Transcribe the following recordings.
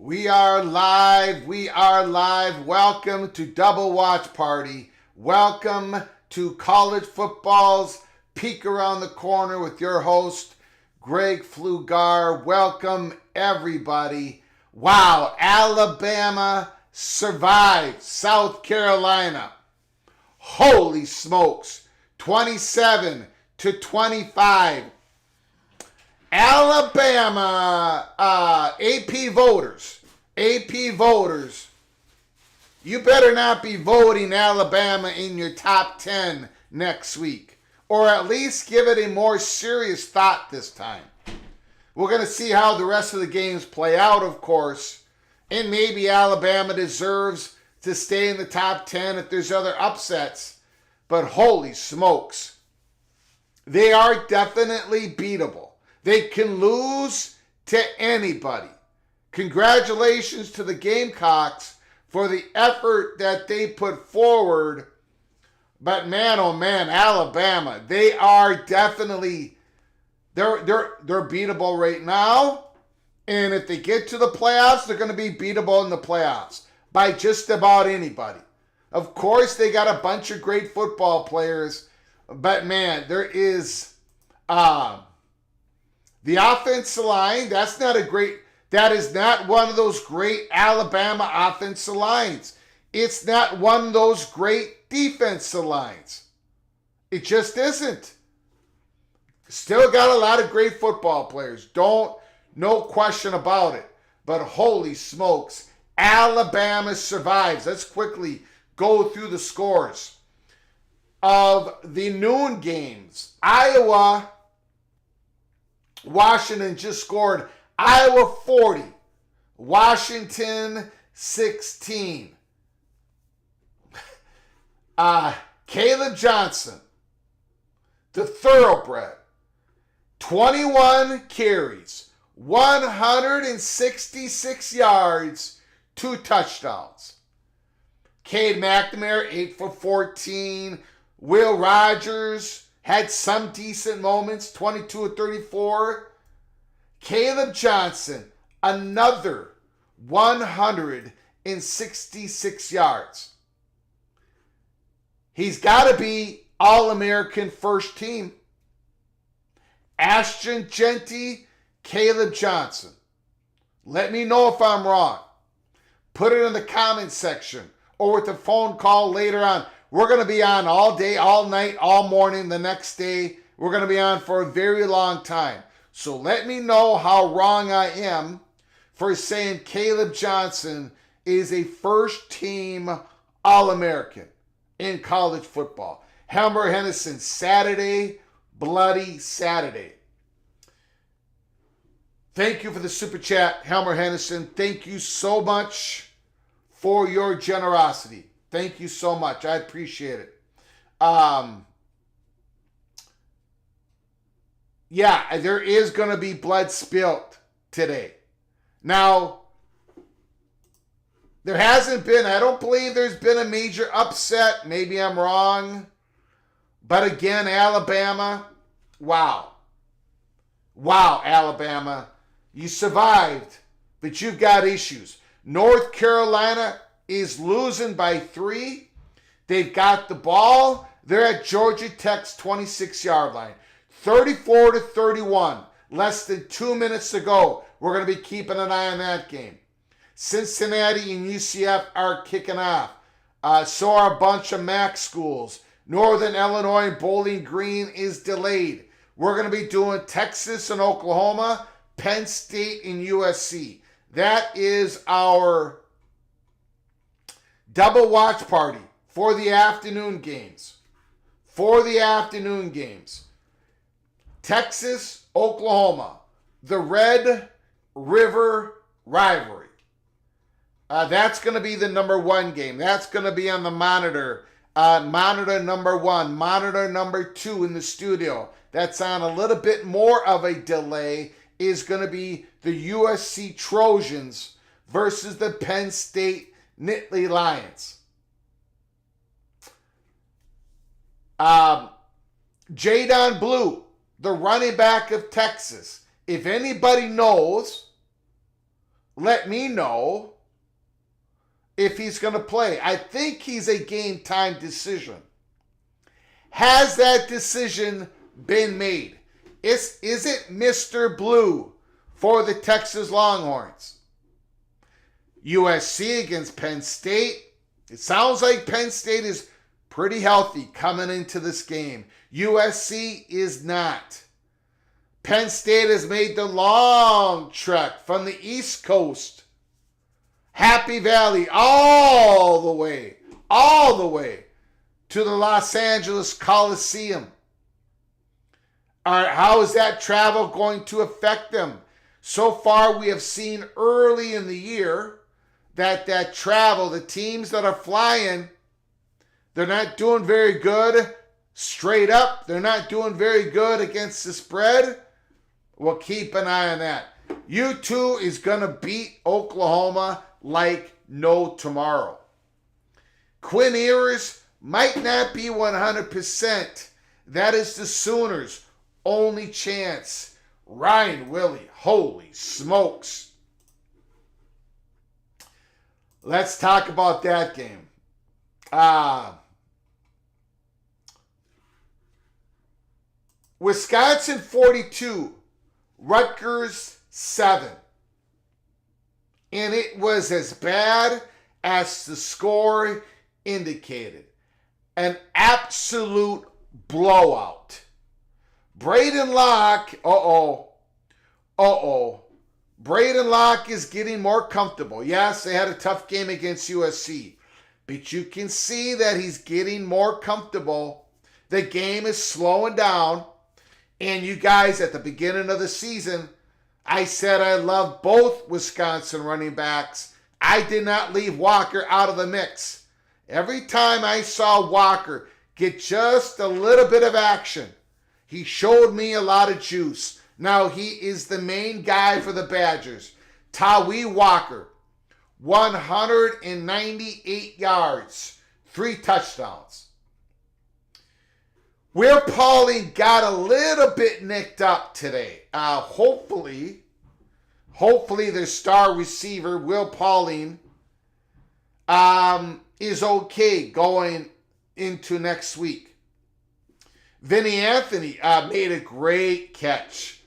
We are live. We are live. Welcome to Double Watch Party. Welcome to college football's peek around the corner with your host, Greg Flugar. Welcome, everybody. Wow, Alabama survived South Carolina. Holy smokes, 27-25. Alabama, AP voters, you better not be voting Alabama in your top 10 next week, or at least give it a more serious thought this time. We're going to see how the rest of the games play out, of course, and maybe Alabama deserves to stay in the top 10 if there's other upsets, but holy smokes, they are definitely beatable. They can lose to anybody. Congratulations to the Gamecocks for the effort that they put forward. But man, oh man, Alabama, they are definitely, they're beatable right now. And if they get to the playoffs, they're going to be beatable in the playoffs by just about anybody. Of course, they got a bunch of great football players. But man, there is... the offensive line, that is not one of those great Alabama offensive lines. It's not one of those great defensive lines. It just isn't. Still got a lot of great football players. No question about it. But holy smokes, Alabama survives. Let's quickly go through the scores of the noon games. Washington just scored. Iowa 40. Washington 16. Caleb Johnson, the thoroughbred, 21 carries, 166 yards, 2 touchdowns. Cade McNamara, 8 for 14. Will Rogers had some decent moments, 22 of 34. Caleb Johnson, another 166 yards. He's got to be All-American first team. Ashton Jeanty, Caleb Johnson. Let me know if I'm wrong. Put it in the comment section or with a phone call later on. We're going to be on all day, all night, all morning, the next day. We're going to be on for a very long time. So let me know how wrong I am for saying Caleb Johnson is a first-team All-American in college football. Helmer Henderson, Saturday, bloody Saturday. Thank you for the super chat, Helmer Henderson. Thank you so much for your generosity. Thank you so much. I appreciate it. Yeah, there is going to be blood spilt today. Now, there hasn't been, I don't believe there's been a major upset. Maybe I'm wrong. But again, Alabama, wow. Wow, Alabama. You survived, but you've got issues. North Carolina is losing by 3. They've got the ball. They're at Georgia Tech's 26-yard line. 34-31. Less than 2 minutes to go. We're going to be keeping an eye on that game. Cincinnati and UCF are kicking off. So are a bunch of MAC schools. Northern Illinois and Bowling Green is delayed. We're going to be doing Texas and Oklahoma, Penn State and USC. That is our double watch party for the afternoon games. Texas, Oklahoma, the Red River rivalry. That's going to be the number 1 game. That's going to be on the monitor. Monitor number 1, monitor number 2 in the studio. That's on a little bit more of a delay is going to be the USC Trojans versus the Penn State Nittany Lions. Jadon Blue, the running back of Texas. If anybody knows let me know if he's going to play. I think he's a game time decision. Has that decision been made? Is it Mr. Blue for the Texas Longhorns? USC against Penn State. It sounds like Penn State is pretty healthy coming into this game. USC is not. Penn State has made the long trek from the East Coast, Happy Valley, all the way to the Los Angeles Coliseum. All right, how is that travel going to affect them? So far, we have seen early in the year that travel, the teams that are flying, they're not doing very good straight up. They're not doing very good against the spread. We'll keep an eye on that. U2 is going to beat Oklahoma like no tomorrow. Quinn Ewers might not be 100%. That is the Sooners' only chance. Ryan Willie, holy smokes. Let's talk about that game. Wisconsin 42, Rutgers 7. And it was as bad as the score indicated. An absolute blowout. Braden Locke, Braden Locke is getting more comfortable. Yes, they had a tough game against USC. But you can see that he's getting more comfortable. The game is slowing down. And you guys, at the beginning of the season, I said I love both Wisconsin running backs. I did not leave Walker out of the mix. Every time I saw Walker get just a little bit of action, he showed me a lot of juice. Now he is the main guy for the Badgers. Tawee Walker, 198 yards, 3 touchdowns. Will Pauling got a little bit nicked up today. Hopefully their star receiver, Will Pauling, is okay going into next week. Vinny Anthony made a great catch.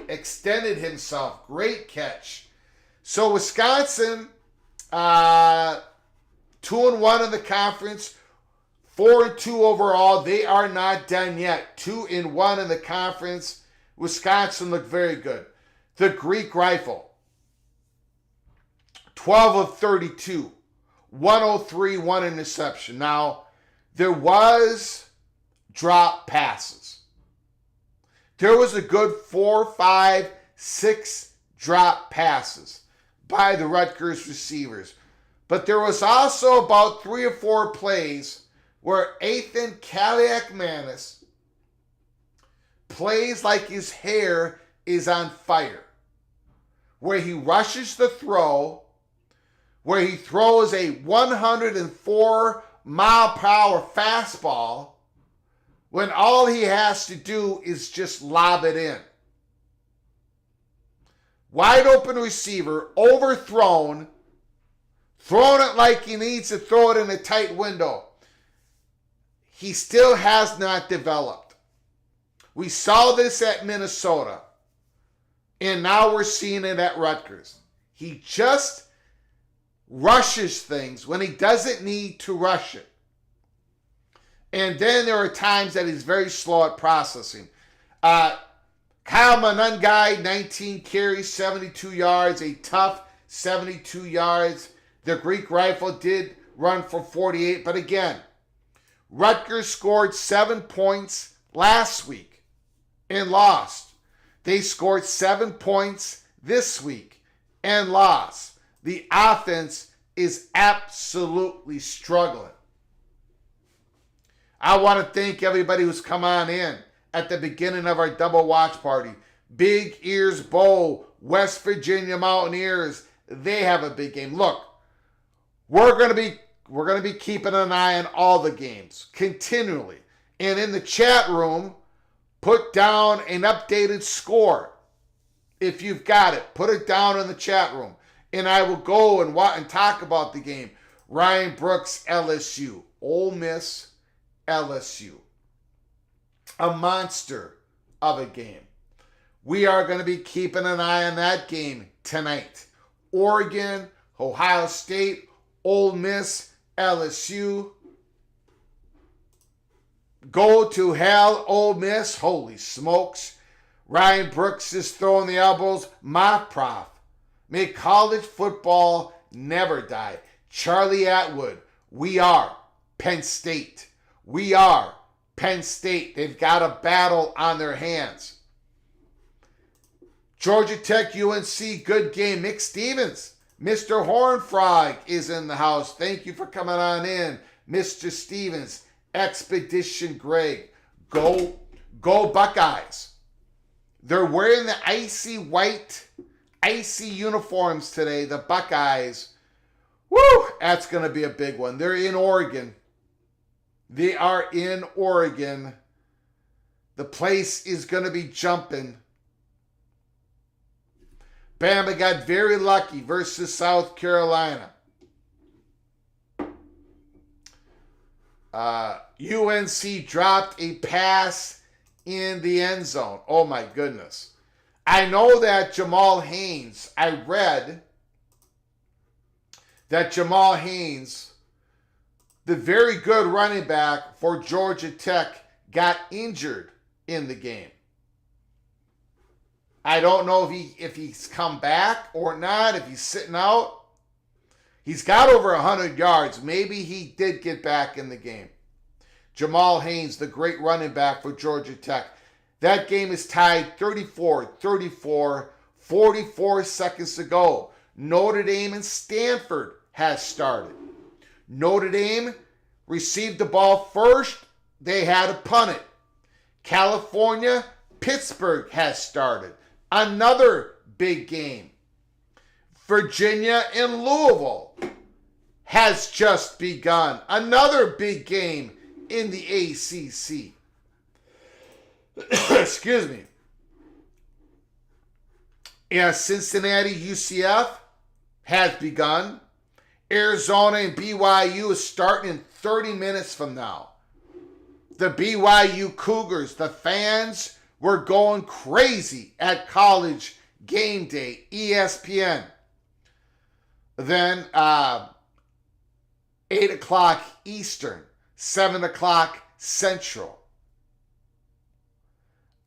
Extended himself. Great catch. So Wisconsin, 2-1 in the conference, 4-2 overall. They are not done yet. 2-1 in the conference. Wisconsin looked very good. The Greek Rifle, 12 of 32, 103, 1 interception. Now, there was drop passes. There was a good 4, 5, 6 drop passes by the Rutgers receivers. But there was also about 3 or 4 plays where Ethan Kaliak-Manis plays like his hair is on fire. Where he rushes the throw, where he throws a 104-mile-per-hour fastball, when all he has to do is just lob it in. Wide open receiver, overthrown, throwing it like he needs to throw it in a tight window. He still has not developed. We saw this at Minnesota, and now we're seeing it at Rutgers. He just rushes things when he doesn't need to rush it. And then there are times that he's very slow at processing. Kyle Monangai, 19 carries, 72 yards, a tough 72 yards. The Greek Rifle did run for 48, but again, Rutgers scored 7 points last week and lost. They scored 7 points this week and lost. The offense is absolutely struggling. I want to thank everybody who's come on in at the beginning of our double watch party. Big Ears Bowl, West Virginia Mountaineers, they have a big game. Look, we're going to be keeping an eye on all the games continually. And in the chat room, put down an updated score. If you've got it, put it down in the chat room. And I will go and talk about the game. Ryan Brooks, LSU. Ole Miss, LSU. A monster of a game. We are going to be keeping an eye on that game tonight. Oregon, Ohio State, Ole Miss, LSU. Go to hell, Ole Miss. Holy smokes. Ryan Brooks is throwing the elbows. My prof. May college football never die. Charlie Atwood. We are Penn State. We are Penn State. They've got a battle on their hands. Georgia Tech, UNC, good game. Mick Stevens, Mr. Hornfrog is in the house. Thank you for coming on in, Mr. Stevens. Expedition Greg. Go Buckeyes. They're wearing the icy white, icy uniforms today, the Buckeyes. Woo! That's going to be a big one. They're in Oregon. They are in Oregon. The place is going to be jumping. Bama got very lucky versus South Carolina. UNC dropped a pass in the end zone. Oh my goodness. I know that Jamal Haynes, I read that Jamal Haynes, the very good running back for Georgia Tech, got injured in the game. I don't know if he's come back or not, if he's sitting out. He's got over 100 yards. Maybe he did get back in the game. Jamal Haynes, the great running back for Georgia Tech. That game is tied 34-34, 44 seconds to go. Notre Dame and Stanford has started. Notre Dame received the ball first. They had to punt it. California, Pittsburgh has started. Another big game. Virginia and Louisville has just begun. Another big game in the ACC. Excuse me. Yeah, Cincinnati, UCF has begun. Arizona and BYU is starting in 30 minutes from now. The BYU Cougars, the fans were going crazy at College Game Day, ESPN. Then 8 o'clock Eastern, 7 o'clock Central.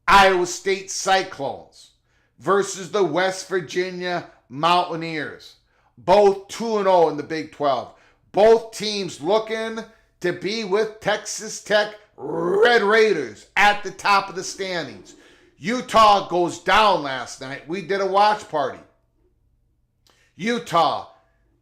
Iowa State Cyclones versus the West Virginia Mountaineers. Both 2-0 in the Big 12. Both teams looking to be with Texas Tech Red Raiders at the top of the standings. Utah goes down last night. We did a watch party. Utah,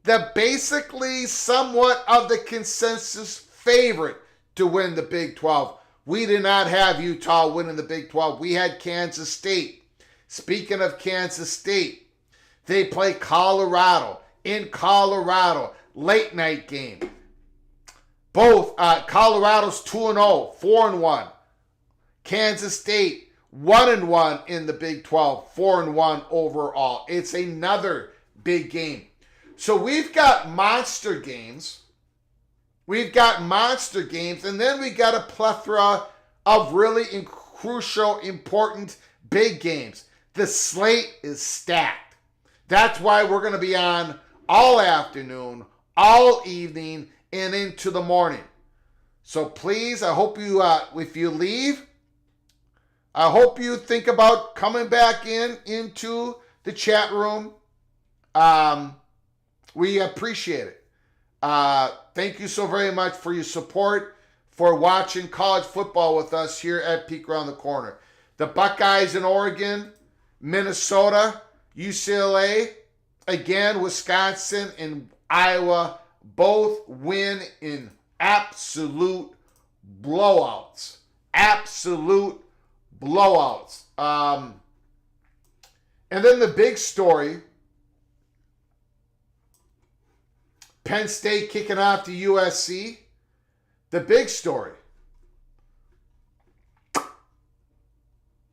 the basically somewhat of the consensus favorite to win the Big 12. We did not have Utah winning the Big 12. We had Kansas State. Speaking of Kansas State, they play Colorado in Colorado. Late night game. Both Colorado's 2-0, 4-1. Kansas State 1-1 in the Big 12, 4-1 overall. It's another big game. So we've got monster games. We've got monster games, and then we got a plethora of really crucial, important, big games. The slate is stacked. That's why we're going to be on all afternoon, all evening, and into the morning. So please, I hope you, if you leave, I hope you think about coming back into the chat room. We appreciate it. Thank you so very much for your support, for watching college football with us here at Peek Around the Corner. The Buckeyes in Oregon, Minnesota, UCLA, again, Wisconsin and Iowa, both win in absolute blowouts. Absolute blowouts. And then the big story, Penn State kicking off to USC. The big story,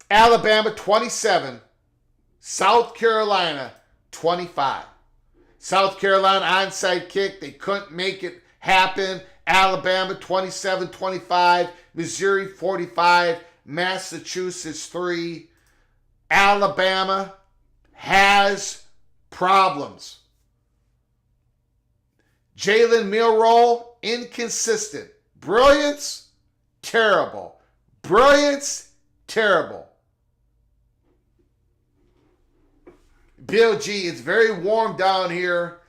Alabama 27, South Carolina, 25. South Carolina onside kick. They couldn't make it happen. Alabama, 27-25. Missouri, 45. Massachusetts, 3. Alabama has problems. Jalen Milroe, inconsistent. Brilliance, terrible. Brilliance, terrible. Bill G, it's very warm down here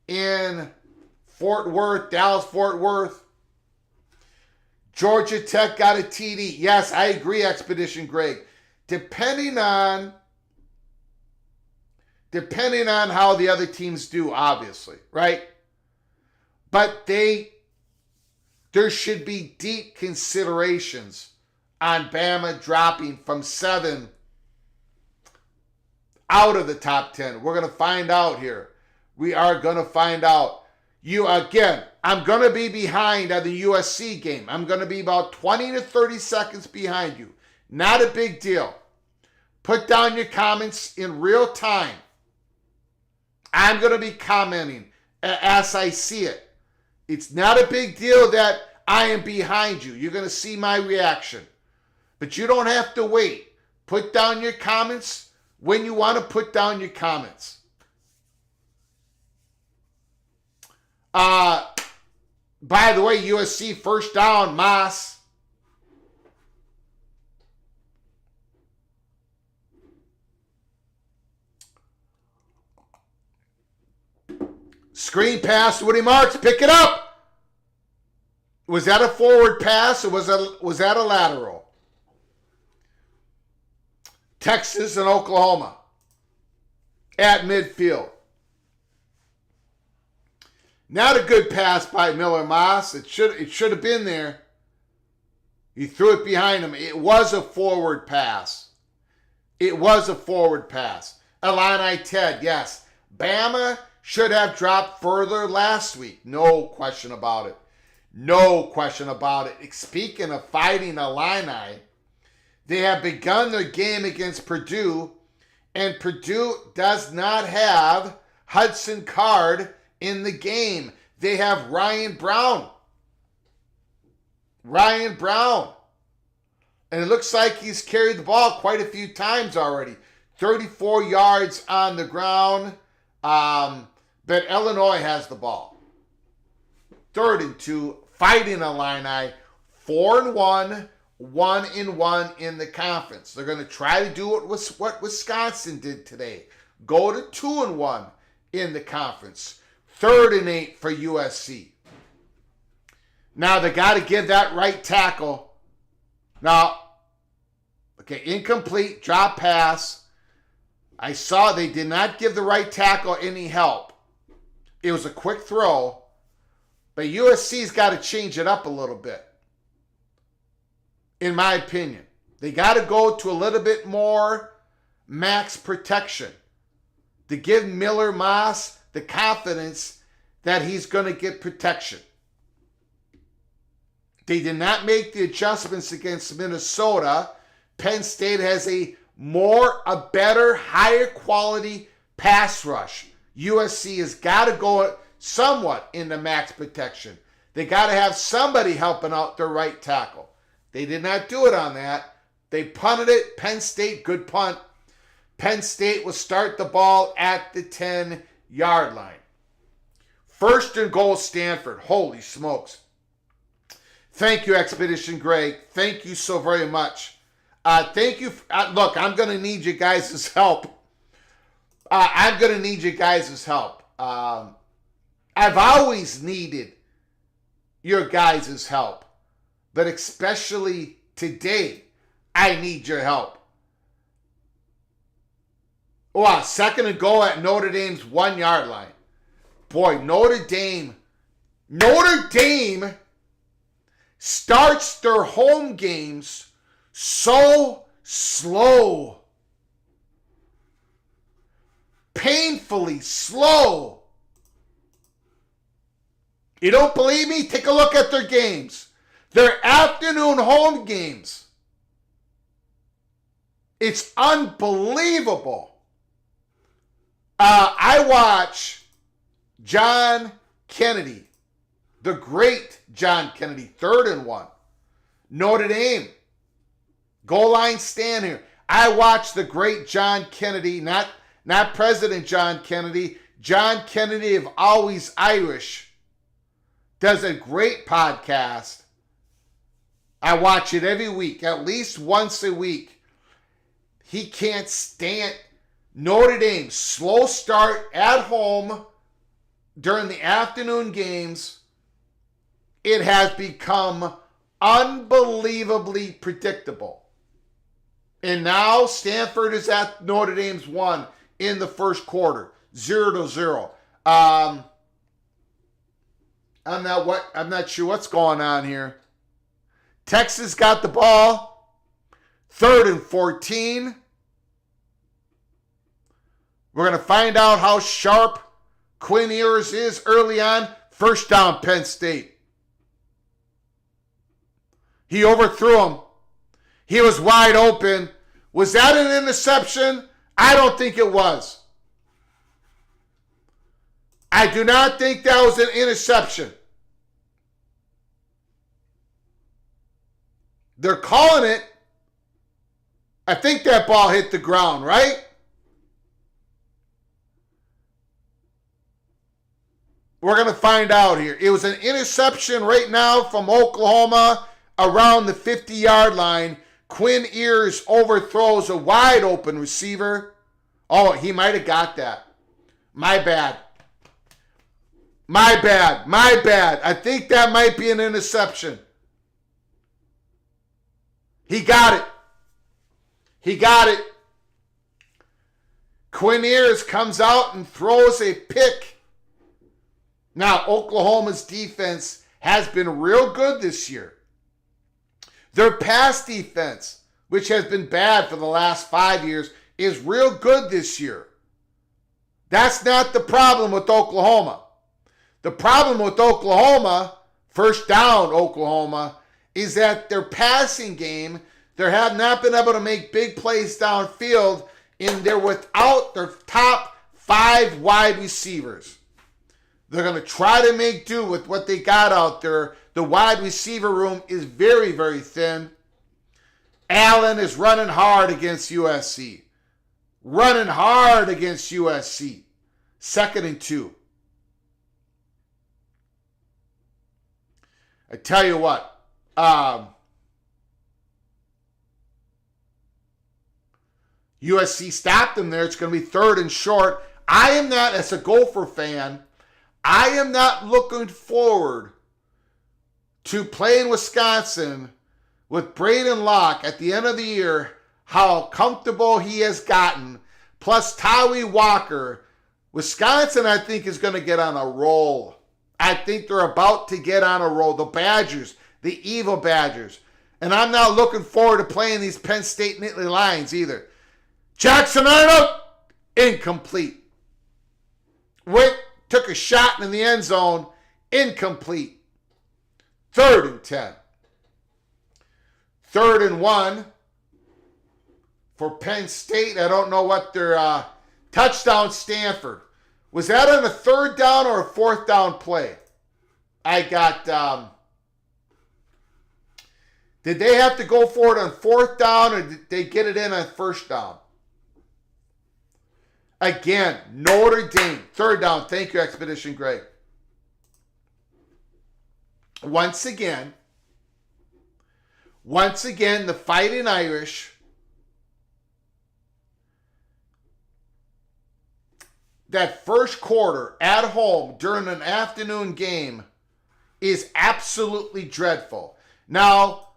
in Fort Worth, Dallas-Fort Worth. Georgia Tech got a TD. Yes, I agree, Expedition Greg. Depending on how the other teams do, obviously, right? But there should be deep considerations on Bama dropping from 7 out of the top 10. We're going to find out here. We are going to find out. I'm going to be behind on the USC game. I'm going to be about 20 to 30 seconds behind you. Not a big deal. Put down your comments in real time. I'm going to be commenting as I see it. It's not a big deal that I am behind you. You're going to see my reaction. But you don't have to wait. Put down your comments when you want to put down your comments. By the way, USC first down, Moss. Screen pass, Woody Marks, pick it up. Was that a forward pass or was that a lateral? Texas and Oklahoma at midfield. Not a good pass by Miller Moss. It should have been there. He threw it behind him. It was a forward pass. It was a forward pass. Illini Ted, yes. Bama should have dropped further last week. No question about it. No question about it. Speaking of fighting Illini, they have begun their game against Purdue, and Purdue does not have Hudson Card in the game. They have Ryan Brown. Ryan Brown. And it looks like he's carried the ball quite a few times already. 34 yards on the ground. But Illinois has the ball. 3rd and 2, fighting Illini. 4-1, 1-1 in the conference. They're going to try to do what Wisconsin did today. Go to 2-1 in the conference. 3rd and 8 for USC. Now they got to give that right tackle. Now, okay, incomplete, drop pass. I saw they did not give the right tackle any help. It was a quick throw, but USC's got to change it up a little bit. In my opinion, they got to go to a little bit more max protection to give Miller Moss the confidence that he's going to get protection. They did not make the adjustments against Minnesota. Penn State has a better, higher quality pass rush. USC has got to go somewhat into max protection. They got to have somebody helping out their right tackle. They did not do it on that. They punted it. Penn State, good punt. Penn State will start the ball at the 10-yard line. 1st and goal, Stanford. Holy smokes. Thank you, Expedition Greg. Thank you so very much. Thank you. Look, I'm going to need you guys' help. I'm going to need you guys' help. I've always needed your guys' help. But especially today, I need your help. Wow, 2nd and goal at Notre Dame's 1-yard line. Boy, Notre Dame starts their home games so slow. Painfully slow. You don't believe me? Take a look at their games. Their afternoon home games. It's unbelievable. I watch John Kennedy, the great John Kennedy, 3rd and 1. Notre Dame, goal line stand here. I watch the great John Kennedy, not President John Kennedy. John Kennedy of Always Irish does a great podcast. I watch it every week, at least once a week. He can't stand Notre Dame. Slow start at home during the afternoon games. It has become unbelievably predictable. And now Stanford is at Notre Dame's 1 in the first quarter, 0-0. I'm not sure what's going on here. Texas got the ball, 3rd and 14. We're going to find out how sharp Quinn Ewers is early on. First down, Penn State. He overthrew him. He was wide open. Was that an interception? I don't think it was. I do not think that was an interception. They're calling it. I think that ball hit the ground, right? We're going to find out here. It was an interception right now from Oklahoma around the 50-yard line. Quinn Ewers overthrows a wide open receiver. Oh, he might have got that. My bad. I think that might be an interception. He got it. Quinn Ewers comes out and throws a pick. Now, Oklahoma's defense has been real good this year. Their pass defense, which has been bad for the last 5 years, is real good this year. That's not the problem with Oklahoma. The problem with Oklahoma, first down Oklahoma, is that their passing game, they have not been able to make big plays downfield, and they're without their top 5 wide receivers. They're going to try to make do with what they got out there. The wide receiver room is very, very thin. Allen is running hard against USC. 2nd and 2. I tell you what, USC stopped them there. It's going to be 3rd and short. I am not, as a Gopher fan, I am not looking forward to playing Wisconsin with Braden Locke at the end of the year, how comfortable he has gotten, plus Tawee Walker. Wisconsin, I think, is going to get on a roll. I think they're about to get on a roll. The Badgers, the evil Badgers. And I'm not looking forward to playing these Penn State Nittany Lions either. Jackson Arnold, incomplete. Witt took a shot in the end zone, incomplete. 3rd and 10. 3rd and 1 for Penn State. I don't know what their touchdown Stanford. Was that on a 3rd down or a 4th down play? I got, did they have to go for it on 4th down or did they get it in on 1st down? Again, Notre Dame, 3rd down. Thank you, Expedition Greg. Once again, the Fighting Irish, that first quarter at home during an afternoon game is absolutely dreadful. Now,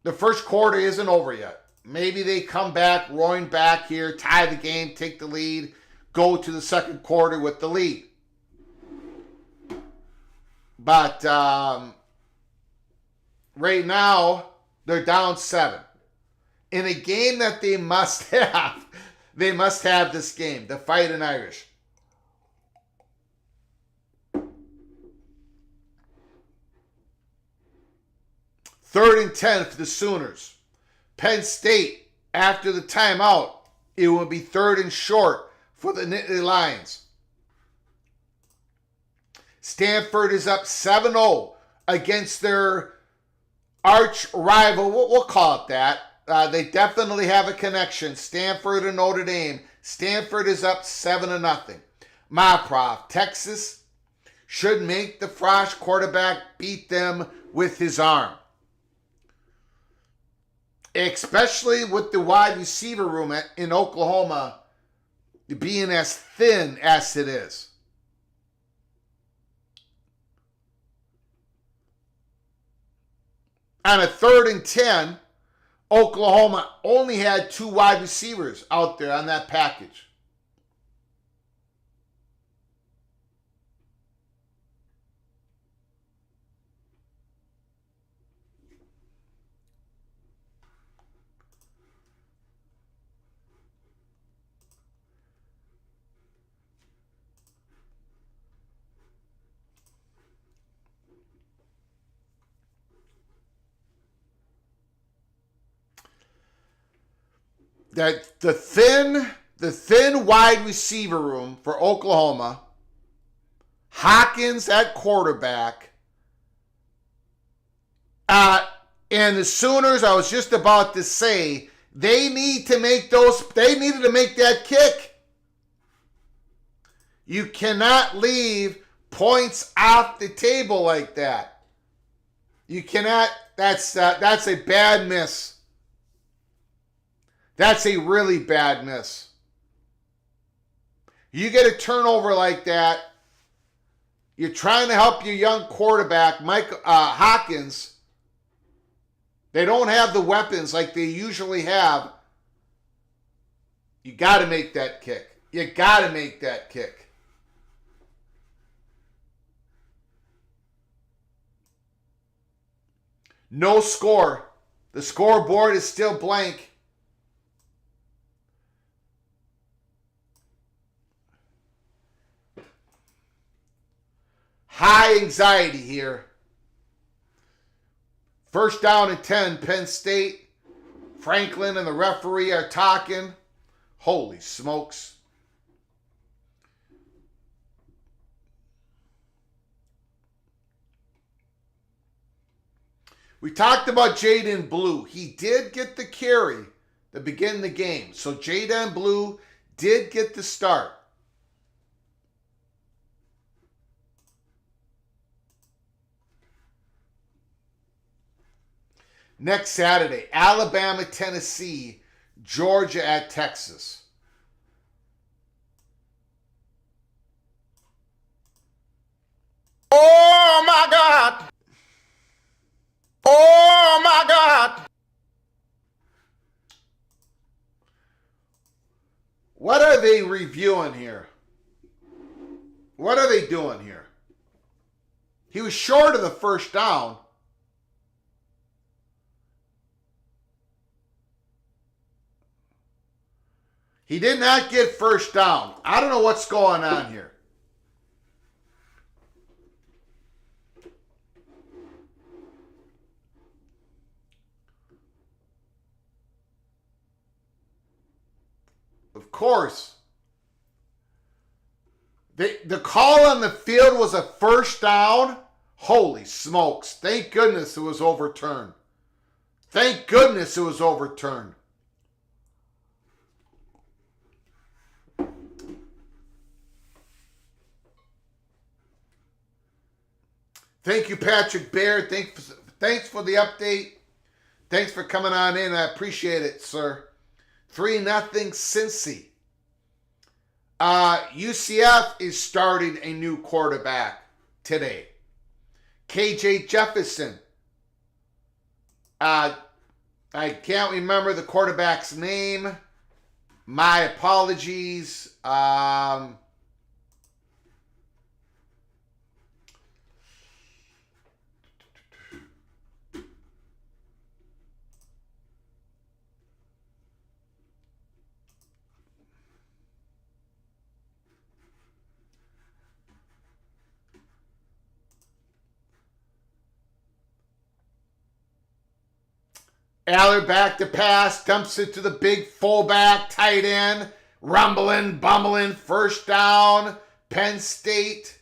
the first quarter isn't over yet. Maybe they come back, roaring back here, tie the game, take the lead, go to the 2nd quarter with the lead. But right now, they're down 7. In a game that they must have. They must have this game, the Fighting Irish. Third and 10 for the Sooners. Penn State, after the timeout, it will be 3rd and short for the Nittany Lions. Stanford is up 7-0 against their arch rival. We'll call it that. They definitely have a connection. Stanford and Notre Dame. Stanford is up 7-0. My prof, Texas should make the Frosh quarterback beat them with his arm. Especially with the wide receiver room in Oklahoma being as thin as it is. On a 3rd and 10, Oklahoma only had 2 wide receivers out there on that package. That the thin wide receiver room for Oklahoma, Hawkins at quarterback, and the Sooners, I was just about to say, they needed to make that kick. You cannot leave points off the table like that. You cannot, that's a bad miss. That's a really bad miss. You get a turnover like that, you're trying to help your young quarterback, Mike Hawkins. They don't have the weapons like they usually have. You got to make that kick. You got to make that kick. No score. The scoreboard is still blank. High anxiety here. 1st down and 10, Penn State. Franklin and the referee are talking. Holy smokes. We talked about Jaden Blue. He did get the carry to begin the game. So Jaden Blue did get the start. Next Saturday, Alabama, Tennessee, Georgia at Texas. Oh my God! Oh my God! What are they reviewing here? What are they doing here? He was short of the 1st down. He did not get 1st down. I don't know what's going on here. Of course. The call on the field was a 1st down. Holy smokes. Thank goodness it was overturned. Thank goodness it was overturned. Thank you, Patrick Baird. Thanks for the update. Thanks for coming on in. I appreciate it, sir. 3-0 Cincy. UCF is starting a new quarterback today. KJ Jefferson. I can't remember the quarterback's name. My apologies. Aller back to pass, dumps it to the big fullback tight end. rumbling, bumbling, first down, Penn State.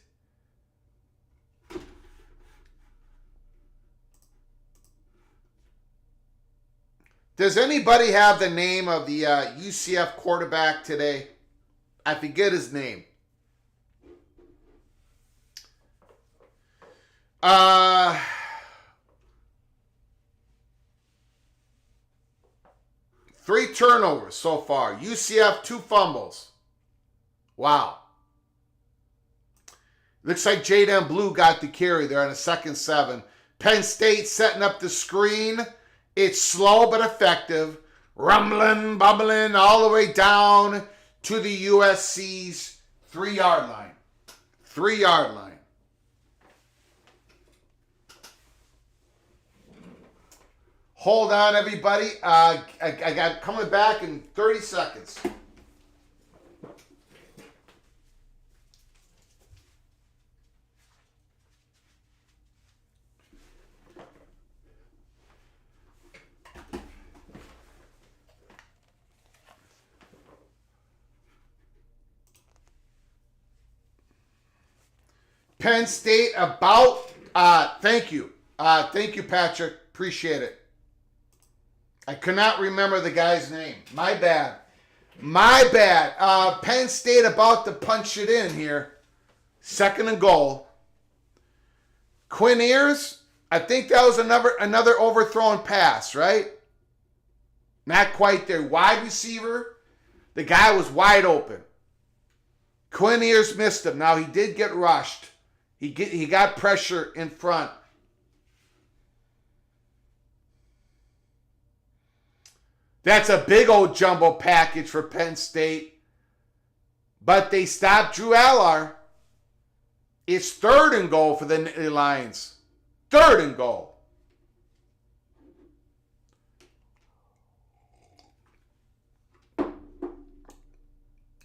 Does anybody have the name of the UCF quarterback today? I forget his name. Three turnovers so far. UCF, 2 fumbles. Wow. Looks like Jaden Blue got the carry there on a 2nd 7. Penn State setting up the screen. It's slow but effective. Rumbling, bubbling all the way down to the USC's 3-yard line. 3-yard line. Hold on, everybody. I got coming back in 30 seconds. Penn State about, thank you. Thank you, Patrick. Appreciate it. I could not remember the guy's name. My bad. My bad. Penn State about to punch it in here. 2nd and goal. Quinn Ears, I think that was another overthrown pass, right? Not quite there. Wide receiver. The guy was wide open. Quinn Ears missed him. Now, he did get rushed. He got pressure in front. That's a big old jumbo package for Penn State. But they stopped Drew Allar. It's 3rd and goal for the Lions. 3rd and goal.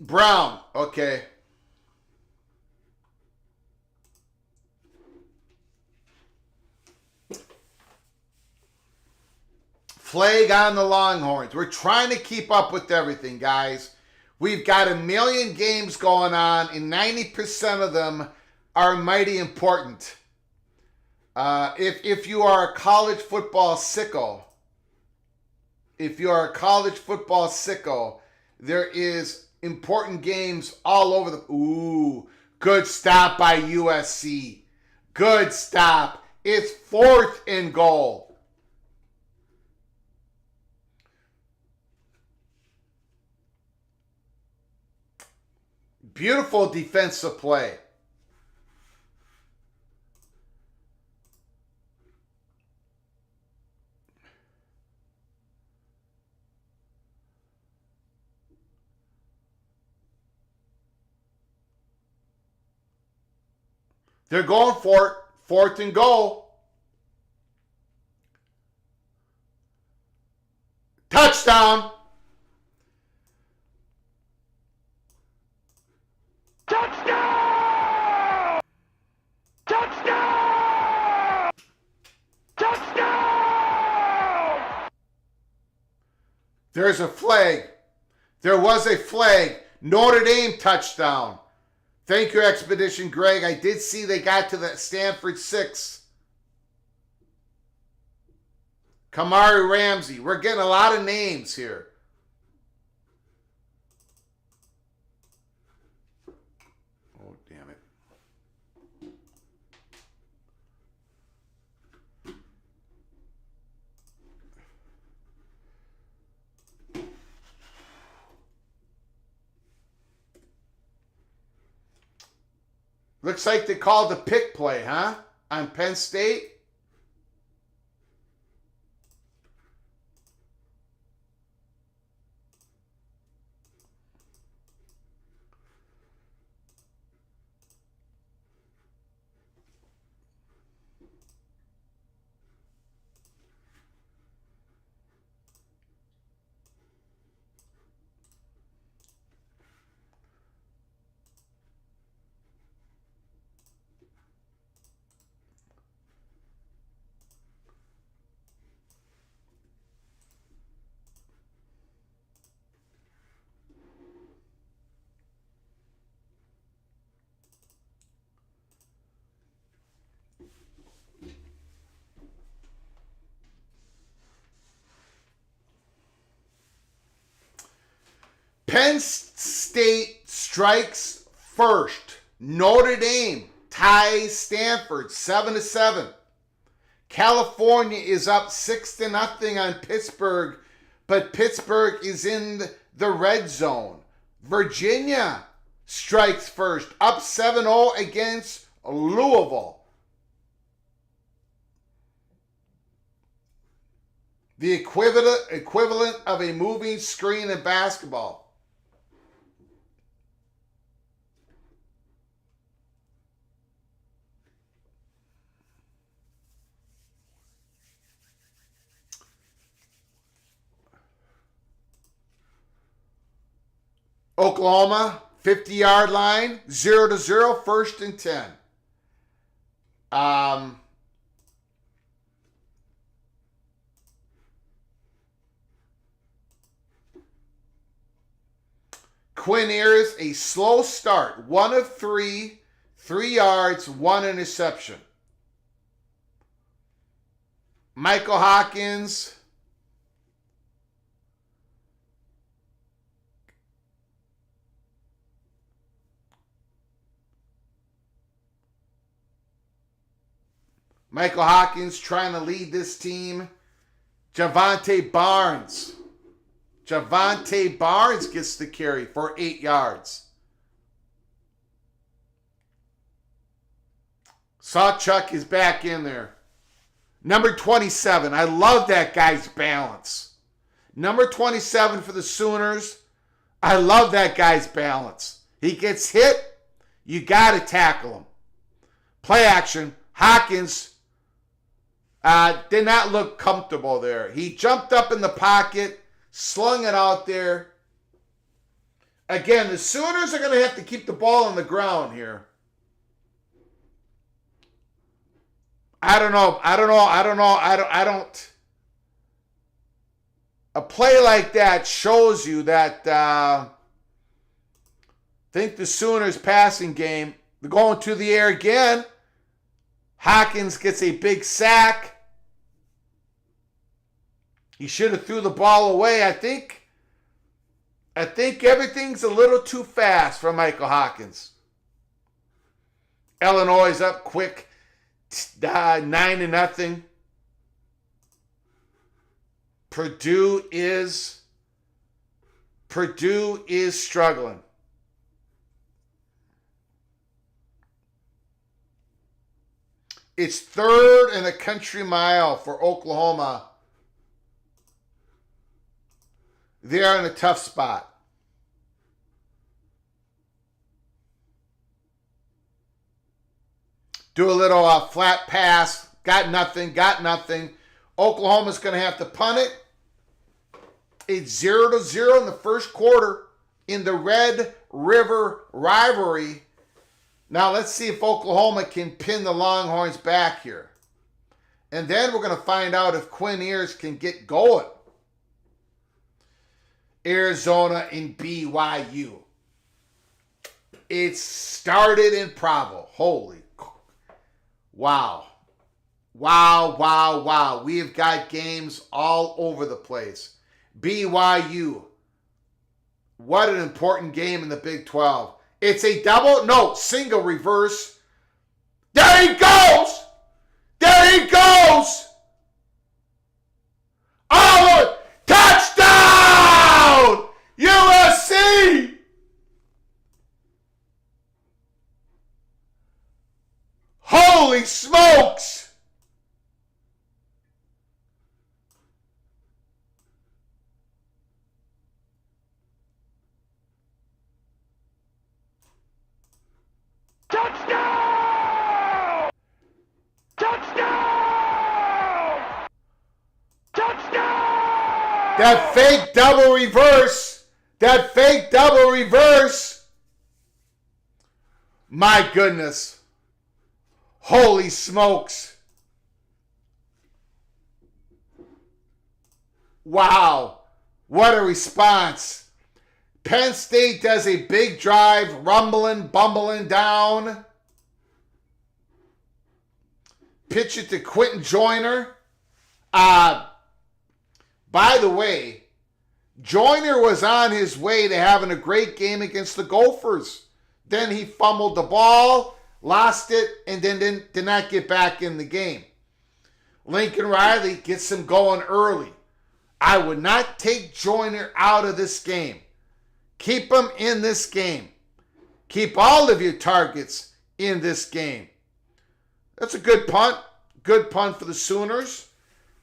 Brown. Okay. Flag on the Longhorns. We're trying to keep up with everything, guys. We've got a million games going on, and 90% of them are mighty important. If you are a college football sicko, there is important games all over the... Ooh, good stop by USC. Good stop. It's 4th and goal. Beautiful defensive play. They're going for it. 4th and goal. Touchdown. Touchdown! Touchdown! Touchdown! There's a flag. There was a flag. Notre Dame touchdown. Thank you, Expedition Greg. I did see they got to the Stanford 6. Kamari Ramsey. We're getting a lot of names here. Oh, damn it. Looks like they called the pick play, huh? On Penn State. Penn State strikes first. Notre Dame ties Stanford 7-7. California is up 6-0 on Pittsburgh, but Pittsburgh is in the red zone. Virginia strikes first, up 7-0 against Louisville. The equivalent of a moving screen in basketball. Oklahoma, 50-yard line, 0-0, 1st and 10. Quinn Ewers, a slow start, 1 of 3, 3 yards, 1 interception. Michael Hawkins, trying to lead this team. Javante Barnes gets the carry for 8 yards. Sawchuk is back in there. Number 27. I love that guy's balance. Number 27 for the Sooners. I love that guy's balance. He gets hit, you got to tackle him. Play action. Hawkins did not look comfortable there. He jumped up in the pocket, slung it out there. Again, the Sooners are going to have to keep the ball on the ground here. I don't know. A play like that shows you that I think the Sooners passing game, they're going to the air again. Hawkins gets a big sack. He should have threw the ball away. I think everything's a little too fast for Michael Hawkins. Illinois is up quick, 9-0. Purdue is struggling. It's 3rd and a country mile for Oklahoma. They're in a tough spot. Do a little flat pass. Got nothing. Oklahoma's going to have to punt it. It's 0-0 in the first quarter in the Red River rivalry. Now let's see if Oklahoma can pin the Longhorns back here. And then we're going to find out if Quinn Ewers can get going. Arizona and BYU. It started in Provo. Holy. Wow. We have got games all over the place. BYU. What an important game in the Big 12. It's a single reverse. There he goes! Oh, touchdown! USC! Holy smokes! Touchdown! Touchdown! Touchdown! That fake double reverse. My goodness. Holy smokes. Wow. What a response. Penn State does a big drive, bumbling down. Pitch it to Quentin Joyner. By the way, Joyner was on his way to having a great game against the Gophers. Then he fumbled the ball, lost it, and then did not get back in the game. Lincoln Riley gets him going early. I would not take Joyner out of this game. Keep him in this game. Keep all of your targets in this game. That's a good punt. Good punt for the Sooners.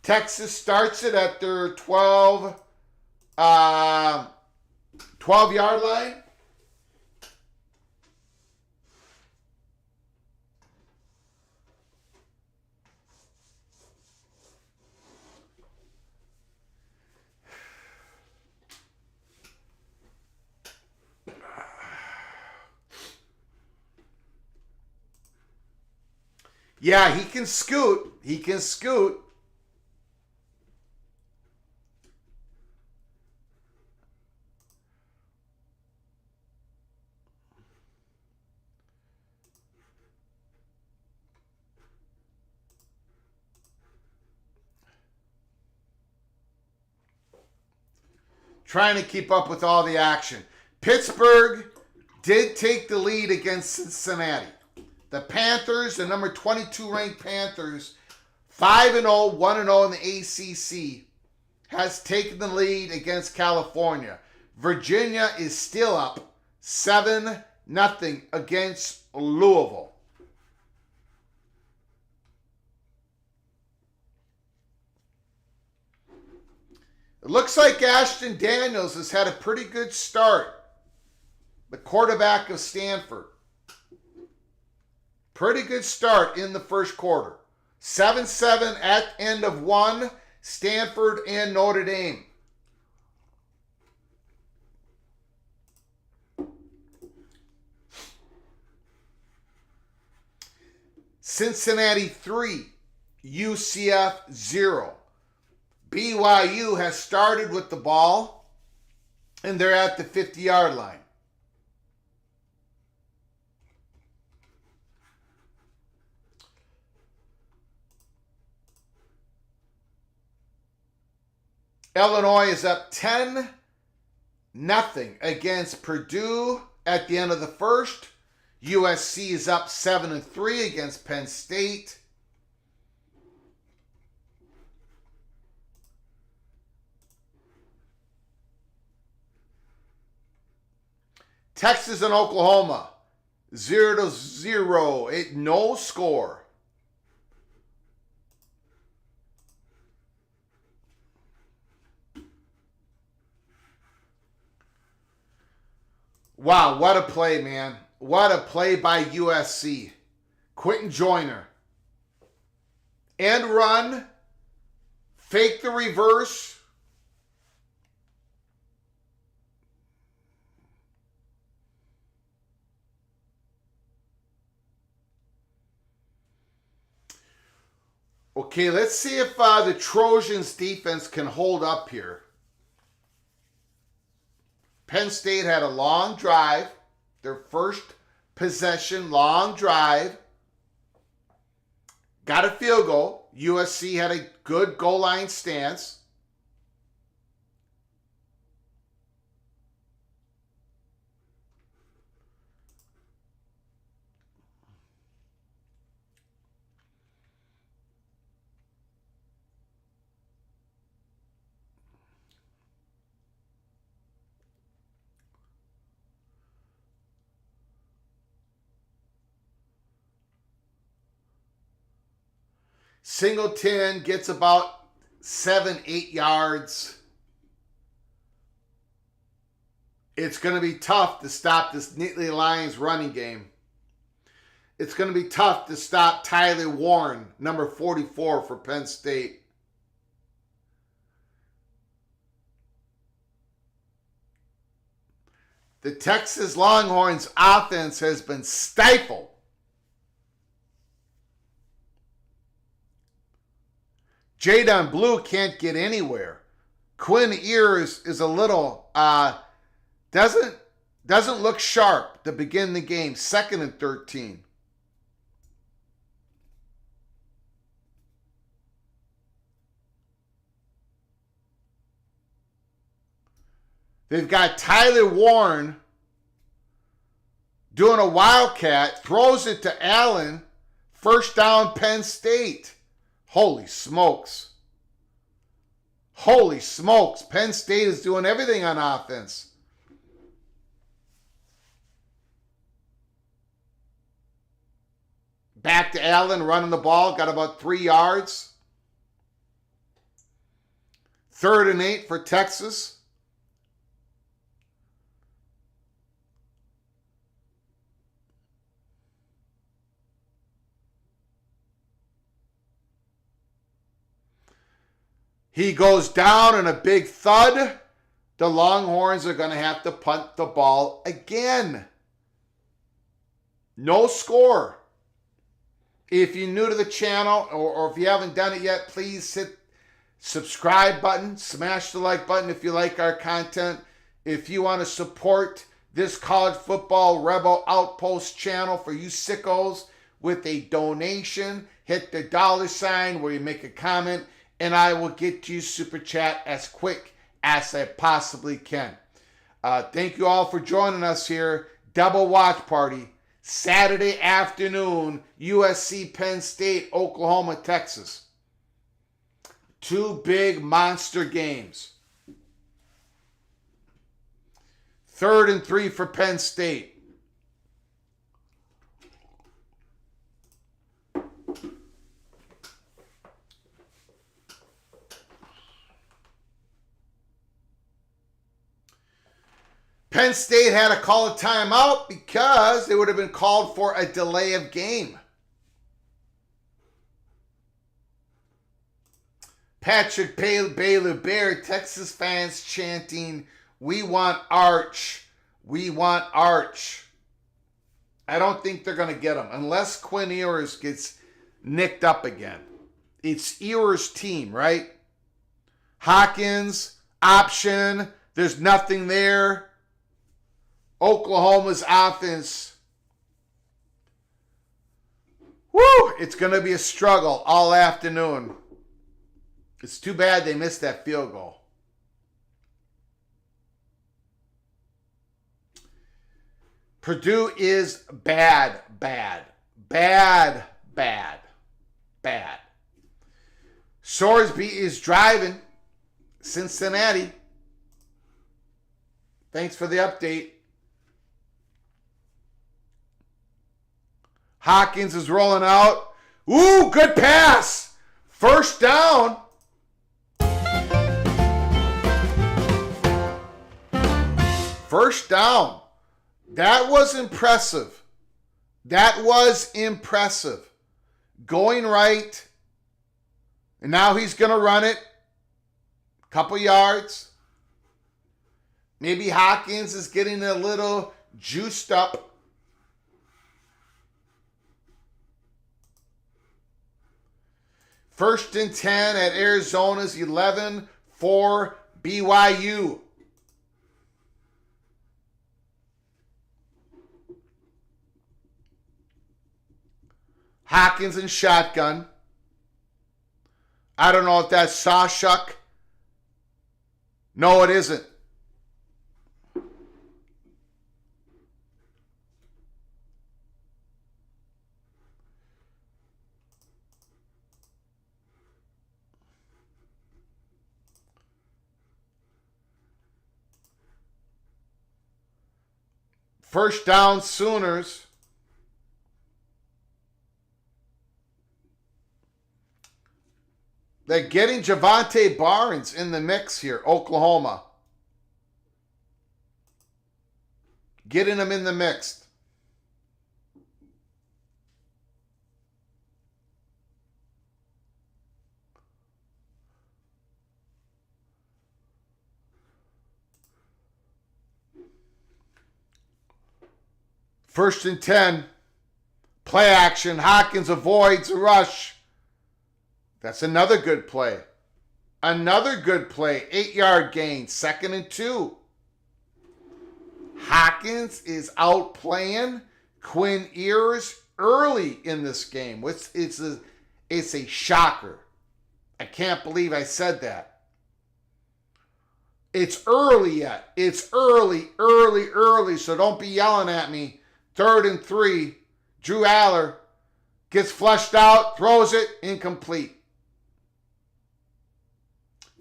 Texas starts it at their 12-yard line. Yeah, he can scoot. He can scoot. Trying to keep up with all the action. Pittsburgh did take the lead against Cincinnati. The Panthers, the number 22 ranked Panthers, 5-0, 1-0 in the ACC, has taken the lead against California. Virginia is still up 7-0 against Louisville. It looks like Ashton Daniels has had a pretty good start. The quarterback of Stanford. Pretty good start in the first quarter. 7-7 at end of one, Stanford and Notre Dame. Cincinnati 3, UCF 0. BYU has started with the ball, and they're at the 50-yard line. Illinois is up 10-0 against Purdue at the end of the first. USC is up 7-3 against Penn State. Texas and Oklahoma, 0-0. No score. Wow, what a play, man. What a play by USC. Quentin Joyner. End run. Fake the reverse. Okay, let's see if the Trojans defense can hold up here. Penn State had a long drive. Their first possession, long drive. Got a field goal. USC had a good goal line stance. Singleton gets about 7-8 yards. It's going to be tough to stop this Nittany Lions running game. It's going to be tough to stop Tyler Warren, number 44 for Penn State. The Texas Longhorns offense has been stifled. Jadon Blue can't get anywhere. Quinn Ears is a little, doesn't look sharp to begin the game. 2nd and 13. They've got Tyler Warren doing a wildcat, throws it to Allen, first down Penn State. Holy smokes. Holy smokes. Penn State is doing everything on offense. Back to Allen, running the ball, got about 3 yards. 3rd and 8 for Texas. He goes down in a big thud. The Longhorns are going to have to punt the ball again. No score. If you're new to the channel or if you haven't done it yet, please hit subscribe button. Smash the like button if you like our content. If you want to support this College Football Rebel Outpost channel for you sickos with a donation, hit the $sign where you make a comment, and I will get to you super chat as quick as I possibly can. Thank you all for joining us here. Double watch party. Saturday afternoon, USC, Penn State, Oklahoma, Texas. 2 big monster games. 3rd and 3 for Penn State. Penn State had to call a timeout because they would have been called for a delay of game. Patrick Baylor, Texas fans chanting, "We want Arch. We want Arch." I don't think they're going to get him unless Quinn Ewers gets nicked up again. It's Ewers' team, right? Hawkins, option. There's nothing there. Oklahoma's offense. Woo! It's going to be a struggle all afternoon. It's too bad they missed that field goal. Purdue is bad. Sorsby is driving Cincinnati. Thanks for the update. Hawkins is rolling out. Ooh, good pass. First down. First down. That was impressive. That was impressive. Going right. And now he's going to run it. Couple yards. Maybe Hawkins is getting a little juiced up. First and 10 at Arizona's 11 for BYU. Hawkins in shotgun. I don't know if that's Sawshuck. No, it isn't. First down, Sooners. They're getting Javante Barnes in the mix here, Oklahoma. Getting him in the mix. First and 10. Play action. Hawkins avoids a rush. That's another good play. Another good play. 8-yard gain. 2nd and 2. Hawkins is outplaying Quinn Ewers early in this game. It's a shocker. I can't believe I said that. It's early yet. It's early. So don't be yelling at me. 3rd and 3. Drew Aller gets flushed out, throws it, incomplete.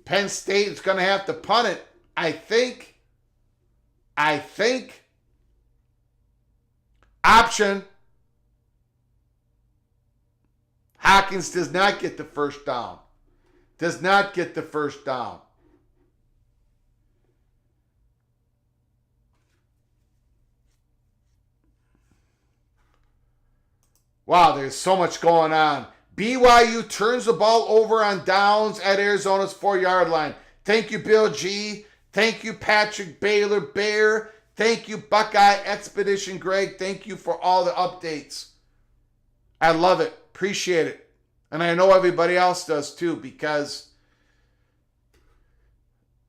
Penn State is going to have to punt it, I think. Option. Hawkins does not get the first down. Wow, there's so much going on. BYU turns the ball over on downs at Arizona's 4-yard line. Thank you, Bill G. Thank you, Patrick Baylor Bear. Thank you, Buckeye Expedition Greg. Thank you for all the updates. I love it. Appreciate it. And I know everybody else does too, because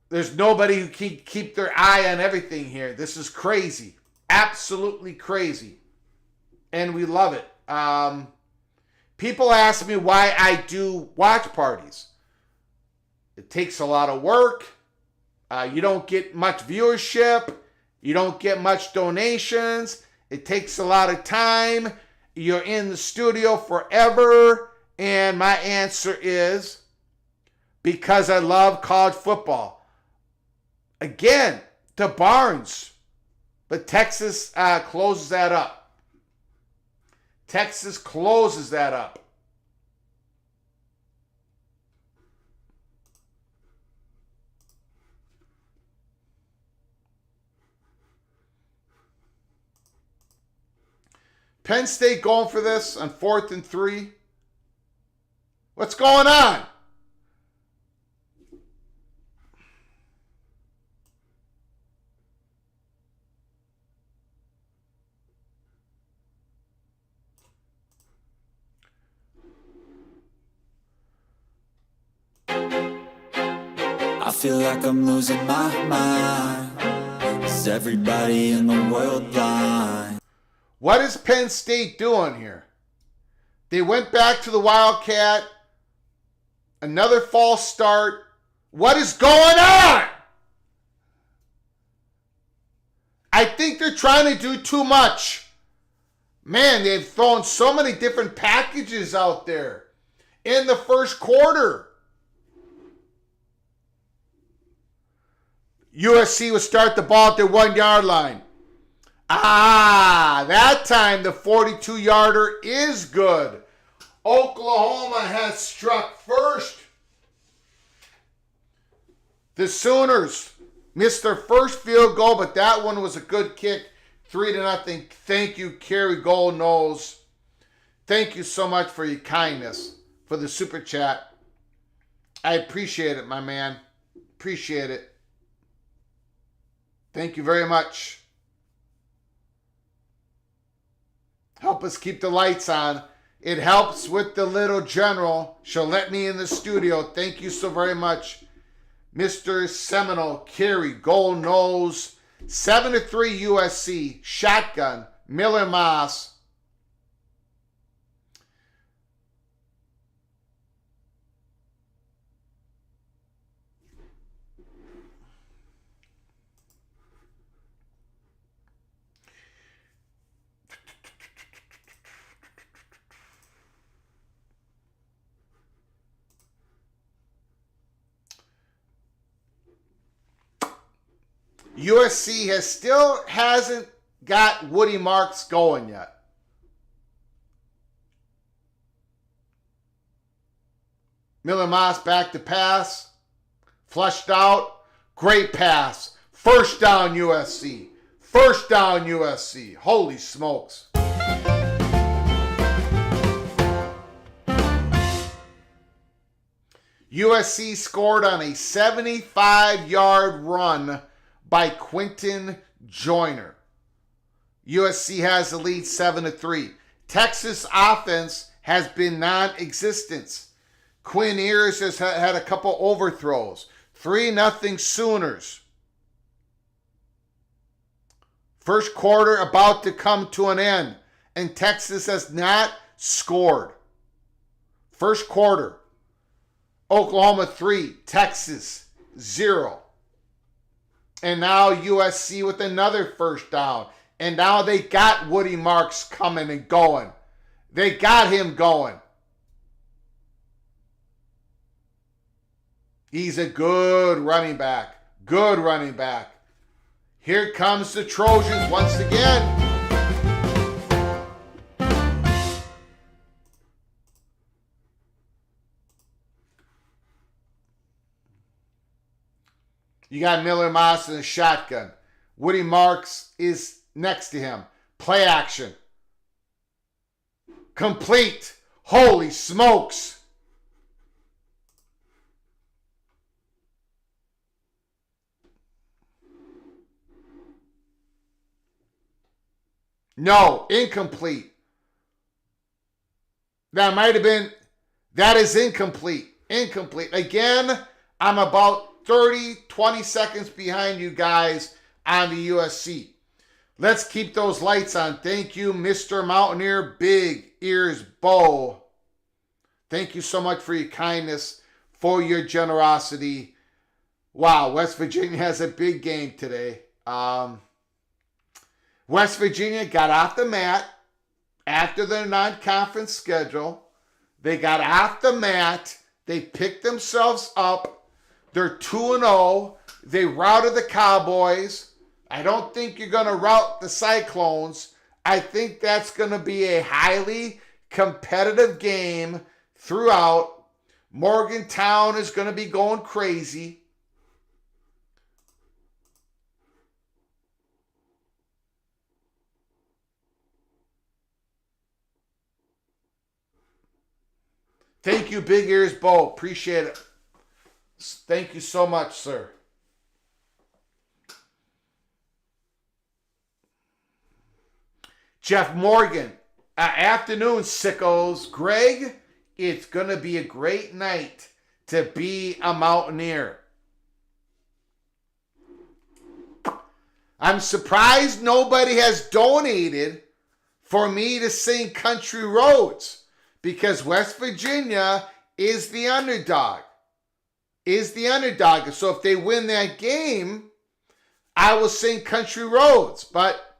there's nobody who can keep their eye on everything here. This is crazy. Absolutely crazy. And we love it. People ask me why I do watch parties. It takes a lot of work. You don't get much viewership. You don't get much donations. It takes a lot of time. You're in the studio forever. And my answer is because I love college football. Again, to Barnes. But Texas closes that up. Texas closes that up. Penn State going for this on 4th and 3. What's going on? I feel like I'm losing my mind. Is everybody in the world blind? What is Penn State doing here? They went back to the Wildcat. Another false start. What is going on? I think they're trying to do too much. Man, they've thrown so many different packages out there in the first quarter. USC will start the ball at their 1-yard line. That time the 42-yarder is good. Oklahoma has struck first. The Sooners missed their first field goal, but that one was a good kick. 3-0. Thank you, Kerry Gold Nose. Thank you so much for your kindness, for the super chat. I appreciate it, my man. Appreciate it. Thank you very much. Help us keep the lights on. It helps with the little general. She'll let me in the studio. Thank you so very much, Mr. Seminole, Kerry, Gold Nose, 7-3 USC, shotgun, Miller Moss. USC still hasn't got Woody Marks going yet. Miller Moss back to pass. Flushed out. Great pass. First down USC. First down USC. Holy smokes. USC scored on a 75-yard run by Quentin Joyner. USC has the lead 7-3. Texas offense has been non-existent. Quinn Ears has had a couple overthrows. 3-0 Sooners. First quarter about to come to an end, and Texas has not scored. First quarter, Oklahoma 3, Texas 0. And now USC with another first down. And now they got Woody Marks coming and going. They got him going. He's a good running back. Good running back. Here comes the Trojans once again. You got Miller Moss in a shotgun. Woody Marks is next to him. Play action. Complete. Holy smokes. No, incomplete. That might have been, that is incomplete. Incomplete. Again, I'm about 20 seconds behind you guys on the USC. Let's keep those lights on. Thank you, Mr. Mountaineer Big Ears Bo. Thank you so much for your kindness, for your generosity. Wow, West Virginia has a big game today. West Virginia got off the mat after their non-conference schedule. They got off the mat. They picked themselves up. They're 2-0. They routed the Cowboys. I don't think you're going to rout the Cyclones. I think that's going to be a highly competitive game throughout. Morgantown is going to be going crazy. Thank you, Big Ears Bo. Appreciate it. Thank you so much, sir. Jeff Morgan. Afternoon, sickos. Greg, it's going to be a great night to be a Mountaineer. I'm surprised nobody has donated for me to sing Country Roads. Because West Virginia is the underdog. So if they win that game, I will sing Country Roads. But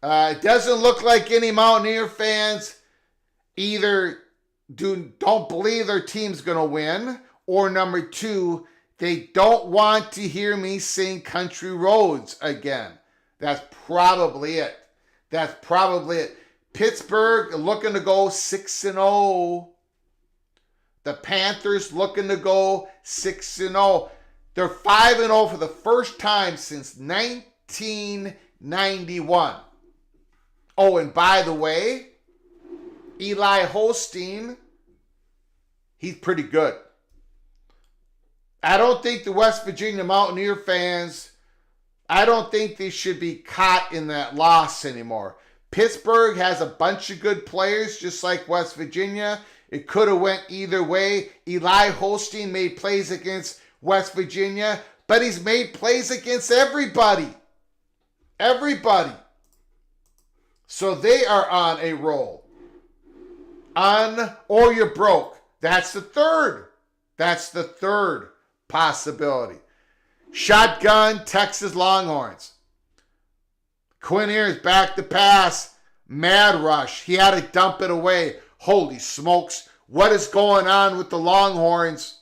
it doesn't look like any Mountaineer fans either don't believe their team's going to win, or number two, they don't want to hear me sing Country Roads again. That's probably it. Pittsburgh looking to go 6-0. The Panthers looking to go 6-0. They're 5-0 for the first time since 1991. Oh, and by the way, Eli Holstein, he's pretty good. I don't think the West Virginia Mountaineer fans, I don't think they should be caught in that loss anymore. Pittsburgh has a bunch of good players, just like West Virginia. It could have went either way. Eli Holstein made plays against West Virginia, but he's made plays against everybody. Everybody. So they are on a roll. Or you're broke. That's the third possibility. Shotgun, Texas Longhorns. Quinn Ewers back to pass. Mad rush. He had to dump it away. Holy smokes. What is going on with the Longhorns?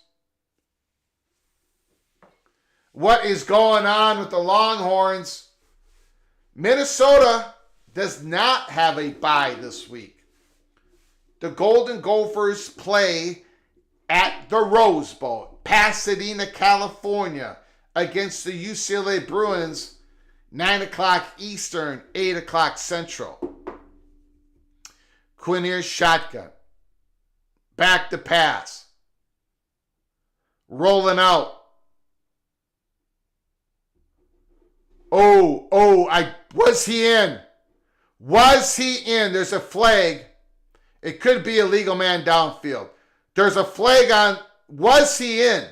What is going on with the Longhorns? Minnesota does not have a bye this week. The Golden Gophers play at the Rose Bowl, Pasadena, California, against the UCLA Bruins, 9 o'clock Eastern, 8 o'clock Central. Quinn Ewers shotgun. Back to pass. Rolling out. Was he in? Was he in? There's a flag. It could be a legal man downfield. There's a flag on. Was he in?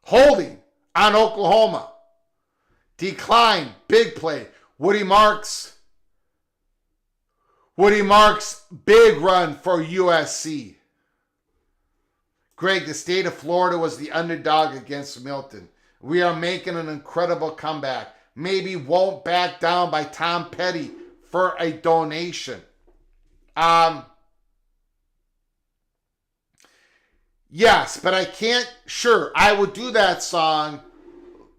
Holding on Oklahoma. Decline. Big play. Woody Marks. Woody Marks, big run for USC. Greg, the state of Florida was the underdog against Milton. We are making an incredible comeback. Maybe won't back down by Tom Petty for a donation. Yes, but I can't. Sure, I will do that song,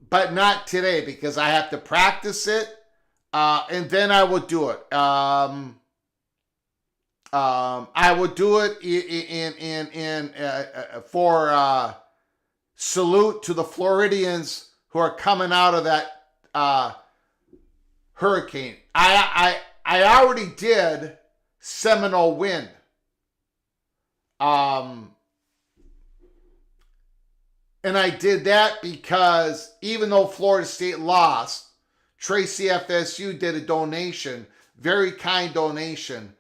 but not today because I have to practice it, and then I will do it. I will do it for salute to the Floridians who are coming out of that hurricane. I already did Seminole Wind. And I did that because even though Florida State lost, Tracy FSU did a donation, very kind donation.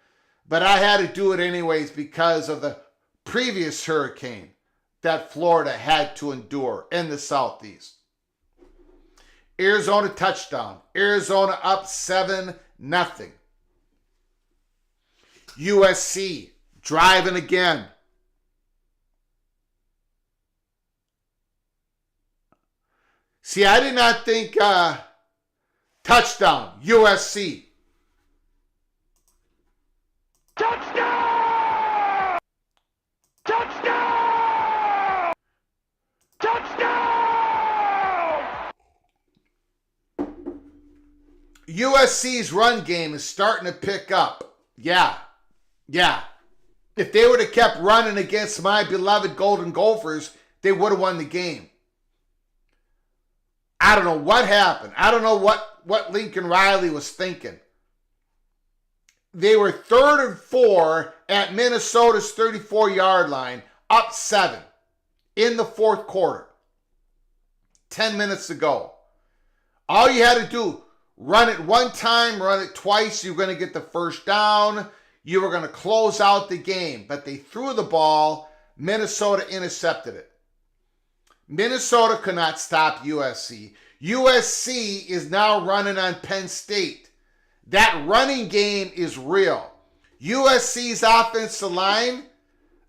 But I had to do it anyways because of the previous hurricane that Florida had to endure in the Southeast. Arizona touchdown. Arizona up 7-0. USC driving again. See, I did not think touchdown, USC. Touchdown! Touchdown! Touchdown! USC's run game is starting to pick up. Yeah. If they would have kept running against my beloved Golden Gophers, they would have won the game. I don't know what happened. I don't know what Lincoln Riley was thinking. They were 3rd and 4 at Minnesota's 34-yard line, up 7 in the fourth quarter. 10 minutes to go. All you had to do, run it one time, run it twice, you're going to get the first down. You were going to close out the game. But they threw the ball. Minnesota intercepted it. Minnesota could not stop USC. USC is now running on Penn State. That running game is real. USC's offensive line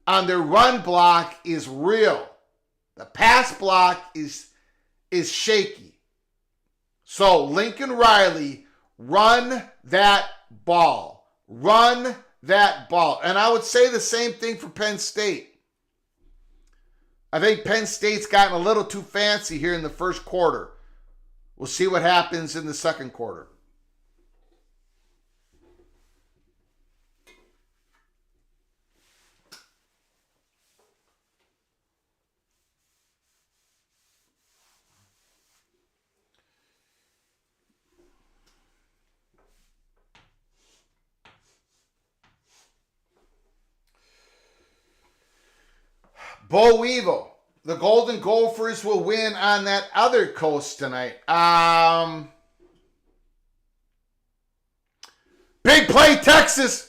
on their run block is real. The pass block is shaky. So Lincoln Riley, run that ball. Run that ball. And I would say the same thing for Penn State. I think Penn State's gotten a little too fancy here in the first quarter. We'll see what happens in the second quarter. Bo Weevil. The Golden Gophers will win on that other coast tonight. Big play, Texas.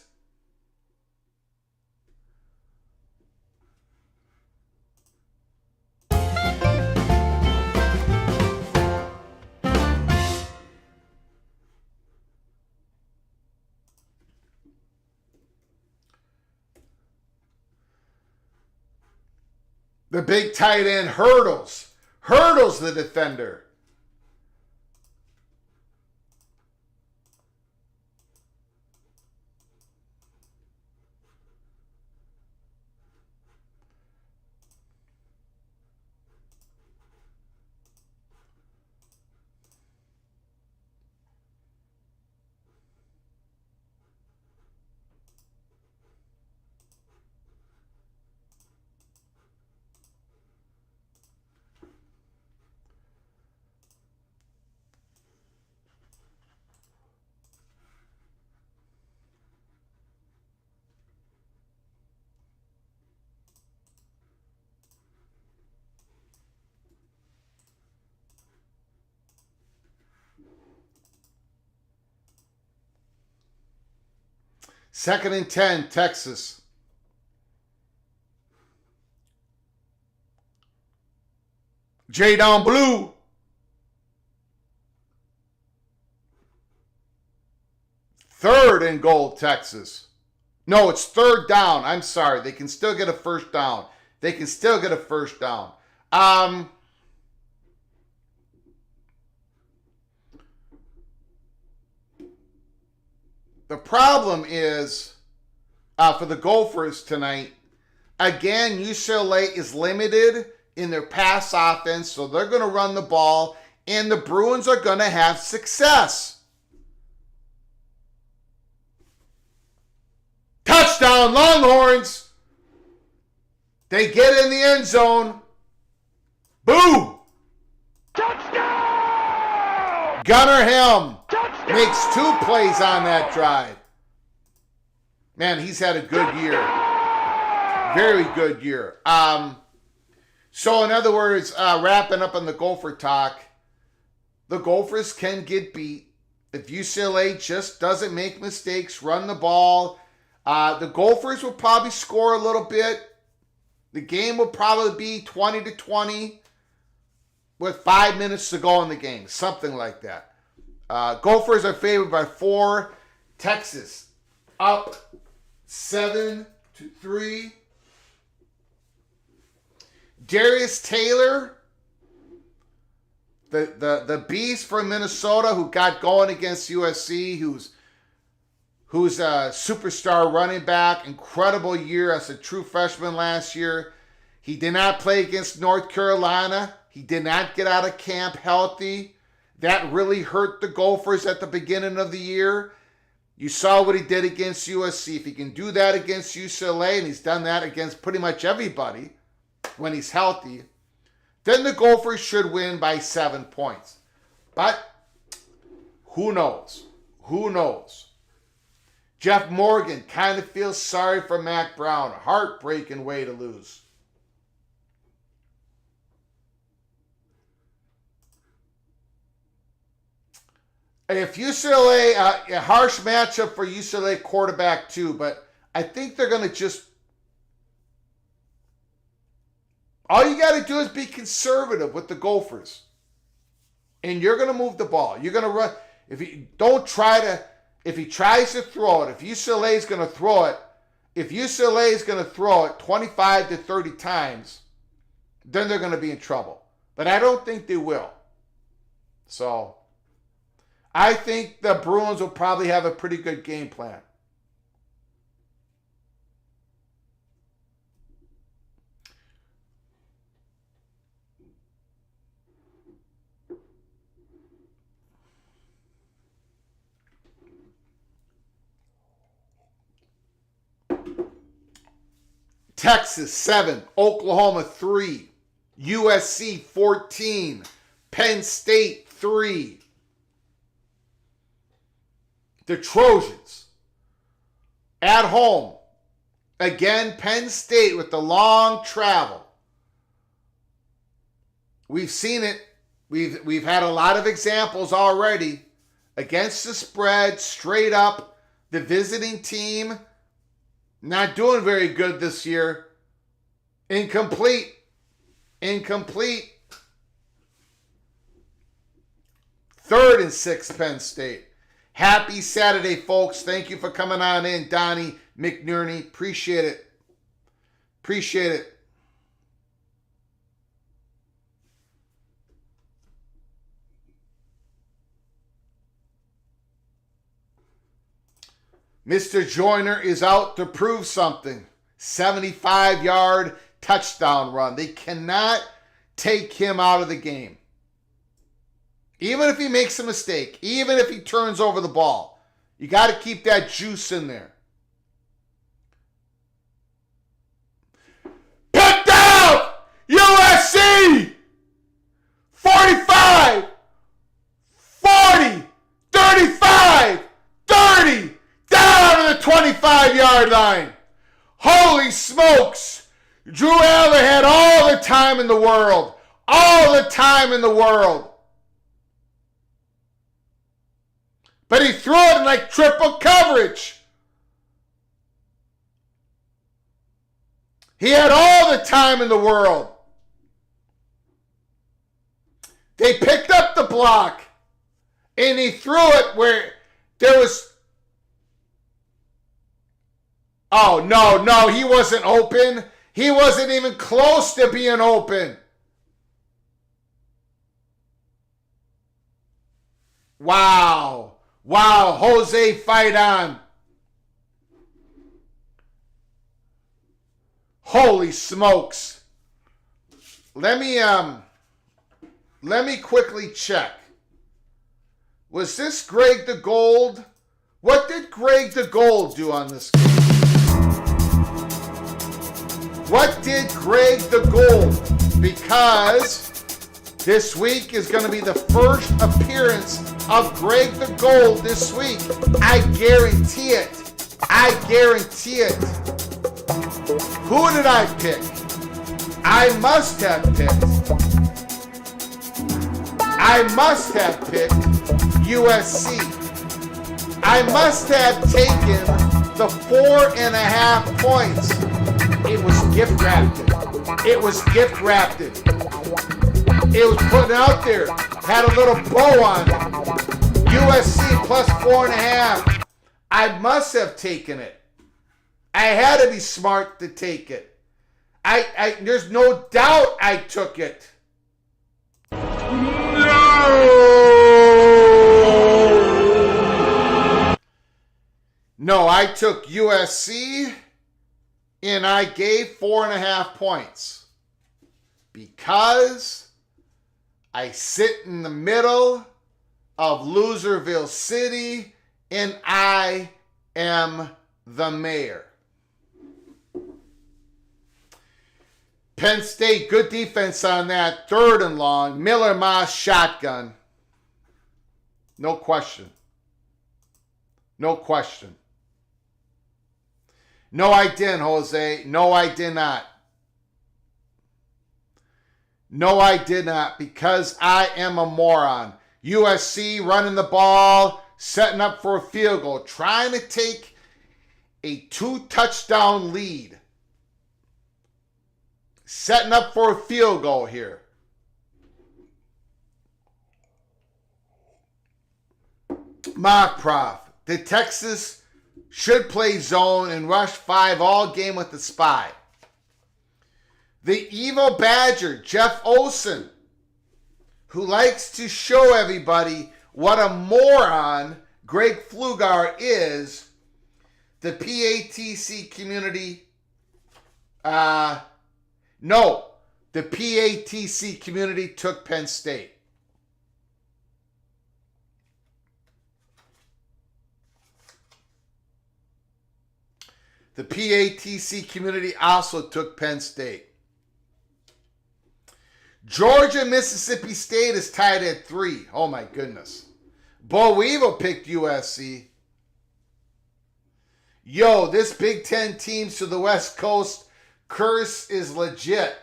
The big tight end hurdles. Hurdles the defender. Second and 10, Texas. J down blue. 3rd and goal, Texas. No, it's 3rd down. I'm sorry. They can still get a first down. They can still get a first down. The problem is, for the Gophers tonight, again, UCLA is limited in their pass offense, so they're going to run the ball, and the Bruins are going to have success. Touchdown, Longhorns! They get in the end zone. Boo! Touchdown! Gunnar Helm Touchdown! makes 2 plays on that drive. Man, he's had a good year. Very good year. So in other words, wrapping up on the Gopher talk, the Gophers can get beat if UCLA just doesn't make mistakes, run the ball. The Gophers will probably score a little bit. The game will probably be 20-20 with 5 minutes to go in the game, something like that. Gophers are favored by 4. Texas up 7-3. Darius Taylor, the beast from Minnesota who got going against USC, who's a superstar running back, incredible year as a true freshman last year. He did not play against North Carolina. He did not get out of camp healthy. That really hurt the Gophers at the beginning of the year. You saw what he did against USC. If he can do that against UCLA, and he's done that against pretty much everybody when he's healthy, then the Gophers should win by 7 points. But who knows? Who knows? Jeff Morgan kind of feels sorry for Mac Brown. A heartbreaking way to lose. If UCLA, a harsh matchup for UCLA quarterback too, but I think they're going to just, all you got to do is be conservative with the Gophers. And you're going to move the ball. You're going to run. If he tries to throw it, if UCLA is going to throw it 25 to 30 times, then they're going to be in trouble. But I don't think they will. So I think the Bruins will probably have a pretty good game plan. Texas 7, Oklahoma 3, USC 14, Penn State 3. The Trojans at home. Again, Penn State with the long travel. We've seen it. We've had a lot of examples already. Against the spread, straight up, the visiting team not doing very good this year. Incomplete. 3rd and 6, Penn State. Happy Saturday, folks. Thank you for coming on in, Donnie McNerney. Appreciate it. Appreciate it. Mr. Joyner is out to prove something. 75-yard touchdown run. They cannot take him out of the game. Even if he makes a mistake, even if he turns over the ball, you got to keep that juice in there. Picked out! USC! 45! 40! 35! 30! Down to the 25-yard line. Holy smokes! Drew Aller had all the time in the world. All the time in the world. But he threw it in like triple coverage. He had all the time in the world. They picked up the block. And he threw it where there was Oh, no, he wasn't open. He wasn't even close to being open. Wow, Jose, fight on. Holy smokes. Let me quickly check. Was this Greg the Gold? What did Greg the Gold do on this game? What did Greg the Gold? Because this week is going to be the first appearance of Greg the Gold this week. I guarantee it. I guarantee it. Who did I pick? I must have picked USC. I must have taken the 4.5 points. It was gift wrapped. It was gift wrapped. It was put out there. Had a little bow on it. USC plus 4.5. I must have taken it. I had to be smart to take it. There's no doubt I took it. No, I took USC and I gave 4.5 points because I sit in the middle of Loserville City and I am the mayor. Penn State, good defense on that. 3rd and long. Miller Moss shotgun. No question. No question. No, I didn't, Jose. No, I did not. No, I did not, because I am a moron. USC running the ball, setting up for a field goal, trying to take a 2-touchdown lead. Setting up for a field goal here. Mock Prof. The Texas should play zone and rush 5 all game with the spy. The evil Badger, Jeff Olson, who likes to show everybody what a moron Greg Pflugar is, the PATC community, the PATC community took Penn State. The PATC community also took Penn State. Georgia, Mississippi State is tied at 3. Oh my goodness. Bo Weevil picked USC. Yo, this Big Ten teams to the West Coast curse is legit.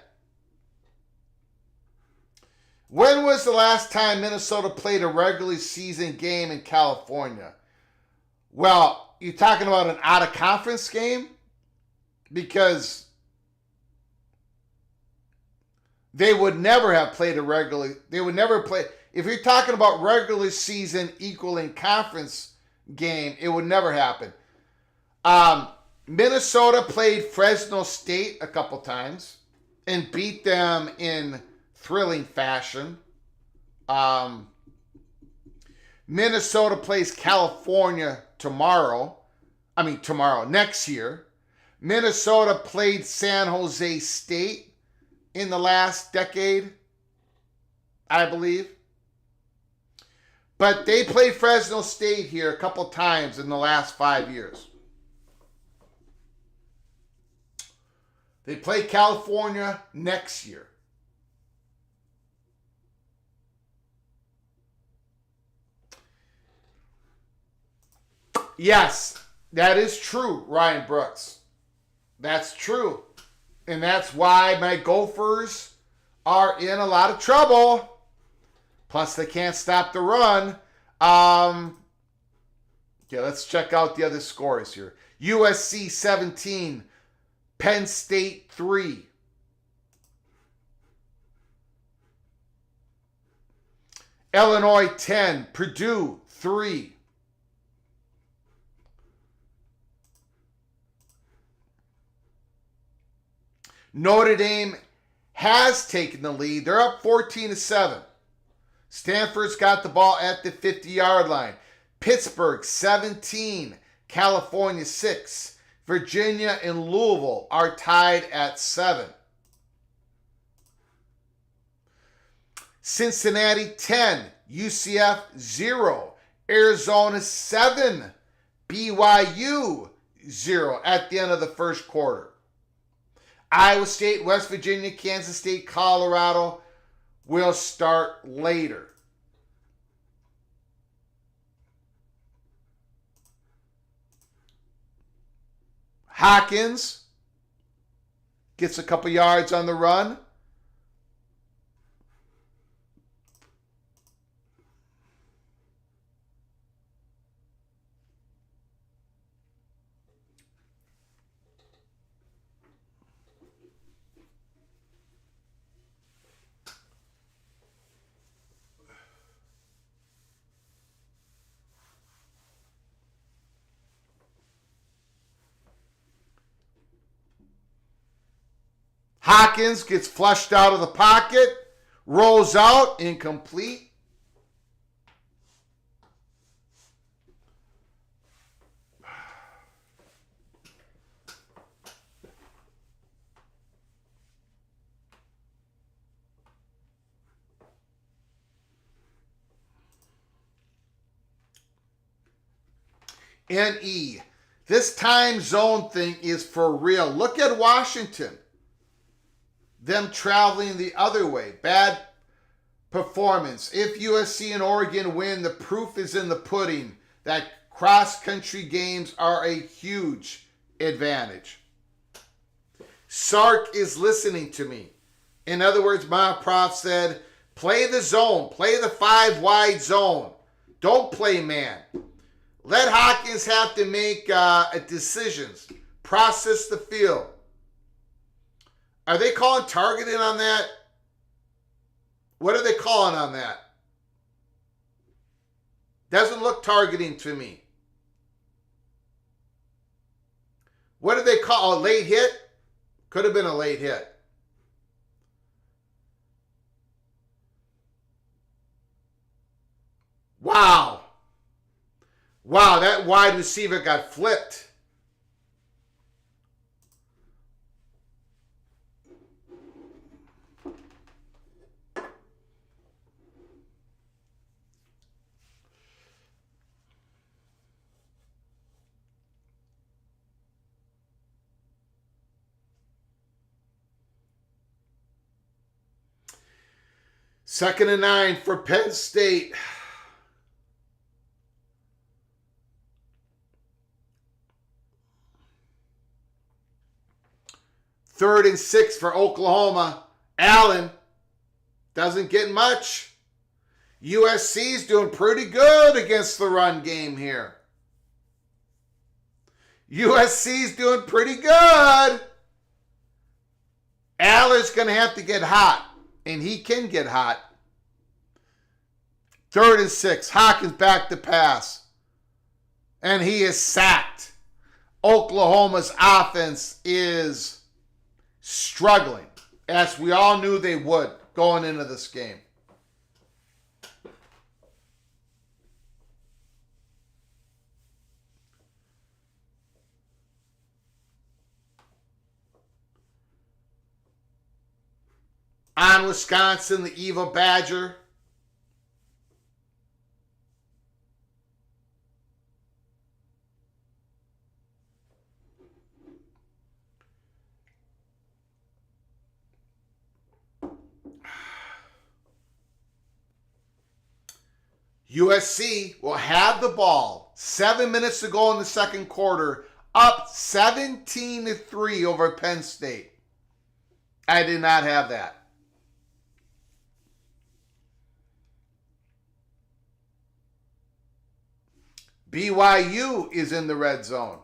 When was the last time Minnesota played a regular season game in California? Well, you're talking about an out-of-conference game? Because they would never have played a regular... They would never play... If you're talking about regular season equaling conference game, it would never happen. Minnesota played Fresno State a couple times and beat them in thrilling fashion. Minnesota plays California next year. Minnesota played San Jose State in the last decade, I believe. But they played Fresno State here a couple times in the last 5 years. They play California next year. Yes, that is true, Ryan Brooks. That's true. And that's why my Gophers are in a lot of trouble. Plus, they can't stop the run. Okay, let's check out the other scores here. USC 17, Penn State 3. Illinois 10, Purdue 3. Notre Dame has taken the lead. They're up 14-7. Stanford's got the ball at the 50-yard line. Pittsburgh 17, California 6. Virginia and Louisville are tied at 7. Cincinnati 10, UCF 0. Arizona 7, BYU 0 at the end of the first quarter. Iowa State, West Virginia, Kansas State, Colorado will start later. Hawkins gets a couple yards on the run. Hawkins gets flushed out of the pocket, rolls out, incomplete. NE. This time zone thing is for real. Look at Washington. Them traveling the other way. Bad performance. If USC and Oregon win, the proof is in the pudding that cross-country games are a huge advantage. Sark is listening to me. In other words, my prof said, play the zone. Play the 5-wide zone. Don't play man. Let Hawkins have to make decisions. Process the field. Are they calling targeting on that? What are they calling on that? Doesn't look targeting to me. What did they call? A late hit? Could have been a late hit. Wow. Wow, that wide receiver got flipped. Second and 9 for Penn State. Third and 6 for Oklahoma. Allen doesn't get much. USC's doing pretty good against the run game here. USC's doing pretty good. Allen's going to have to get hot, and he can get hot. Third and 6. Hawkins back to pass, and he is sacked. Oklahoma's offense is struggling, as we all knew they would going into this game. On Wisconsin, the evil Badger. USC will have the ball. 7 minutes to go in the second quarter. Up 17-3 over Penn State. I did not have that. BYU is in the red zone.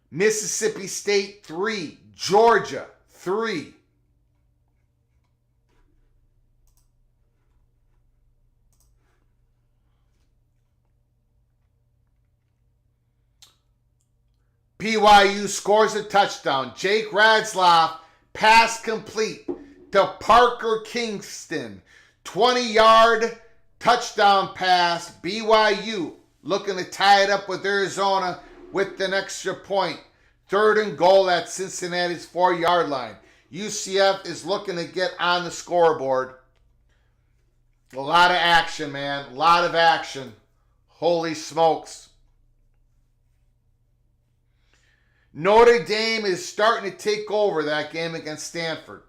Mississippi State 3, Georgia 3. BYU scores a touchdown. Jake Radsloff, pass complete to Parker Kingston. 20-yard touchdown pass. BYU looking to tie it up with Arizona with an extra point. 3rd and goal at Cincinnati's 4-yard line. UCF is looking to get on the scoreboard. A lot of action, man. A lot of action. Holy smokes. Notre Dame is starting to take over that game against Stanford.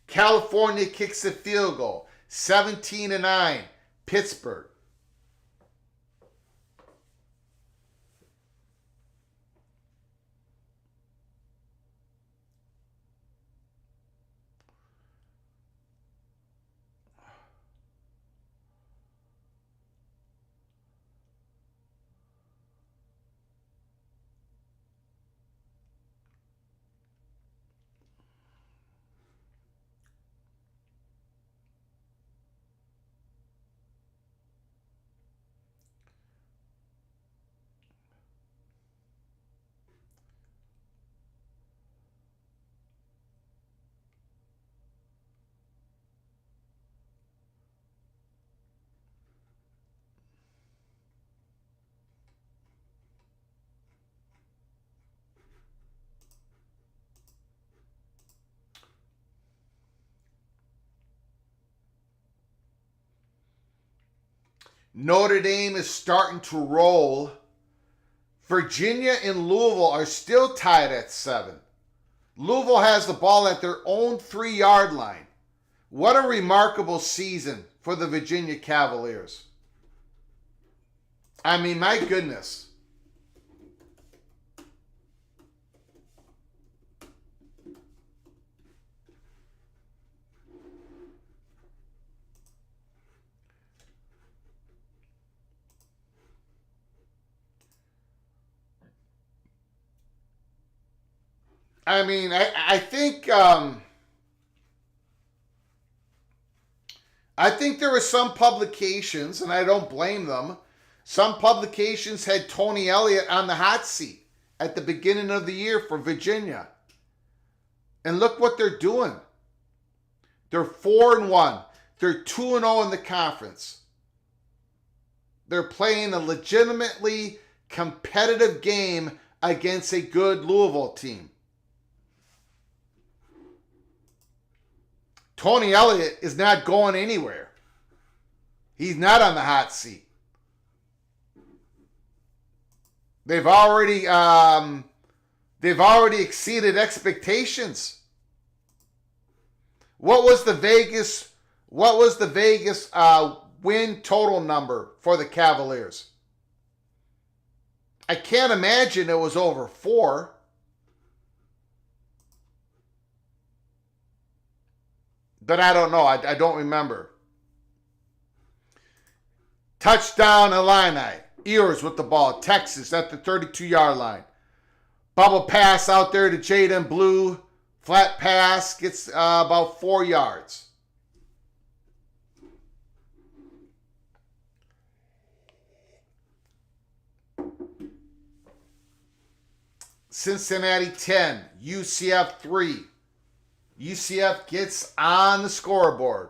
California kicks a field goal. 17-9. Pittsburgh. Notre Dame is starting to roll. Virginia and Louisville are still tied at 7. Louisville has the ball at their own 3-yard line. What a remarkable season for the Virginia Cavaliers. I mean, my goodness. I mean, I think there were some publications, and I don't blame them. Some publications had Tony Elliott on the hot seat at the beginning of the year for Virginia. And look what they're doing. They're 4-1. They're 2-0 in the conference. They're playing a legitimately competitive game against a good Louisville team. Tony Elliott is not going anywhere. He's not on the hot seat. They've already exceeded expectations. What was the Vegas win total number for the Cavaliers? I can't imagine it was over 4. But I don't know. I don't remember. Touchdown Illini. Ears with the ball. Texas at the 32-yard line. Bubble pass out there to Jaden Blue. Flat pass. Gets about 4 yards. Cincinnati 10. UCF 3. UCF gets on the scoreboard.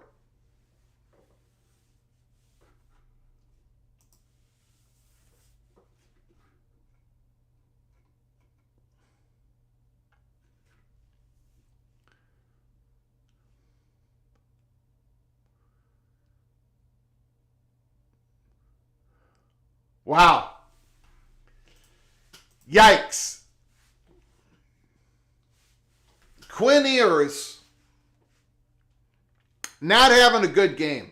Wow. Yikes. Quinn Ewers not having a good game.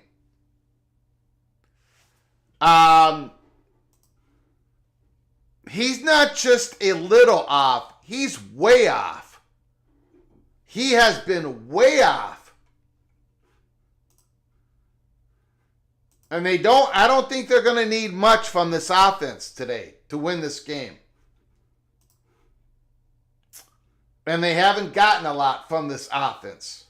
He's not just a little off. He's way off. He has been way off. And I don't think they're going to need much from this offense today to win this game. And they haven't gotten a lot from this offense.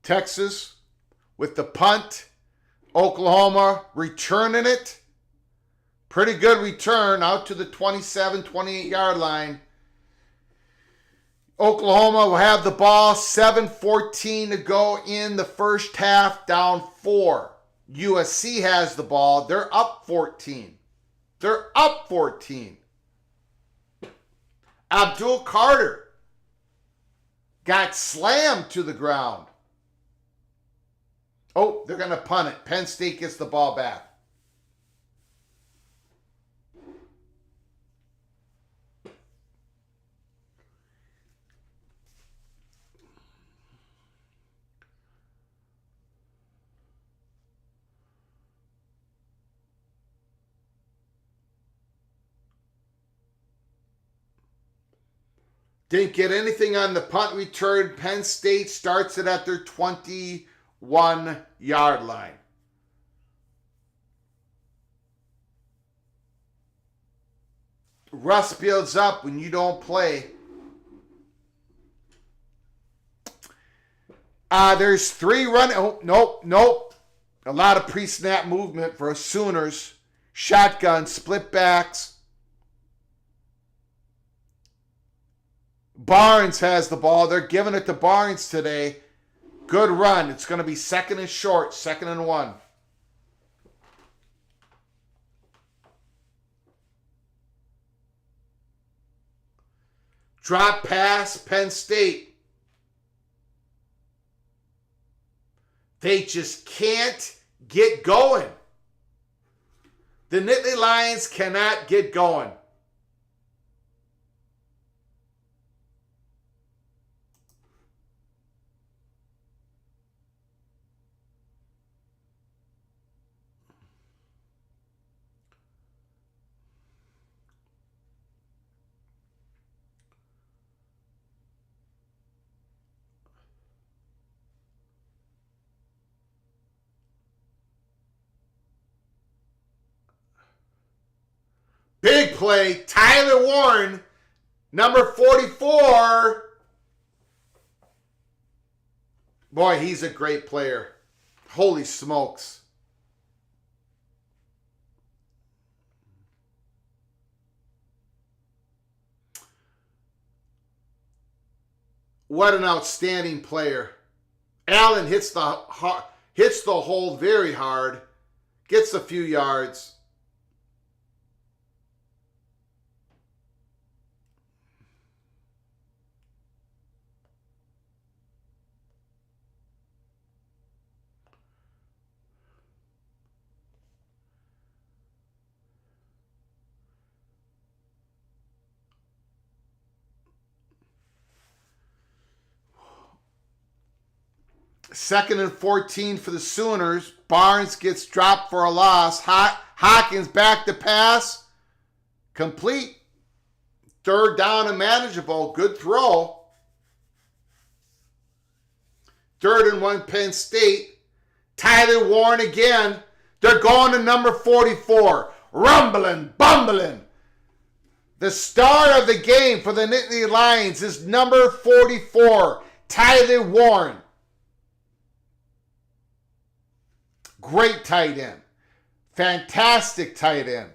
Texas with the punt. Oklahoma returning it. Pretty good return out to the 27, 28-yard line. Oklahoma will have the ball, 7:14 to go in the first half, down 4. USC has the ball. They're up 14. They're up 14. Abdul Carter got slammed to the ground. Oh, they're going to punt it. Penn State gets the ball back. Didn't get anything on the punt return. Penn State starts it at their 21-yard line. Rust builds up when you don't play. There's 3 running. Oh, nope. A lot of pre-snap movement for Sooners. Shotgun, split backs. Barnes has the ball. They're giving it to Barnes today. Good run. It's going to be 2nd and short, 2nd and 1. Drop pass, Penn State. They just can't get going. The Nittany Lions cannot get going. Big play, Tyler Warren, number 44. Boy, he's a great player. Holy smokes. What an outstanding player. Allen hits the hole very hard, gets a few yards. Second and 14 for the Sooners. Barnes gets dropped for a loss. Hawkins back to pass. Complete. 3rd down and manageable. Good throw. 3rd and 1 Penn State. Tyler Warren again. They're going to number 44. Rumbling, bumbling. The star of the game for the Nittany Lions is number 44. Tyler Warren. Great tight end. Fantastic tight end.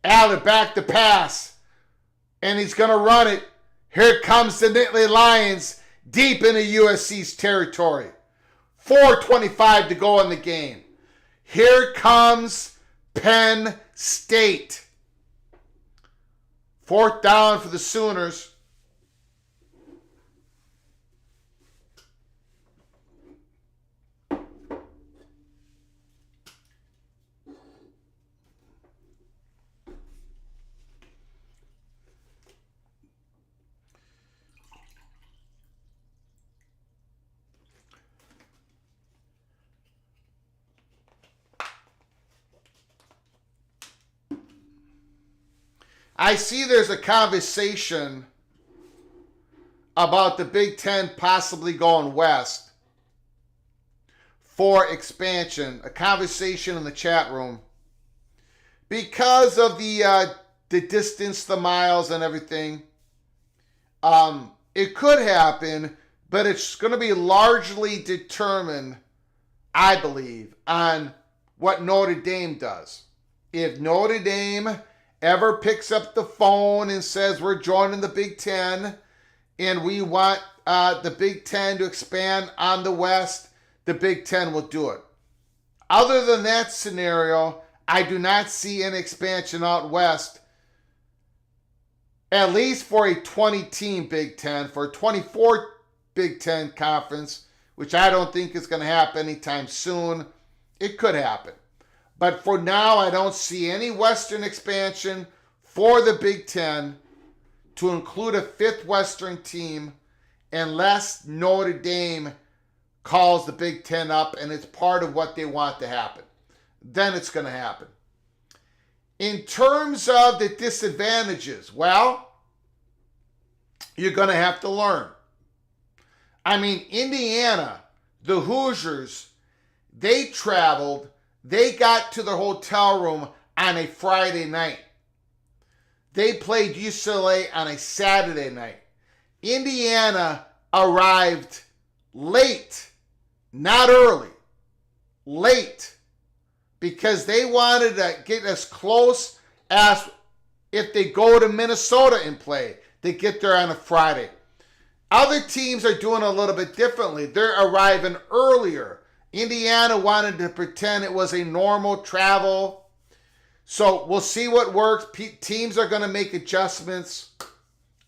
Allen back to pass. And he's going to run it. Here comes the Nittany Lions deep into USC's territory. 4:25 to go in the game. Here comes Penn State. 4th down for the Sooners. I see there's a conversation about the Big Ten possibly going west for expansion. A conversation in the chat room. Because of the distance, the miles and everything, it could happen but it's going to be largely determined, I believe, on what Notre Dame does. If Notre Dame ever picks up the phone and says we're joining the Big Ten and we want the Big Ten to expand on the West, the Big Ten will do it. Other than that scenario, I do not see an expansion out West, at least for a 20-team Big Ten, for a 24 Big Ten conference, which I don't think is going to happen anytime soon. It could happen. But for now, I don't see any Western expansion for the Big Ten to include a fifth Western team unless Notre Dame calls the Big Ten up and it's part of what they want to happen. Then it's going to happen. In terms of the disadvantages, well, you're going to have to learn. I mean, Indiana, the Hoosiers, they traveled, they got to their hotel room on a Friday night. They played UCLA on a Saturday night. Indiana arrived late, not early, late, because they wanted to get as close as if they go to Minnesota and play. They get there on a Friday. Other teams are doing a little bit differently. They're arriving earlier. Indiana wanted to pretend it was a normal travel. So we'll see what works. Teams are going to make adjustments.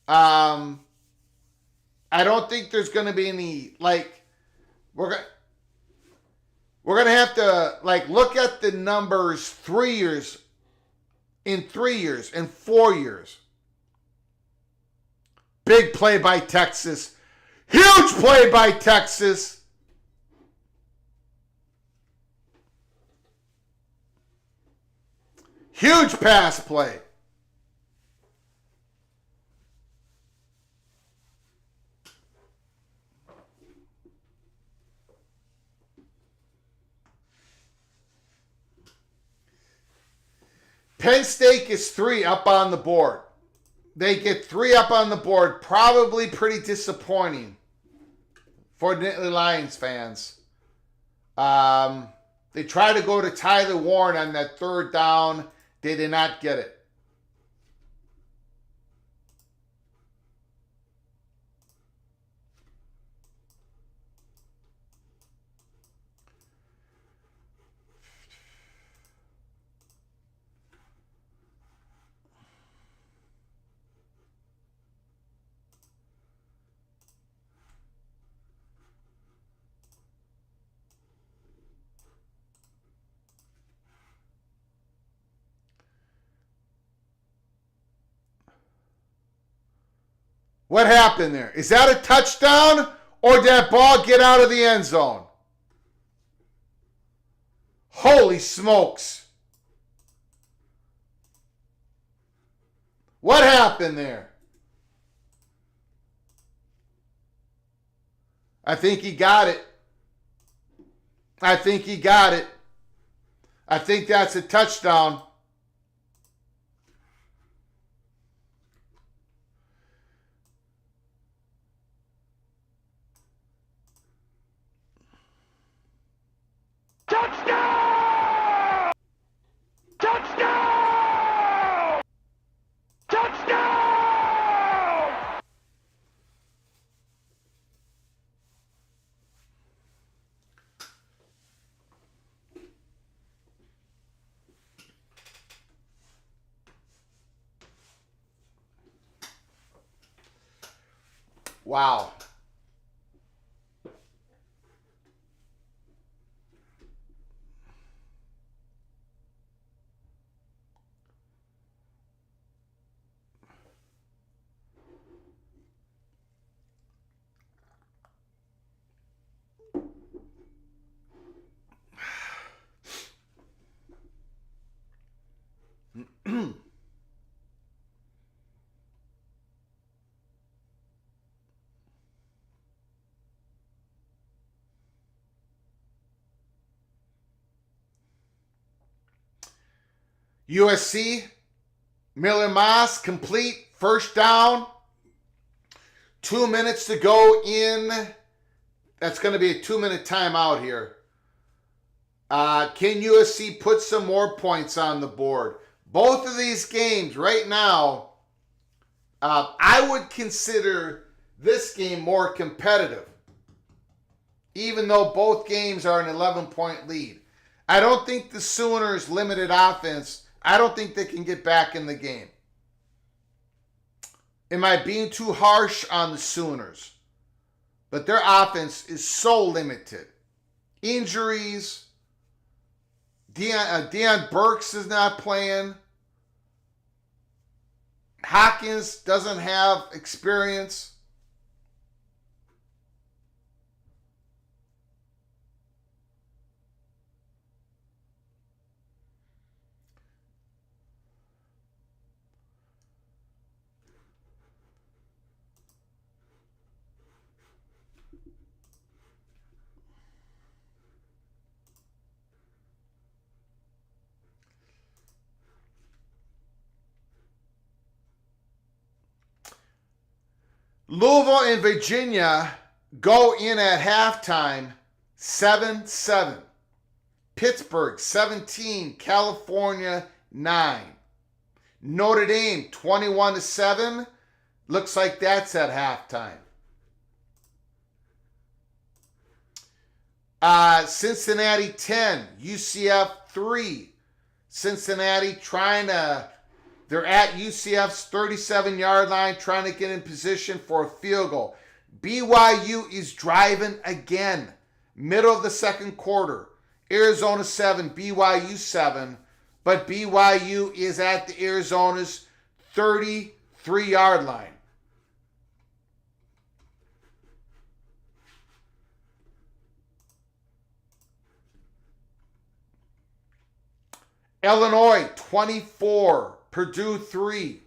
I don't think there's going to be any, we're going to have to, look at the numbers 3 years, in 3 years, in 4 years. Big play by Texas. Huge play by Texas. Huge pass play. Penn State is 3 up on the board. They get 3 up on the board. Probably pretty disappointing for Nittany Lions fans. They tried to go to Tyler Warren on that third down. They did not get it. What happened there? Is that a touchdown or did that ball get out of the end zone? Holy smokes. What happened there? I think he got it. I think he got it. I think that's a touchdown. Touchdown! Touchdown! Touchdown! Wow. USC, Miller Moss, complete, first down, 2 minutes to go in. That's going to be a 2-minute timeout here. Can USC put some more points on the board? Both of these games right now, I would consider this game more competitive, even though both games are an 11-point lead. I don't think the Sooners' limited offense, I don't think they can get back in the game. Am I being too harsh on the Sooners? But their offense is so limited. Injuries. Deion Burks is not playing. Hawkins doesn't have experience. Louisville and Virginia go in at halftime 7-7. Pittsburgh 17, California 9. Notre Dame 21-7. Looks like that's at halftime. Cincinnati 10, UCF 3. Cincinnati they're at UCF's 37-yard line trying to get in position for a field goal. BYU is driving again. Middle of the second quarter. Arizona 7, BYU 7. But BYU is at the Arizona's 33-yard line. Illinois 24, Purdue 3.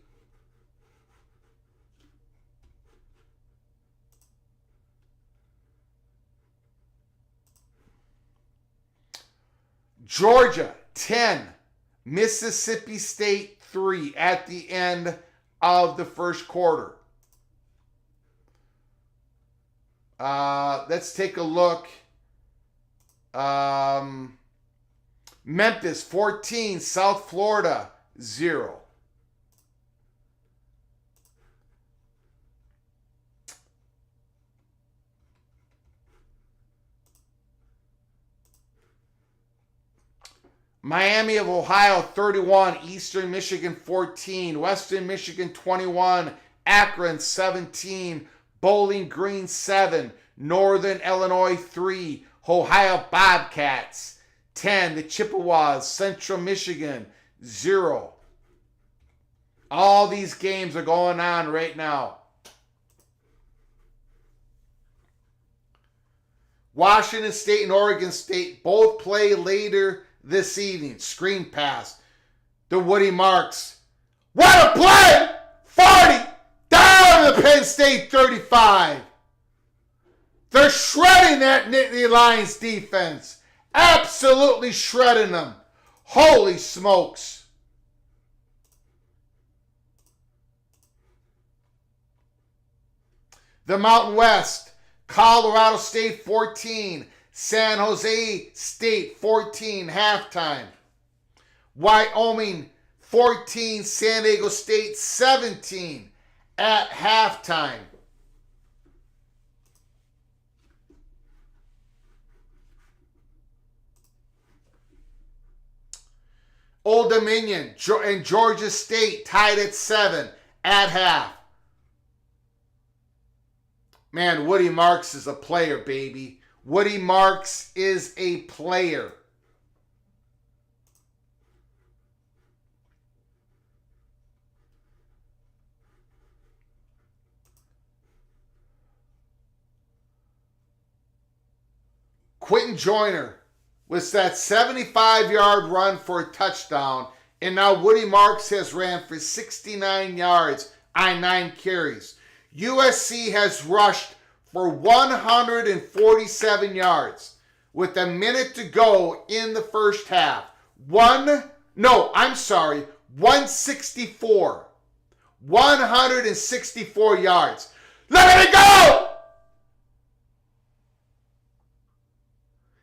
Georgia 10, Mississippi State 3 at the end of the first quarter. Let's take a look. Memphis 14, South Florida 0. Miami of Ohio 31, Eastern Michigan 14, Western Michigan 21, Akron 17, Bowling Green 7, Northern Illinois 3, Ohio Bobcats 10, the Chippewas, Central Michigan 0. All these games are going on right now. Washington State and Oregon State both play later this evening. Screen pass to Woody Marks. What a play! 40 down to Penn State 35. They're shredding that Nittany Lions defense. Absolutely shredding them. Holy smokes. The Mountain West, Colorado State 14, San Jose State 14 halftime. Wyoming 14, San Diego State 17 at halftime. Old Dominion and Georgia State tied at 7 at half. Man, Woody Marks is a player, baby. Woody Marks is a player. Quentin Joyner with that 75-yard run for a touchdown. And now Woody Marks has ran for 69 yards on 9 carries. USC has rushed for 147 yards with a minute to go in the first half. 164. 164 yards. Look at it go!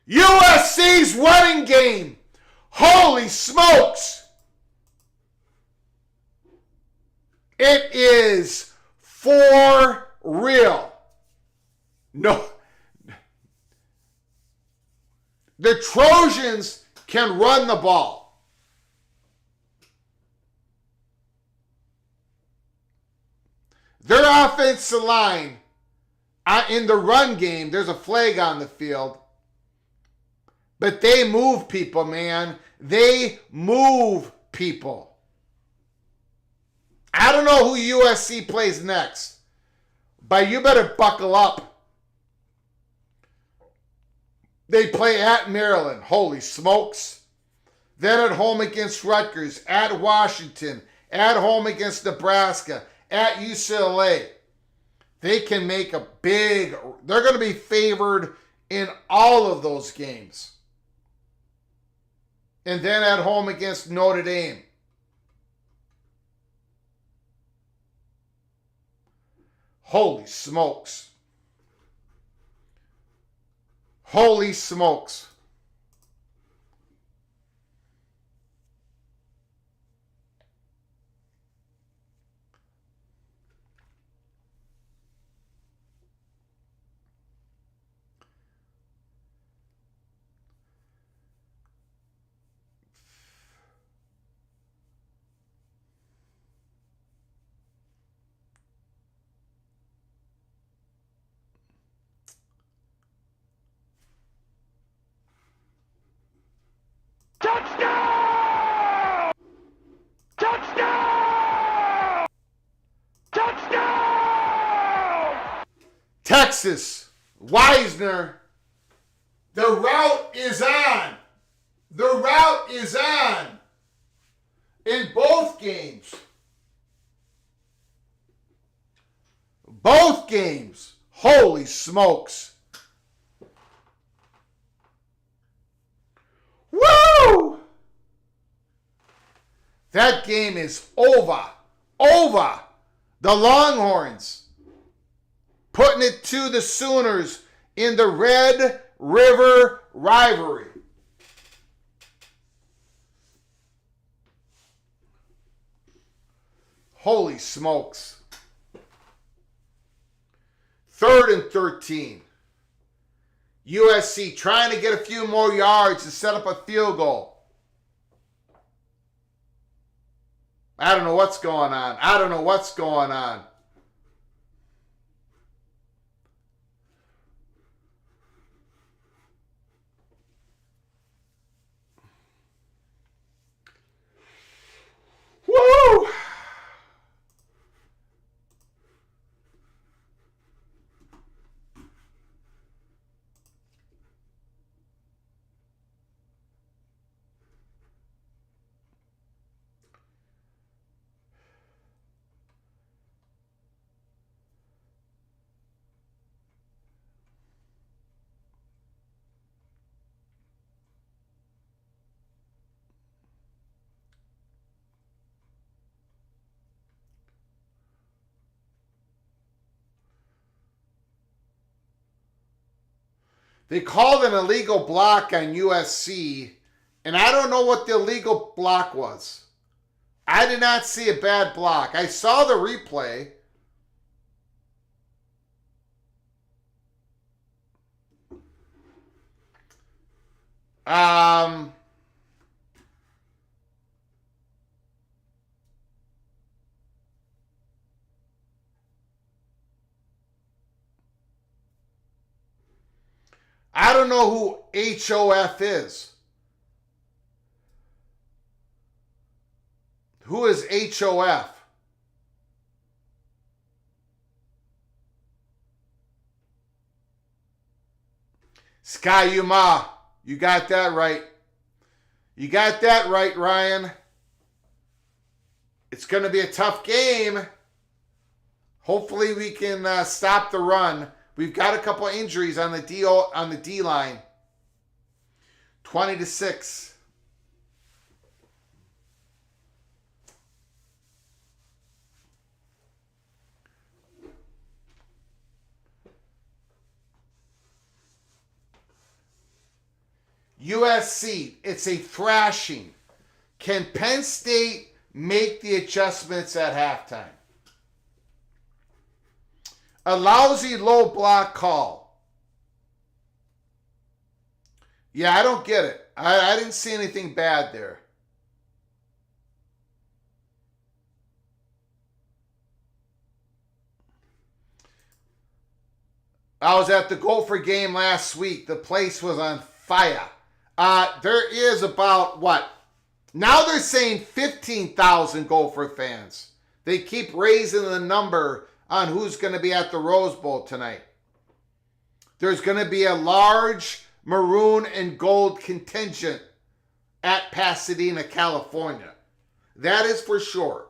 USC's running game. Holy smokes. It is for real. No. The Trojans can run the ball. Their offensive line, in the run game, there's a flag on the field. But they move people, man. They move people. I don't know who USC plays next, but you better buckle up. They play at Maryland. Holy smokes. Then at home against Rutgers, at Washington, at home against Nebraska, at UCLA. They can make a big, they're going to be favored in all of those games. And then at home against Notre Dame. Holy smokes. Holy smokes. Touchdown! Touchdown! Touchdown! Texas, Wisner, the route is on. The route is on in both games. Both games. Holy smokes. Woo! That game is over. Over. The Longhorns putting it to the Sooners in the Red River rivalry. Holy smokes. 3rd and 13. USC trying to get a few more yards to set up a field goal. I don't know what's going on. I don't know what's going on. Woo! They called an illegal block on USC, and I don't know what the illegal block was. I did not see a bad block. I saw the replay. I don't know who HOF is. Who is HOF? Sky Yuma. You got that right. You got that right, Ryan. It's going to be a tough game. Hopefully we can stop the run. We've got a couple injuries on the D line. 20-6. USC, it's a thrashing. Can Penn State make the adjustments at halftime? A lousy low block call. Yeah, I don't get it. I didn't see anything bad there. I was at the Gopher game last week. The place was on fire. There is about, what? Now they're saying 15,000 Gopher fans. They keep raising the number on who's going to be at the Rose Bowl tonight. There's going to be a large maroon and gold contingent at Pasadena, California. That is for sure.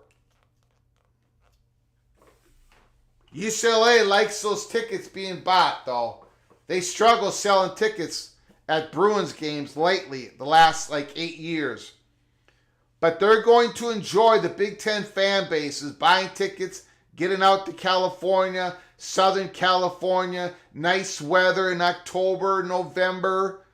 UCLA likes those tickets being bought, though. They struggle selling tickets at Bruins games lately, the last 8 years. But they're going to enjoy the Big Ten fan bases, buying tickets, getting out to California, Southern California, nice weather in October, November.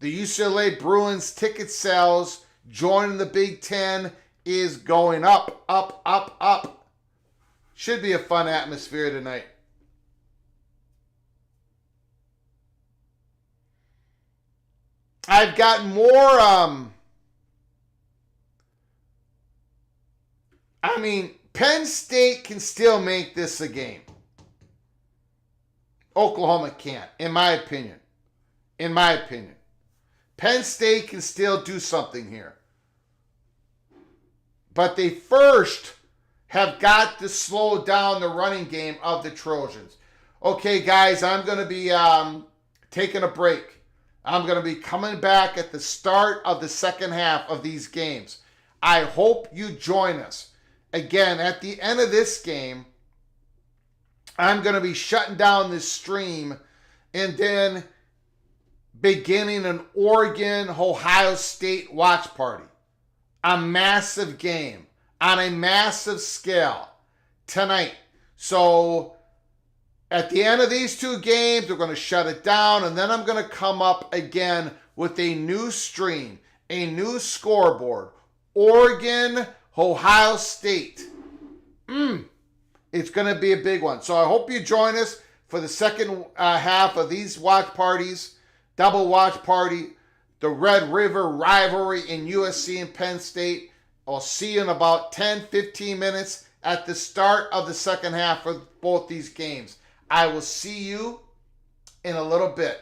The UCLA Bruins ticket sales joining the Big Ten is going up, up, up, up. Should be a fun atmosphere tonight. I've got more, Penn State can still make this a game. Oklahoma can't, in my opinion. In my opinion. Penn State can still do something here. But they first have got to slow down the running game of the Trojans. Okay, guys, I'm going to be taking a break. I'm going to be coming back at the start of the second half of these games. I hope you join us. Again, at the end of this game, I'm going to be shutting down this stream and then beginning an Oregon-Ohio State watch party. A massive game on a massive scale tonight. So at the end of these two games, we're going to shut it down, and then I'm going to come up again with a new stream, a new scoreboard. Oregon, Ohio State. It's going to be a big one. So I hope you join us for the second half of these watch parties, double watch party, the Red River rivalry in USC and Penn State. I'll see you in about 10, 15 minutes at the start of the second half of both these games. I will see you in a little bit.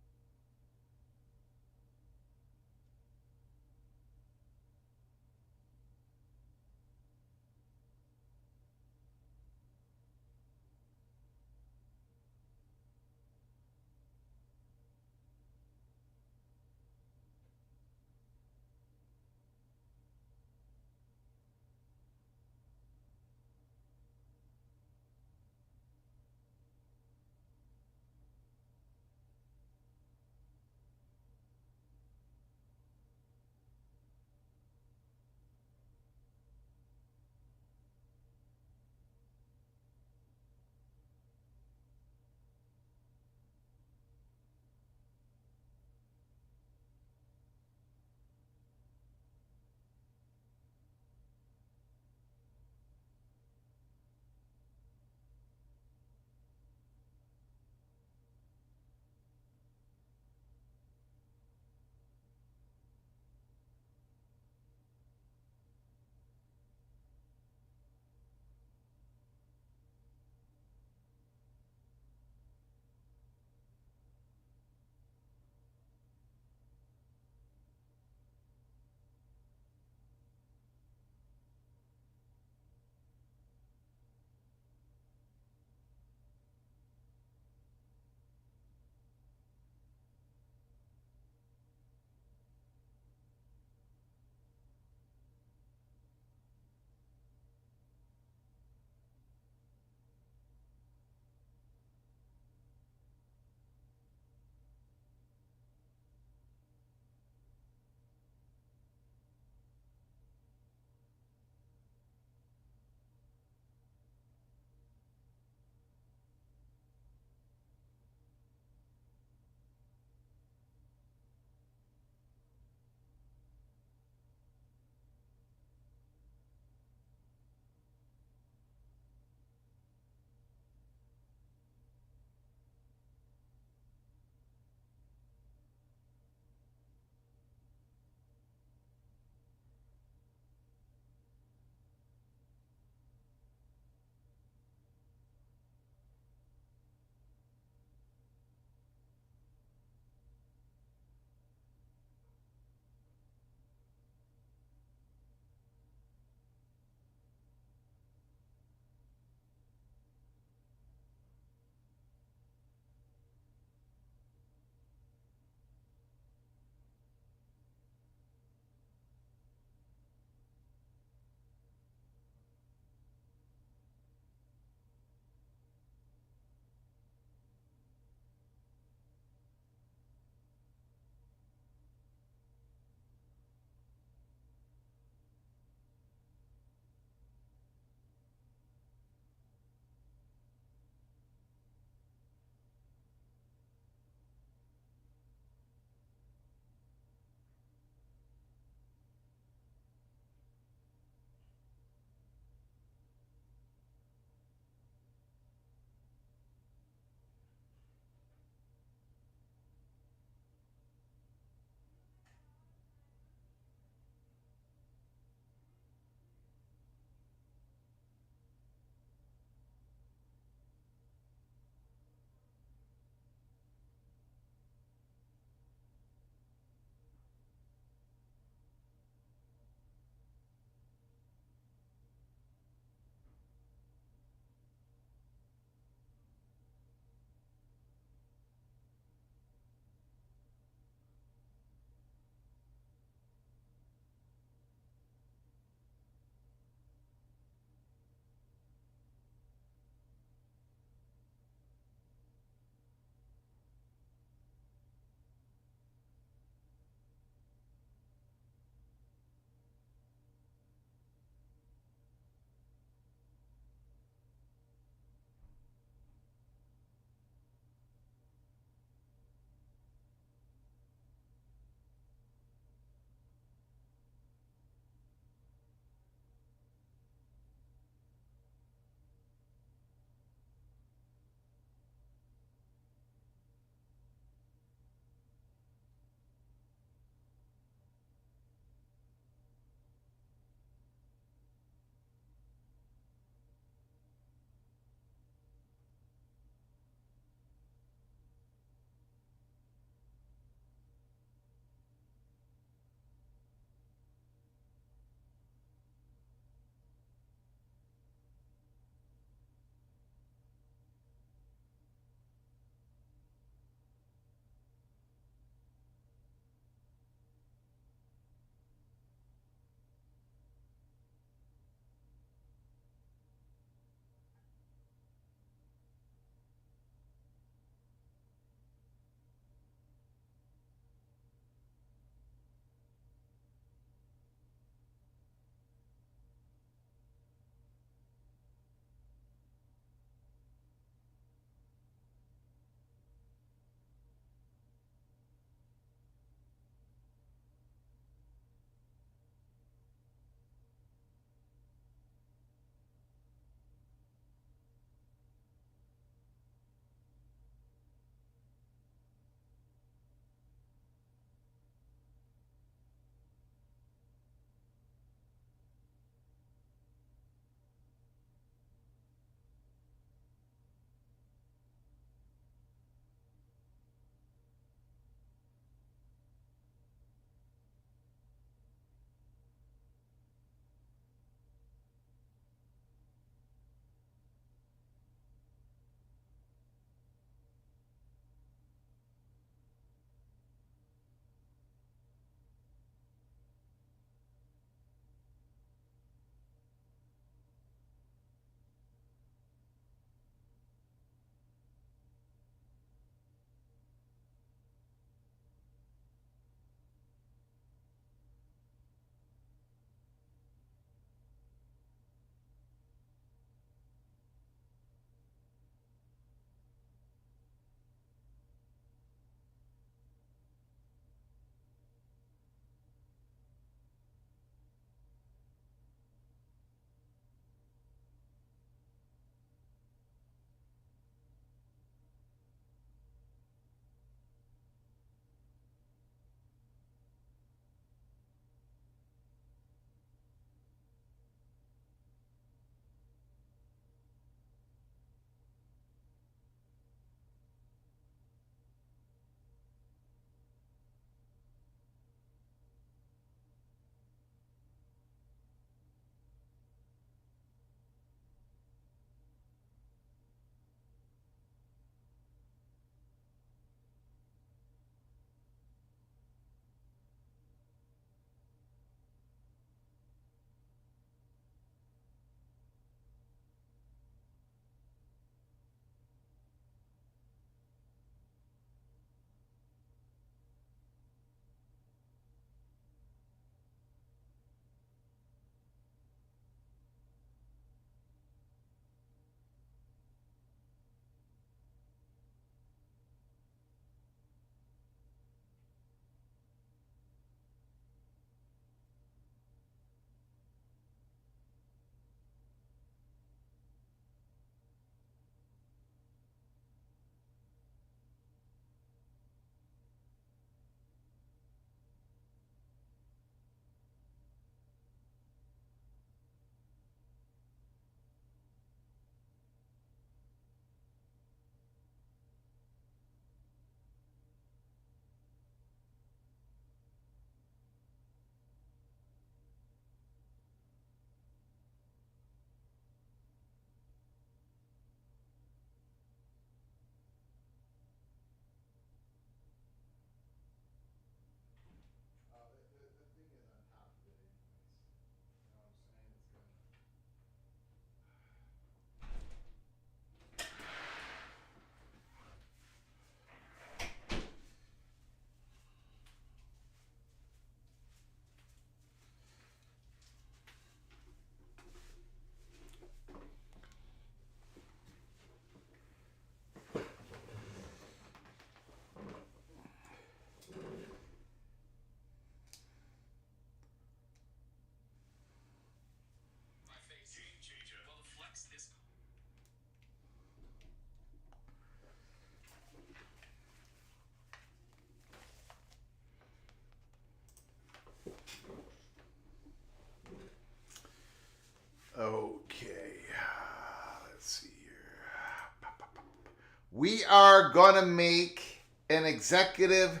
we are going to make an executive.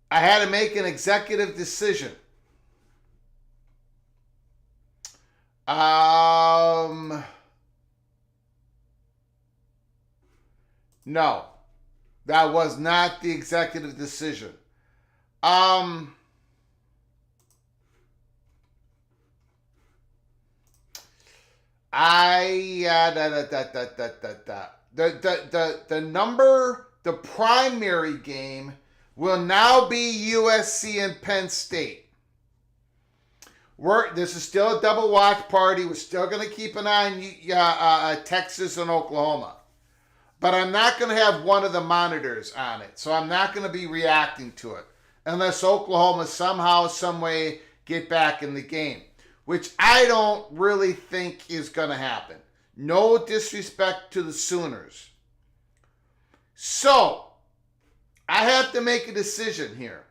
I had to make an executive decision. No, that was not the executive decision. The primary game will now be USC and Penn State. This is still a double watch party. We're still going to keep an eye on Texas and Oklahoma. But I'm not going to have one of the monitors on it. So I'm not going to be reacting to it unless Oklahoma somehow, some way get back in the game, which I don't really think is going to happen. No disrespect to the Sooners. So I have to make a decision here.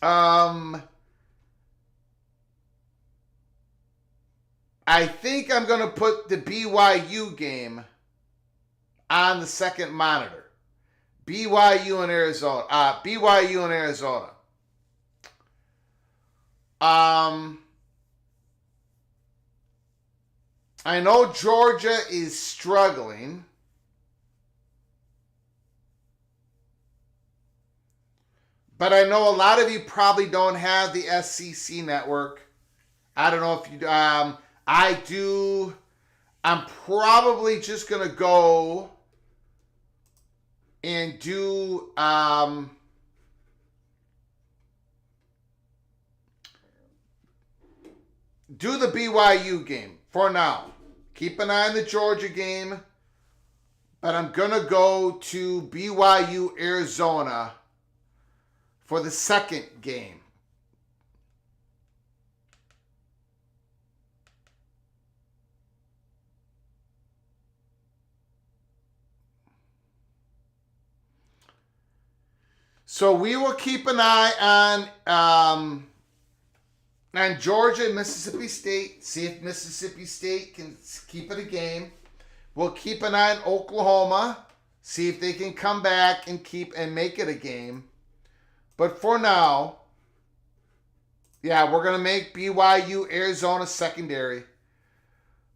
I think I'm going to put the BYU game on the second monitor. BYU and Arizona. I know Georgia is struggling. But I know a lot of you probably don't have the SEC network. I don't know if you I do. I'm probably just going to go and do the BYU game for now. Keep an eye on the Georgia game, but I'm going to go to BYU Arizona for the second game. So we will keep an eye on Georgia and Mississippi State. See if Mississippi State can keep it a game. We'll keep an eye on Oklahoma. See if they can come back and make it a game. But for now, we're going to make BYU Arizona secondary.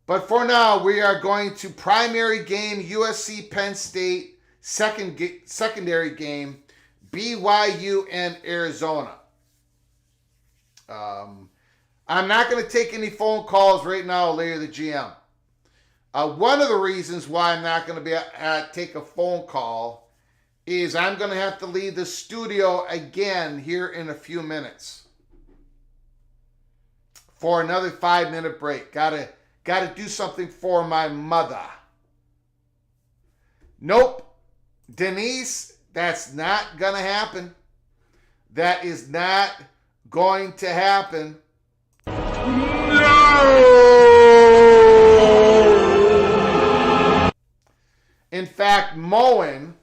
But for now, we are going to primary game USC Penn State, secondary game BYU and Arizona. I'm not going to take any phone calls right now, Larry the GM. One of the reasons why I'm not going to take a phone call is I'm going to have to leave the studio again here in a few minutes for another 5-minute break. Gotta do something for my mother. Nope, Denise. That's not going to happen. That is not going to happen. No! In fact, Moen,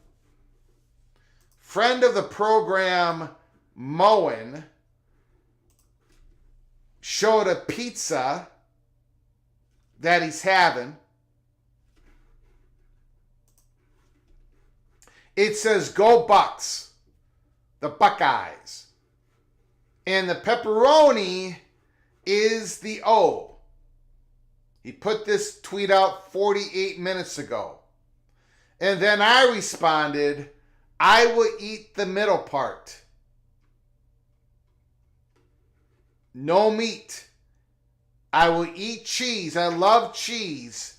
friend of the program, Moen, showed a pizza that he's having. It says, "Go Bucks," the Buckeyes. And the pepperoni is the O. He put this tweet out 48 minutes ago. And then I responded, "I will eat the middle part. No meat. I will eat cheese. I love cheese.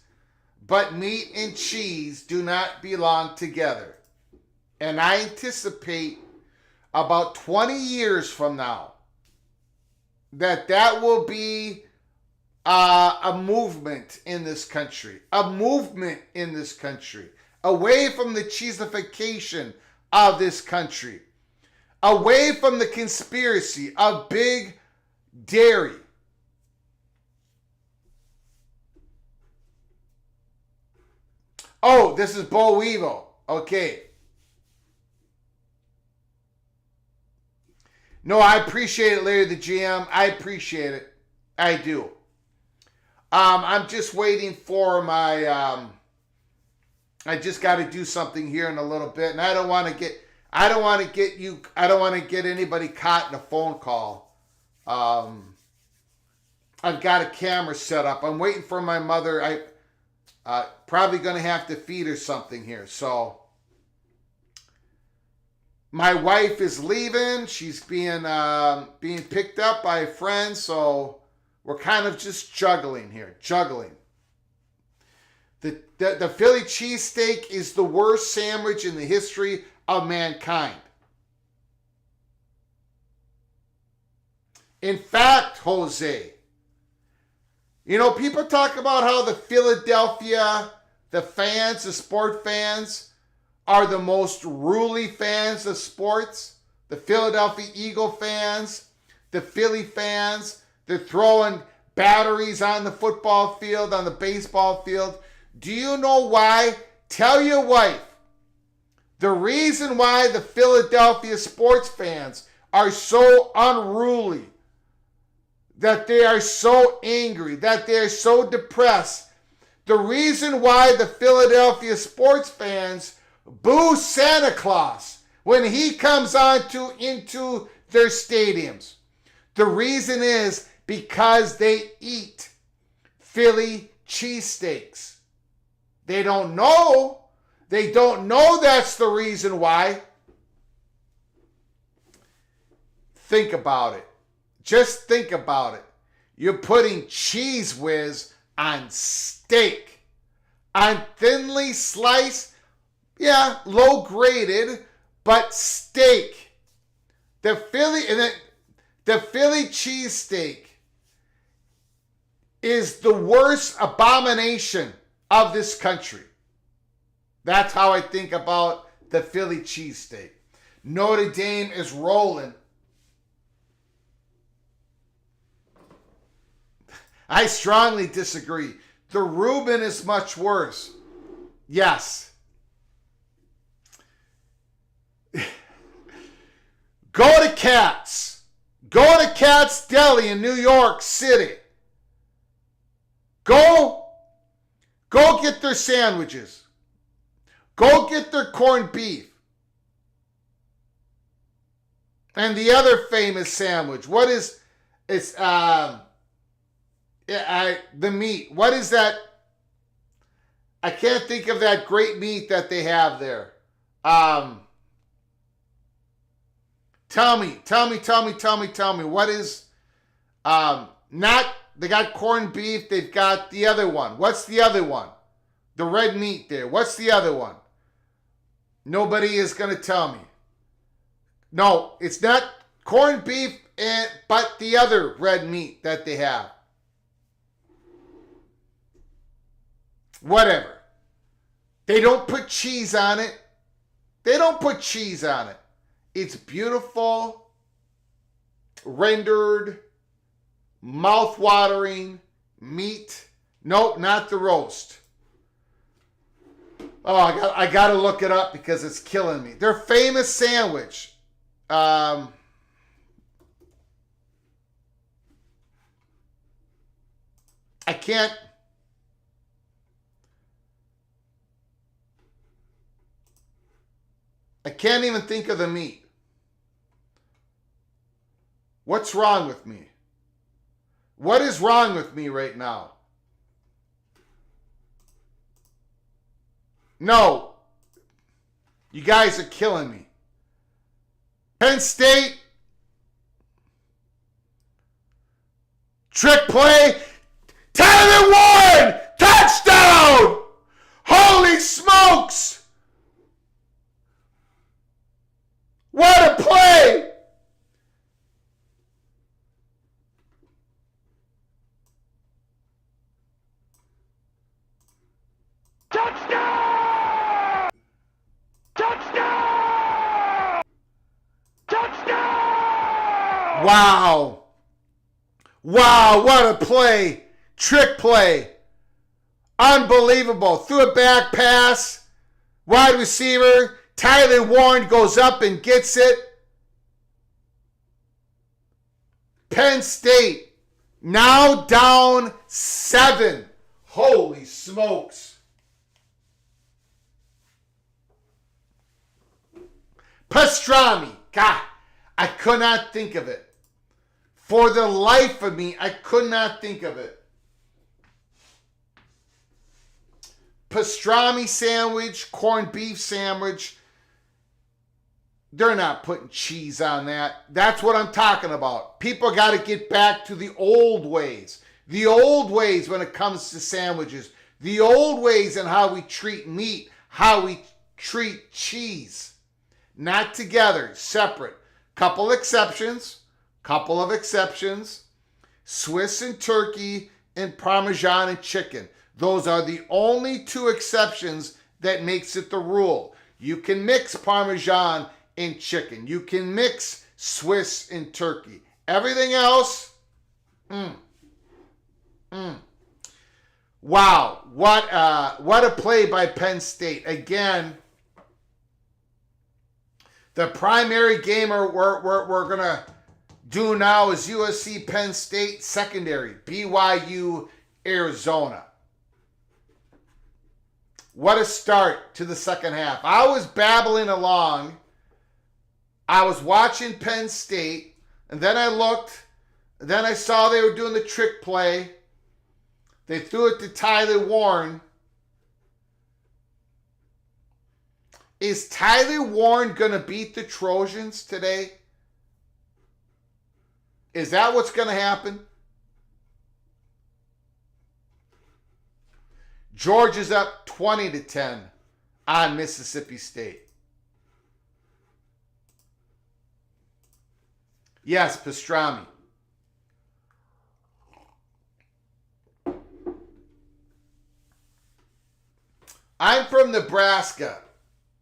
But meat and cheese do not belong together." And I anticipate about 20 years from now that will be a movement in this country. A movement in this country. Away from the cheesification of this country. Away from the conspiracy of big dairy. Oh, this is Bo Weevil. Okay. No, I appreciate it, Larry the GM. I appreciate it. I do. I'm just waiting for my I just got to do something here in a little bit, and I don't want to get anybody caught in a phone call. I've got a camera set up. I'm waiting for my mother. I probably going to have to feed her something here. So my wife is leaving. She's being picked up by a friend. So we're kind of just juggling here. The Philly cheesesteak is the worst sandwich in the history of mankind. In fact, Jose, you know, people talk about how the Philadelphia, the sport fans, are the most ruly fans of sports. The Philadelphia Eagle fans, the Philly fans, they're throwing batteries on the football field, on the baseball field. Do you know why? Tell your wife. The reason why the Philadelphia sports fans are so unruly, that they are so angry, that they are so depressed, the reason why the Philadelphia sports fans boo Santa Claus when he comes into their stadiums, the reason is because they eat Philly cheesesteaks. They don't know. They don't know that's the reason why. Think about it. Just think about it. You're putting Cheese Whiz on steak. On thinly sliced, low graded, but steak. The Philly cheesesteak is the worst abomination of this country. That's how I think about the Philly cheesesteak. Notre Dame is rolling. I strongly disagree. The Reuben is much worse. Yes. Go to Katz. Go to Katz Deli in New York City. Go get their sandwiches. Go get their corned beef. And the other famous sandwich. What is the meat? What is that? I can't think of that great meat that they have there. Tell me. What is not they got corned beef, they've got the other one. What's the other one? The red meat there. What's the other one? Nobody is going to tell me. No, it's not corned beef, but the other red meat that they have. Whatever. They don't put cheese on it. It's beautiful, rendered, mouth-watering meat. Nope, not the roast. Oh, I got to look it up because it's killing me. Their famous sandwich. I can't even think of the meat. What's wrong with me? What is wrong with me right now? No. You guys are killing me. Penn State. Trick play. Tyler Warren. Touchdown. Holy smokes. What a play. Touchdown! Touchdown! Touchdown! Wow. Wow, what a play. Trick play. Unbelievable. Threw a back pass. Wide receiver. Tyler Warren goes up and gets it. Penn State now down 7. Holy smokes. Pastrami. God, I could not think of it. For the life of me, I could not think of it. Pastrami sandwich, corned beef sandwich. They're not putting cheese on that. That's what I'm talking about. People got to get back to the old ways. The old ways when it comes to sandwiches. The old ways in how we treat meat, how we treat cheese. Not together, separate. Couple of exceptions. Swiss and turkey and Parmesan and chicken. Those are the only two exceptions that makes it the rule. You can mix Parmesan and chicken. You can mix Swiss and turkey. Everything else, Wow, what a play by Penn State. Again, the primary game we're going to do now is USC Penn State, secondary, BYU Arizona. What a start to the second half. I was babbling along. I was watching Penn State, and then I looked, and then I saw they were doing the trick play. They threw it to Tyler Warren. Is Tyler Warren going to beat the Trojans today? Is that what's going to happen? Georgia's up 20-10 on Mississippi State. Yes, pastrami. I'm from Nebraska.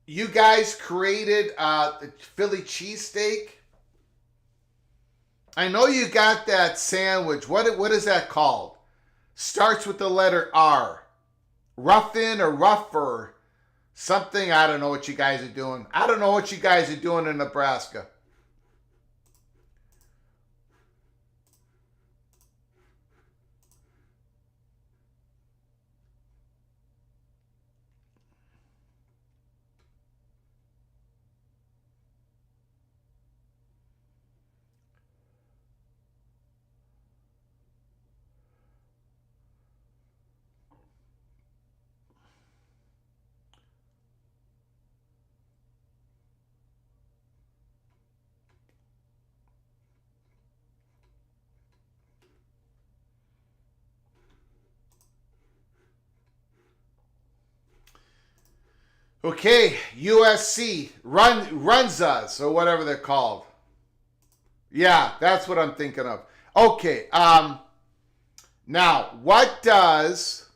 You guys created the Philly cheesesteak. I know you got that sandwich. What is that called? Starts with the letter R. Ruffin or Ruffer. Something. I don't know what you guys are doing. I don't know what you guys are doing in Nebraska. Okay, USC runs us or whatever they're called. Yeah, that's what I'm thinking of. Okay, now what does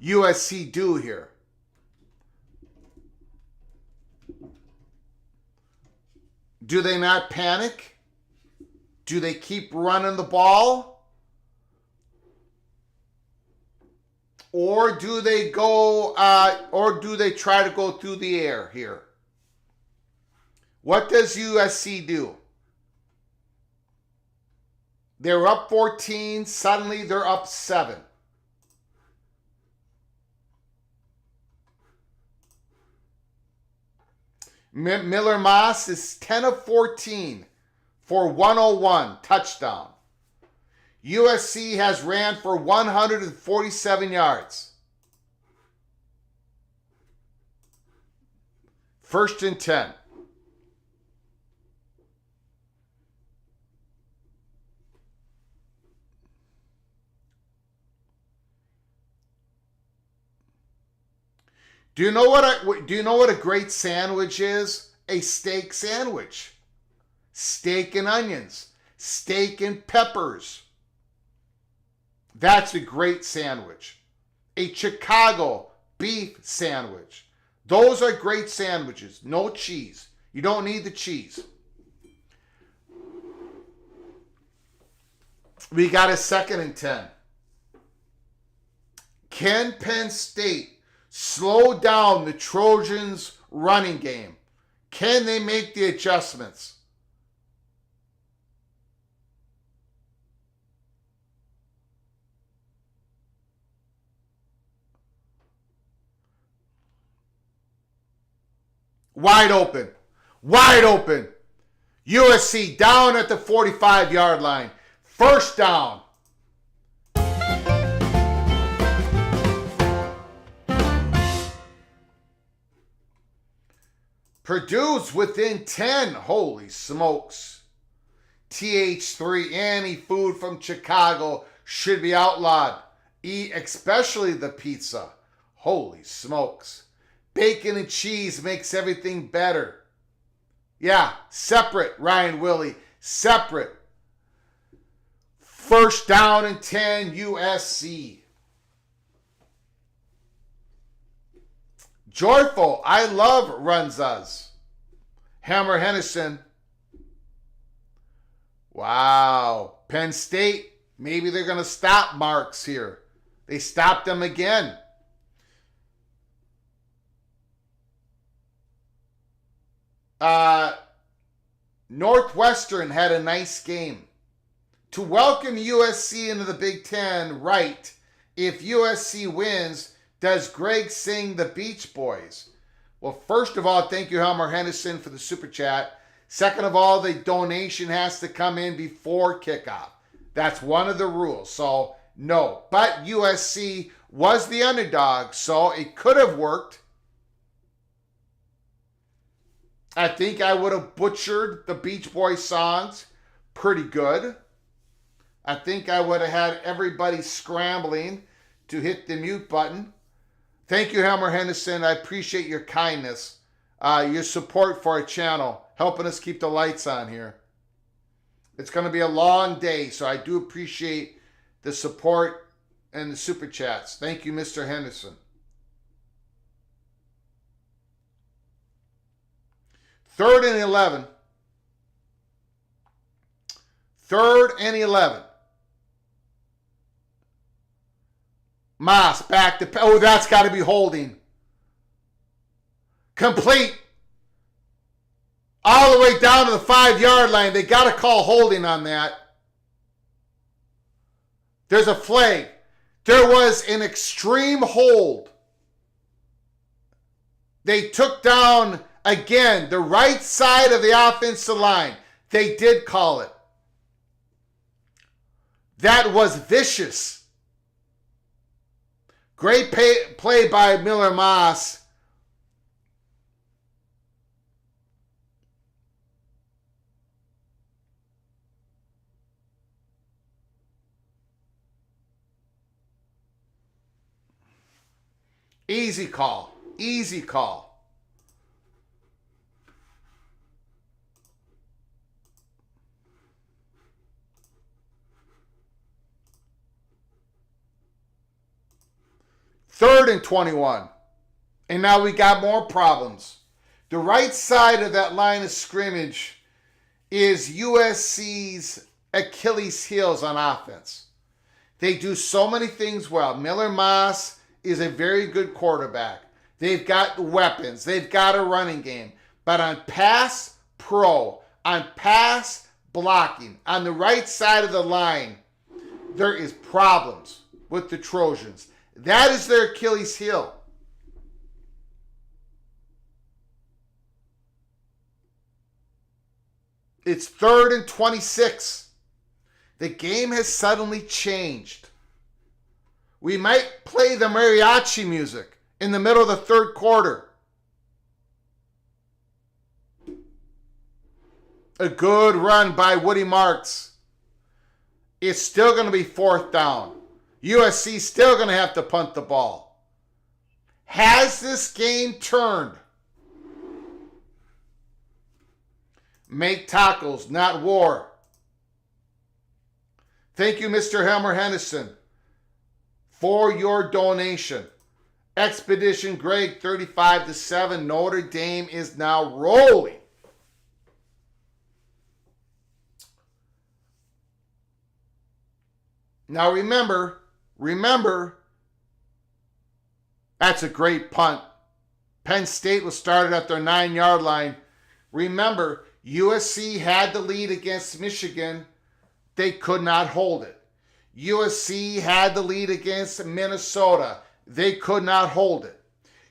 USC do here? Do they not panic? Do they keep running the ball? Or do they go, or do they try to go through the air here? What does USC do? They're up 14. Suddenly they're up 7. Miller Moss is 10 of 14 for 101 touchdown. USC has ran for 147 yards. 1st and 10. Do you know what a great sandwich is? A steak sandwich. Steak and onions. Steak and peppers. That's a great sandwich. A Chicago beef sandwich. Those are great sandwiches. No cheese. You don't need the cheese. We got a 2nd and 10. Can Penn State slow down the Trojans' running game? Can they make the adjustments? Wide open. Wide open. USC down at the 45-yard line. First down. Purdue's within 10. Holy smokes. TH3, any food from Chicago should be outlawed. Eat especially the pizza. Holy smokes. Bacon and cheese makes everything better. Yeah, separate, Ryan Willie. Separate. First down and 10, USC. Joyful, I love Runzas. Hammer Henderson. Wow. Penn State, maybe they're going to stop Marks here. They stopped them again. Northwestern had a nice game. To welcome USC into the Big Ten, right, if USC wins, does Greg sing the Beach Boys? Well, first of all, thank you, Helmer Henderson, for the super chat. Second of all, the donation has to come in before kickoff. That's one of the rules. So, no. But USC was the underdog, so it could have worked. I think I would have butchered the Beach Boys songs pretty good. I think I would have had everybody scrambling to hit the mute button. Thank you, Helmer Henderson. I appreciate your kindness, your support for our channel, helping us keep the lights on here. It's going to be a long day, so I do appreciate the support and the super chats. Thank you, Mr. Henderson. Third and 11. Third and 11. Moss back to... Oh, that's got to be holding. Complete. All the way down to the 5-yard line. They got to call holding on that. There's a flag. There was an extreme hold. They took down, again, the right side of the offensive line. They did call it. That was vicious. Great play by Miller Moss. Easy call. Easy call. Third and 21. And now we got more problems. The right side of that line of scrimmage is USC's Achilles heels on offense. They do so many things well. Miller Moss is a very good quarterback. They've got weapons. They've got a running game. But on pass pro, on pass blocking, on the right side of the line, there is problems with the Trojans. That is their Achilles heel. It's third and 26. The game has suddenly changed. We might play the mariachi music in the middle of the third quarter. A good run by Woody Marks. It's still going to be fourth down. USC still going to have to punt the ball. Has this game turned? Make tackles, not war. Thank you, Mr. Helmer Henderson, for your donation. Expedition Greg, 35-7. Notre Dame is now rolling. Now remember, that's a great punt. Penn State was started at their 9-yard line. Remember, USC had the lead against Michigan. They could not hold it. USC had the lead against Minnesota. They could not hold it.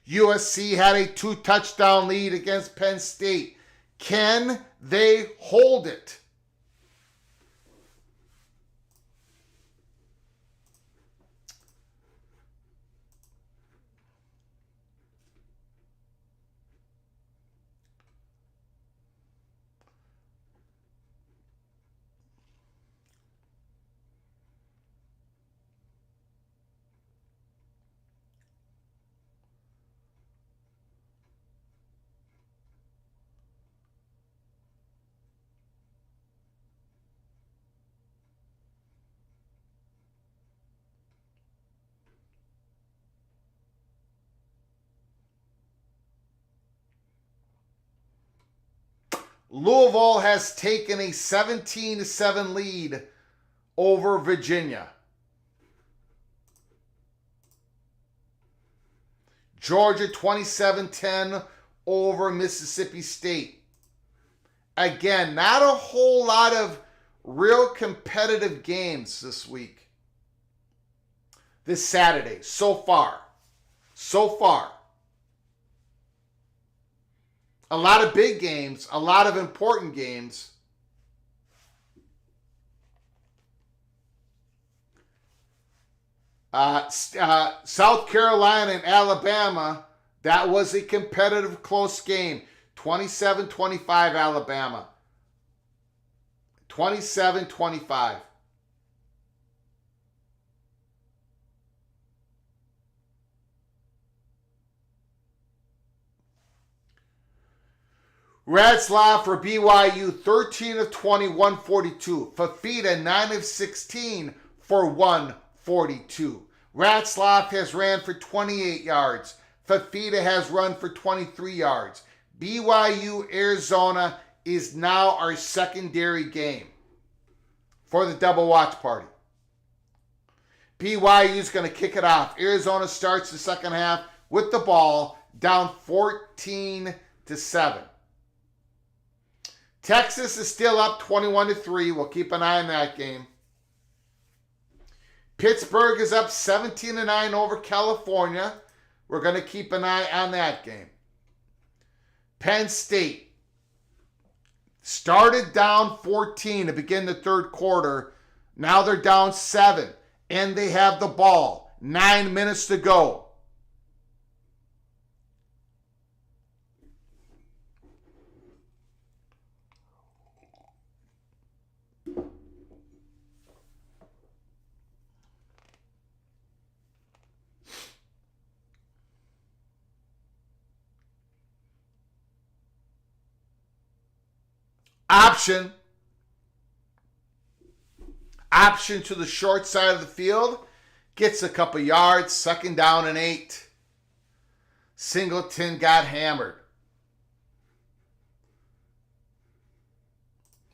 USC had a 2-touchdown lead against Penn State. Can they hold it? Louisville has taken a 17-7 lead over Virginia. Georgia 27-10 over Mississippi State. Again, not a whole lot of real competitive games this week. This Saturday, so far. A lot of big games, a lot of important games. South Carolina and Alabama, that was a competitive close game. 27-25 Alabama. 27-25. Ratzlaff for BYU, 13 of 20, 142. Fafita, 9 of 16 for 142. Ratzlaff has ran for 28 yards. Fafita has run for 23 yards. BYU Arizona is now our secondary game for the double watch party. BYU is going to kick it off. Arizona starts the second half with the ball down 14-7. Texas is still up 21-3. We'll keep an eye on that game. Pittsburgh is up 17-9 over California. We're going to keep an eye on that game. Penn State started down 14 to begin the third quarter. Now they're down 7, and they have the ball. 9 minutes to go. Option to the short side of the field. Gets a couple yards. Second down and 8. Singleton got hammered.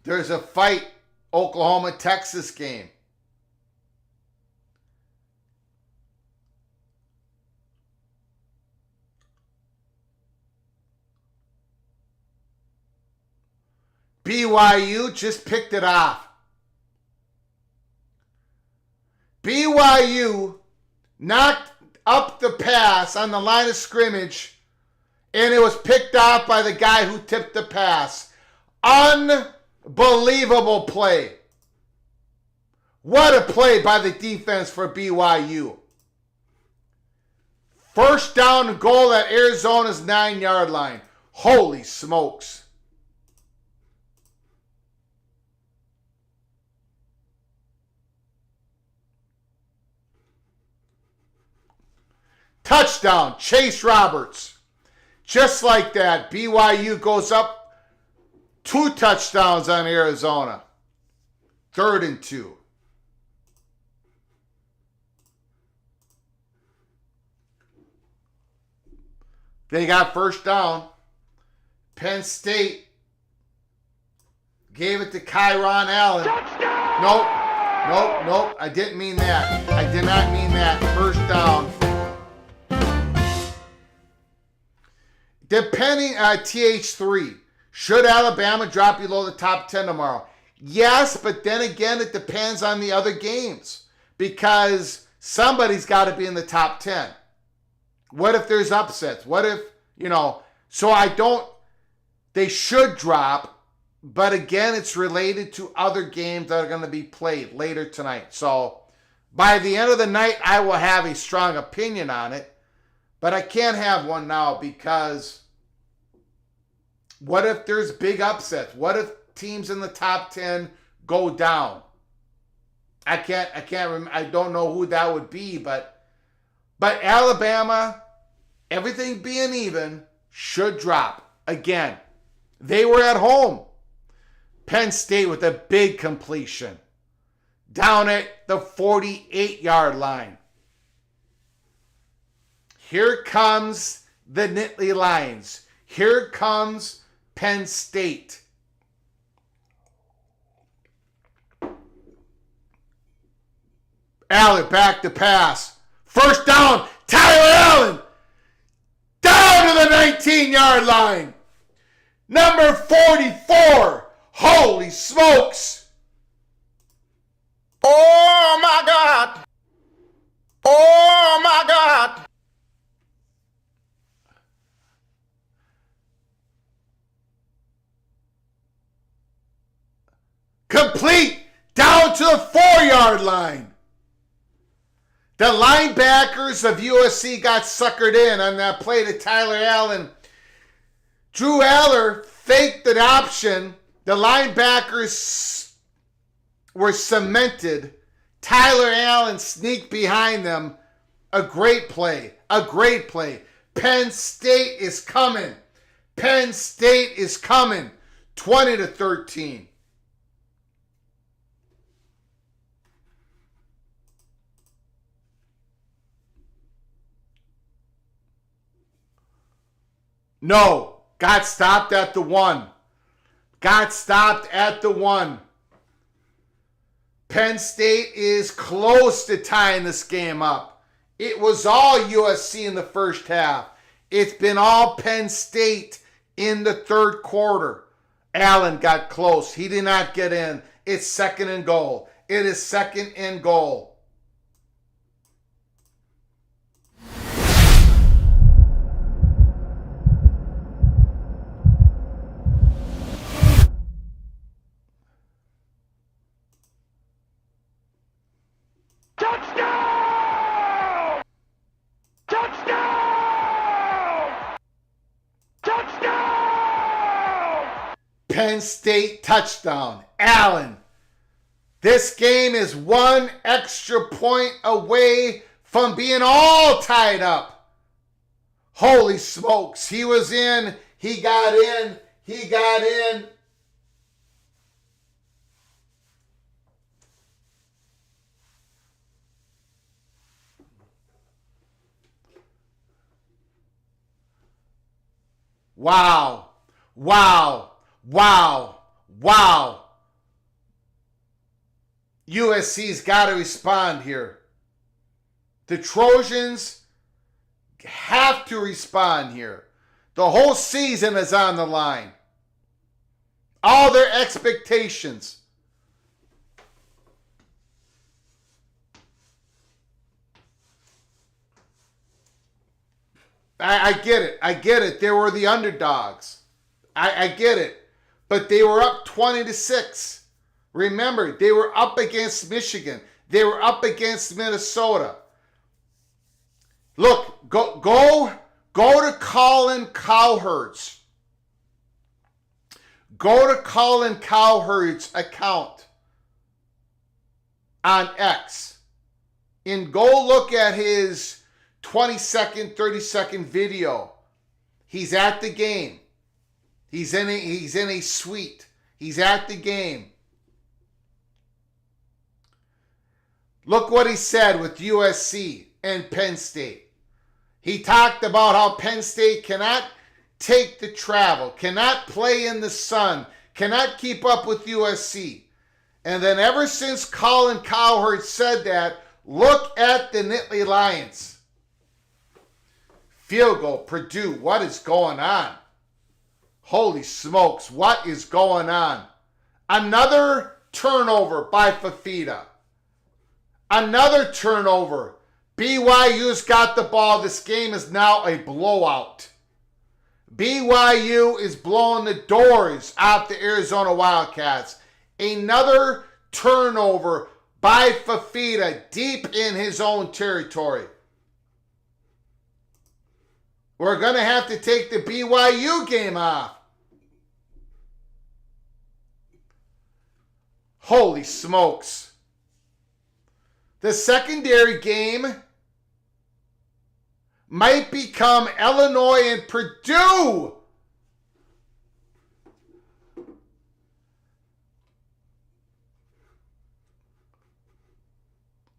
There's a fight. Oklahoma-Texas game. BYU just picked it off. BYU knocked up the pass on the line of scrimmage, and it was picked off by the guy who tipped the pass. Unbelievable play. What a play by the defense for BYU. First down and goal at Arizona's 9-yard line. Holy smokes. Touchdown, Chase Roberts. Just like that, BYU goes up 2 touchdowns on Arizona. 3rd and 2. They got first down. Penn State gave it to Kyron Allen. Touchdown! Nope. I didn't mean that. I did not mean that. First down. Depending on TH3, should Alabama drop below the top 10 tomorrow? Yes, but then again, it depends on the other games because somebody's got to be in the top 10. What if there's upsets? What if, so they should drop, but again, it's related to other games that are going to be played later tonight. So by the end of the night, I will have a strong opinion on it, but I can't have one now because what if there's big upsets? What if teams in the top 10 go down? I don't know who that would be, but Alabama, everything being even, should drop. Again, they were at home. Penn State with a big completion down at the 48-yard line. Here comes the Nittany Lions. Here comes Penn State. Allen back to pass. First down, Tyler Allen. Down to the 19-yard line. Number 44. Holy smokes. Oh my God. Oh my God. Complete down to the 4-yard line. The linebackers of USC got suckered in on that play to Tyler Allen. Drew Aller faked an option. The linebackers were cemented. Tyler Allen sneaked behind them. A great play. A great play. Penn State is coming. Penn State is coming. 20-13. No, got stopped at the 1. Got stopped at the 1. Penn State is close to tying this game up. It was all USC in the first half. It's been all Penn State in the third quarter. Allen got close. He did not get in. It's second and goal. It is second and goal. Touchdown! Touchdown! Touchdown! Penn State touchdown. Allen. This game is one extra point away from being all tied up. Holy smokes. He was in. He got in. He got in. Wow. Wow. Wow. Wow. USC's got to respond here. The Trojans have to respond here. The whole season is on the line. All their expectations. I get it. I get it. They were the underdogs. I get it. But they were up 20-6. Remember, they were up against Michigan. They were up against Minnesota. Look, go to Colin Cowherd's. Go to Colin Cowherd's account on X and go look at his 20-second, 30-second video. He's at the game. He's in a suite. He's at the game. Look what he said with USC and Penn State. He talked about how Penn State cannot take the travel, cannot play in the sun, cannot keep up with USC. And then ever since Colin Cowherd said that, look at the Nittany Lions. Field goal, Purdue, what is going on? Holy smokes, what is going on? Another turnover by Fafita. Another turnover BYU's got the ball. This game is now a blowout. BYU is blowing the doors off the Arizona Wildcats. Another turnover by Fafita deep in his own territory. We're going to have to take the BYU game off. Holy smokes. The secondary game might become Illinois and Purdue.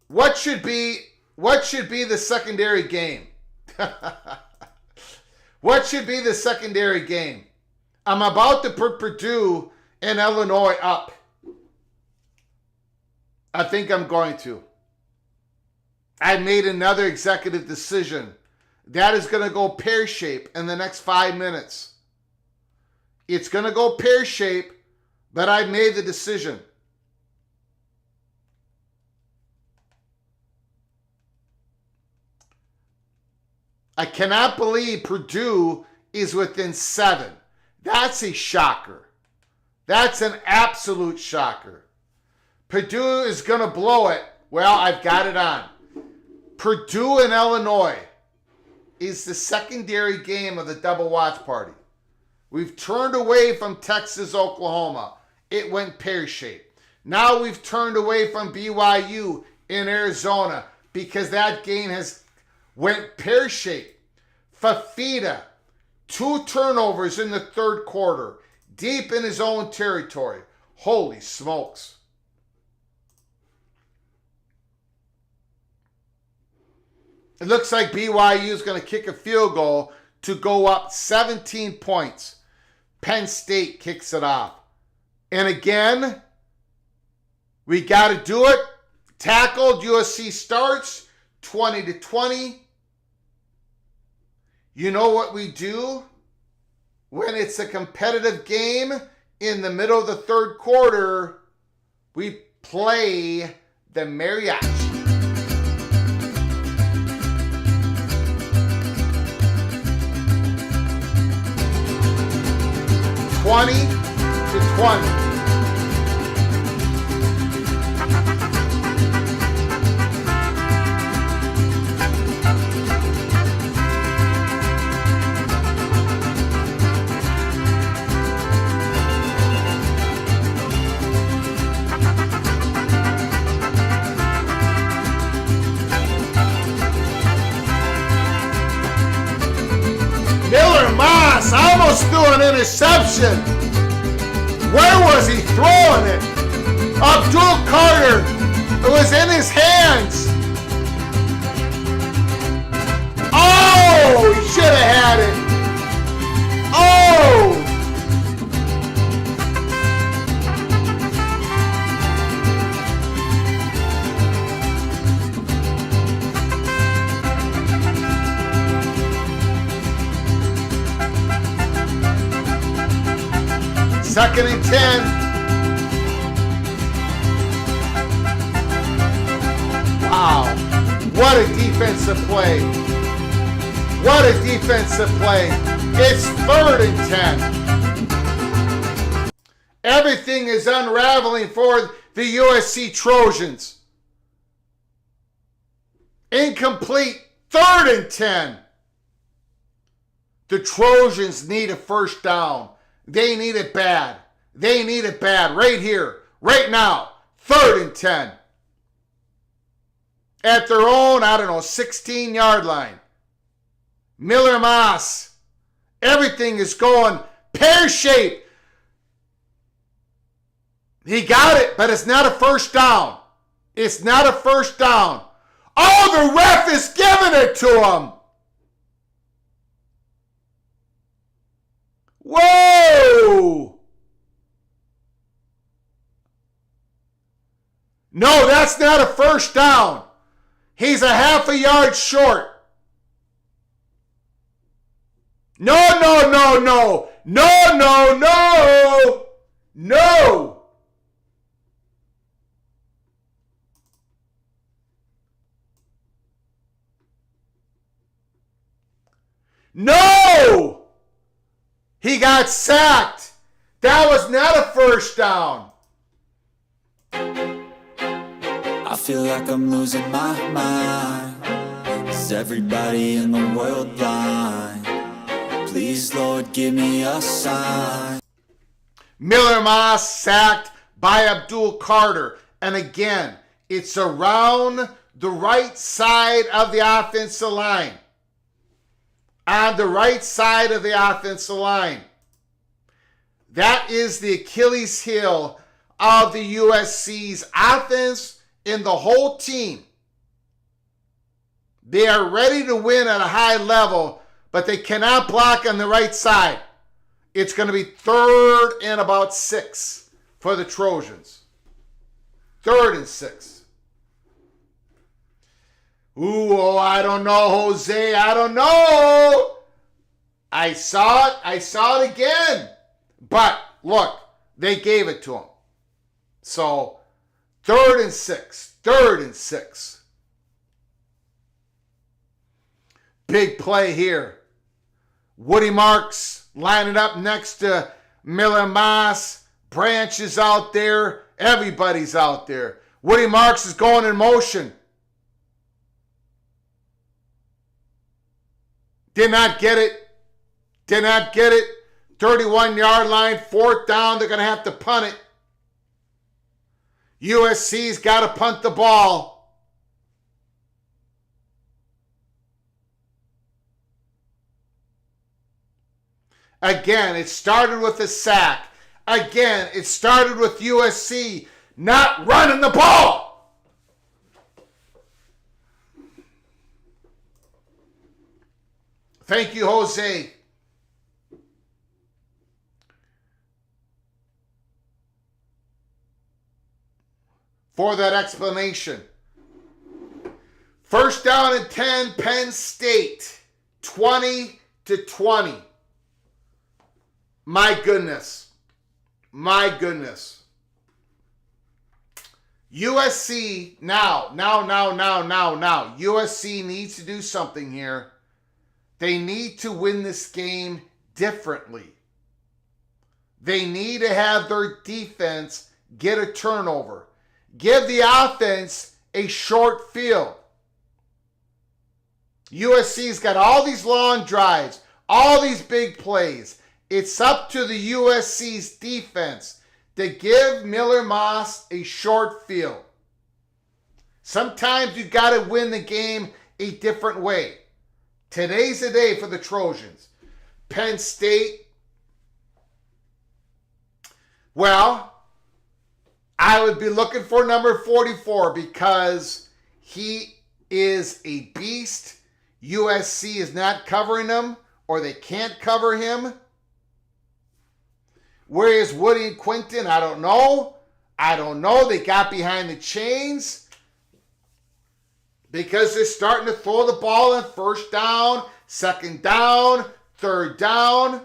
What should be the secondary game? What should be the secondary game? I'm about to put Purdue and Illinois up. I think I'm going to. I made another executive decision. That is going to go pear-shaped in the next 5 minutes. It's going to go pear-shaped, but I made the decision. I cannot believe Purdue is within 7. That's a shocker. That's an absolute shocker. Purdue is going to blow it. Well, I've got it on. Purdue and Illinois is the secondary game of the double watch party. We've turned away from Texas, Oklahoma. It went pear-shaped. Now we've turned away from BYU in Arizona because that game has went pear-shaped. Fafita, 2 turnovers in the third quarter, deep in his own territory. Holy smokes. It looks like BYU is going to kick a field goal to go up 17 points. Penn State kicks it off. And again, we got to do it. Tackled, USC starts 20-20. You know what we do when it's a competitive game in the middle of the third quarter? We play the mariachi. 20-20. Almost threw an interception. Where was he throwing it? Abdul Carter. It was in his hands. Oh, he should have had it. Oh. Second and 10. Wow. What a defensive play. What a defensive play. It's 3rd and 10. Everything is unraveling for the USC Trojans. Incomplete. 3rd and 10. The Trojans need a first down. They need it bad. They need it bad right here, right now. 3rd and 10. At their own, 16-yard line. Miller Moss. Everything is going pear-shaped. He got it, but it's not a first down. It's not a first down. Oh, the ref is giving it to him. Whoa! No, that's not a first down. He's a half a yard short. No. No! He got sacked. That was not a first down. I feel like I'm losing my mind. Is everybody in the world blind? Please, Lord, give me a sign. Miller Moss sacked by Abdul Carter. And again, it's around the right side of the offensive line. On the right side of the offensive line. That is the Achilles heel of the USC's offense and the whole team. They are ready to win at a high level, but they cannot block on the right side. It's going to be 3rd and about 6 for the Trojans. 3rd and 6. Ooh, oh, I don't know, Jose. I don't know. I saw it again. But, look, they gave it to him. So, 3rd and 6. 3rd and 6. Big play here. Woody Marks lining up next to Miller Moss. Branch is out there. Everybody's out there. Woody Marks is going in motion. Did not get it. 31-yard line, 4th down. They're going to have to punt it. USC's got to punt the ball. Again, it started with a sack. Again, it started with USC not running the ball. Thank you, Jose. For that explanation. 1st down and 10, Penn State, 20-20. My goodness. USC, now. USC needs to do something here. They need to win this game differently. They need to have their defense get a turnover. Give the offense a short field. USC's got all these long drives, all these big plays. It's up to the USC's defense to give Miller Moss a short field. Sometimes you got to win the game a different way. Today's the day for the Trojans. Penn State, well, I would be looking for number 44 because he is a beast. USC is not covering him, or they can't cover him. Where is Woody and Quinton? I don't know. They got behind the chains because they're starting to throw the ball in 1st down, 2nd down, 3rd down.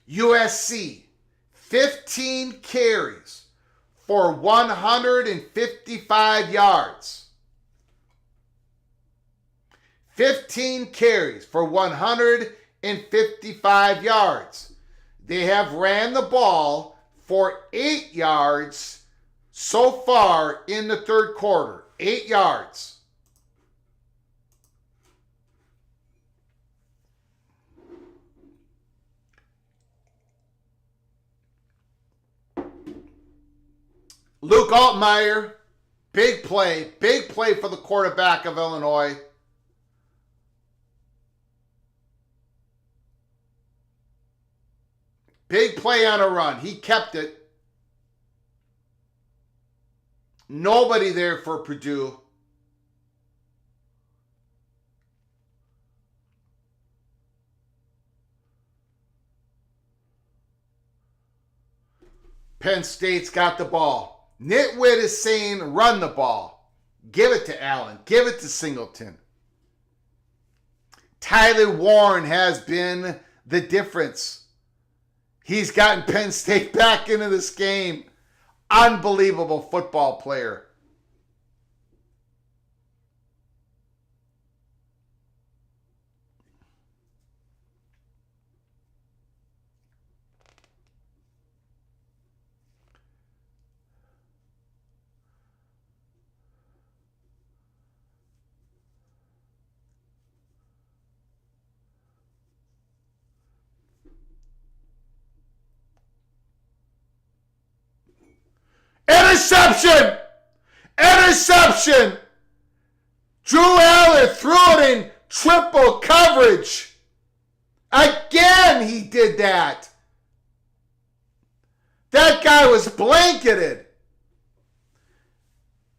USC, 15 carries for 155 yards. 15 carries for 155 yards. They have ran the ball for 8 yards so far in the 3rd quarter. 8 yards. Luke Altmaier, big play for the quarterback of Illinois. Big play on a run. He kept it. Nobody there for Purdue. Penn State's got the ball. Nitwit is saying run the ball. Give it to Allen. Give it to Singleton. Tyler Warren has been the difference. He's gotten Penn State back into this game. Unbelievable football player. Interception! Interception! Drew Aller threw it in triple coverage. Again, he did that. That guy was blanketed.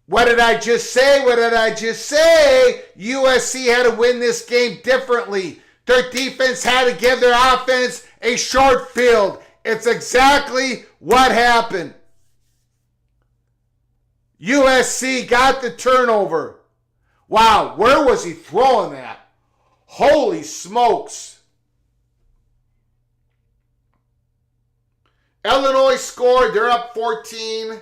What did I just say? What did I just say? USC had to win this game differently. Their defense had to give their offense a short field. It's exactly what happened. USC got the turnover. Wow, where was he throwing that? Holy smokes. Illinois scored. They're up 14.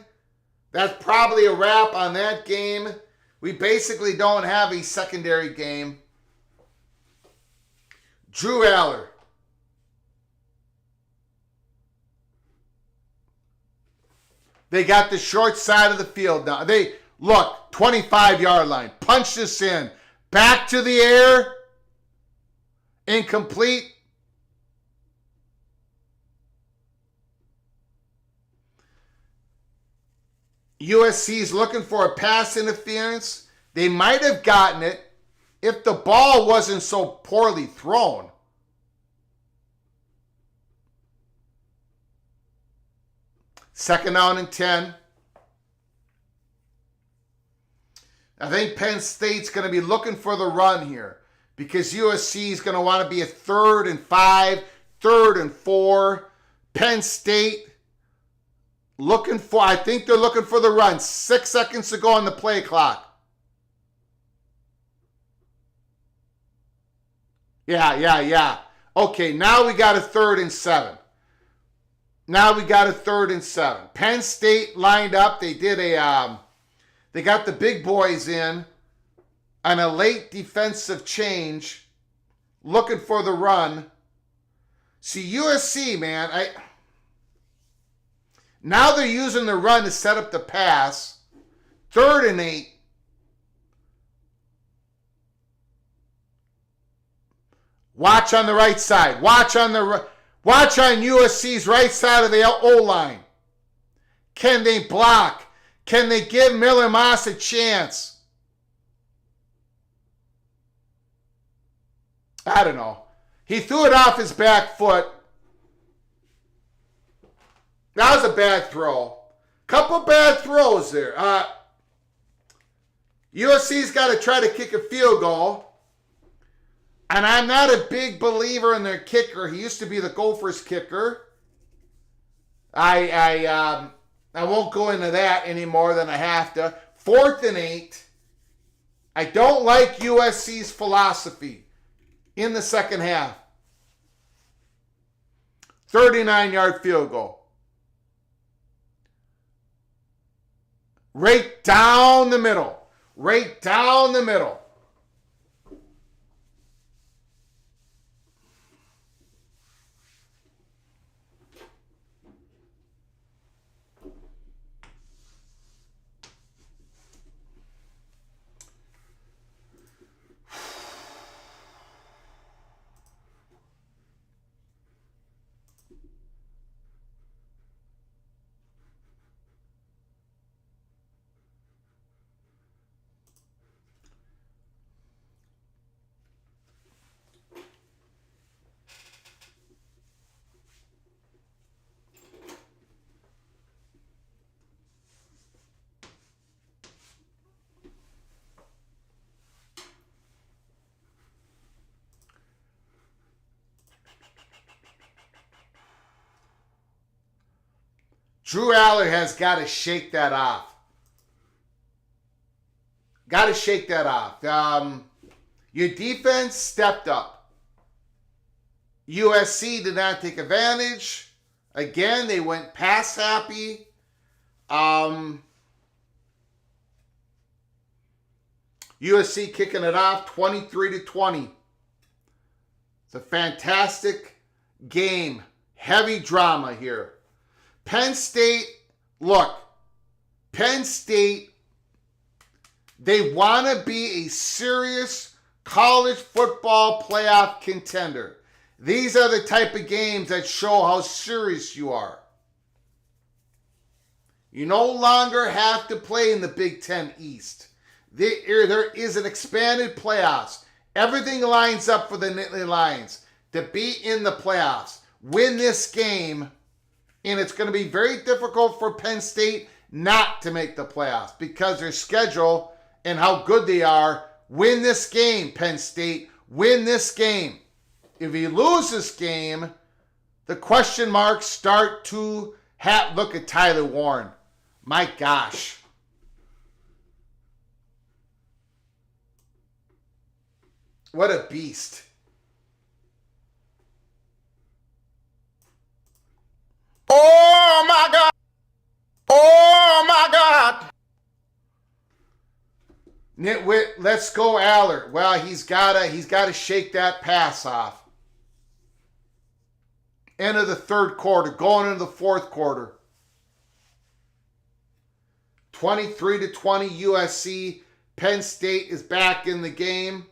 That's probably a wrap on that game. We basically don't have a secondary game. Drew Aller. They got the short side of the field now. They, look, 25-yard line. Punch this in. Back to the air. Incomplete. USC's looking for a pass interference. They might have gotten it if the ball wasn't so poorly thrown. Second down and 10. I think Penn State's going to be looking for the run here because USC is going to want to be a 3rd and 5, 3rd and 4. Penn State looking for, I think they're looking for the run. 6 seconds to go on the play clock. Yeah. Okay, now we got a 3rd and 7. Now we got a 3rd and 7. Penn State lined up. They did they got the big boys in on a late defensive change, looking for the run. See, USC, man, now they're using the run to set up the pass. 3rd and 8. Watch on the right side. Watch on USC's right side of the O-line. Can they block? Can they give Miller Moss a chance? I don't know. He threw it off his back foot. That was a bad throw. Couple bad throws there. USC's got to try to kick a field goal. And I'm not a big believer in their kicker. He used to be the Gophers kicker. I won't go into that any more than I have to. 4th and 8. I don't like USC's philosophy in the second half. 39-yard field goal. Right down the middle. Right down the middle. Drew Aller has got to shake that off. Got to shake that off. Your defense stepped up. USC did not take advantage. Again, they went pass happy. USC kicking it off 23-20. It's a fantastic game. Heavy drama here. Penn State, look, Penn State, they want to be a serious college football playoff contender. These are the type of games that show how serious you are. You no longer have to play in the Big Ten East. There is an expanded playoffs. Everything lines up for the Nittany Lions to be in the playoffs. Win this game, and it's going to be very difficult for Penn State not to make the playoffs because their schedule and how good they are. Win this game, Penn State. Win this game. If you lose this game, the question marks start to look at Tyler Warren. My gosh. What a beast. Oh my God. Oh my God. Nitwit, let's go Allard. Well, he's gotta shake that pass off. End of the third quarter, going into the fourth quarter. 23-20 USC. Penn State is back in the game.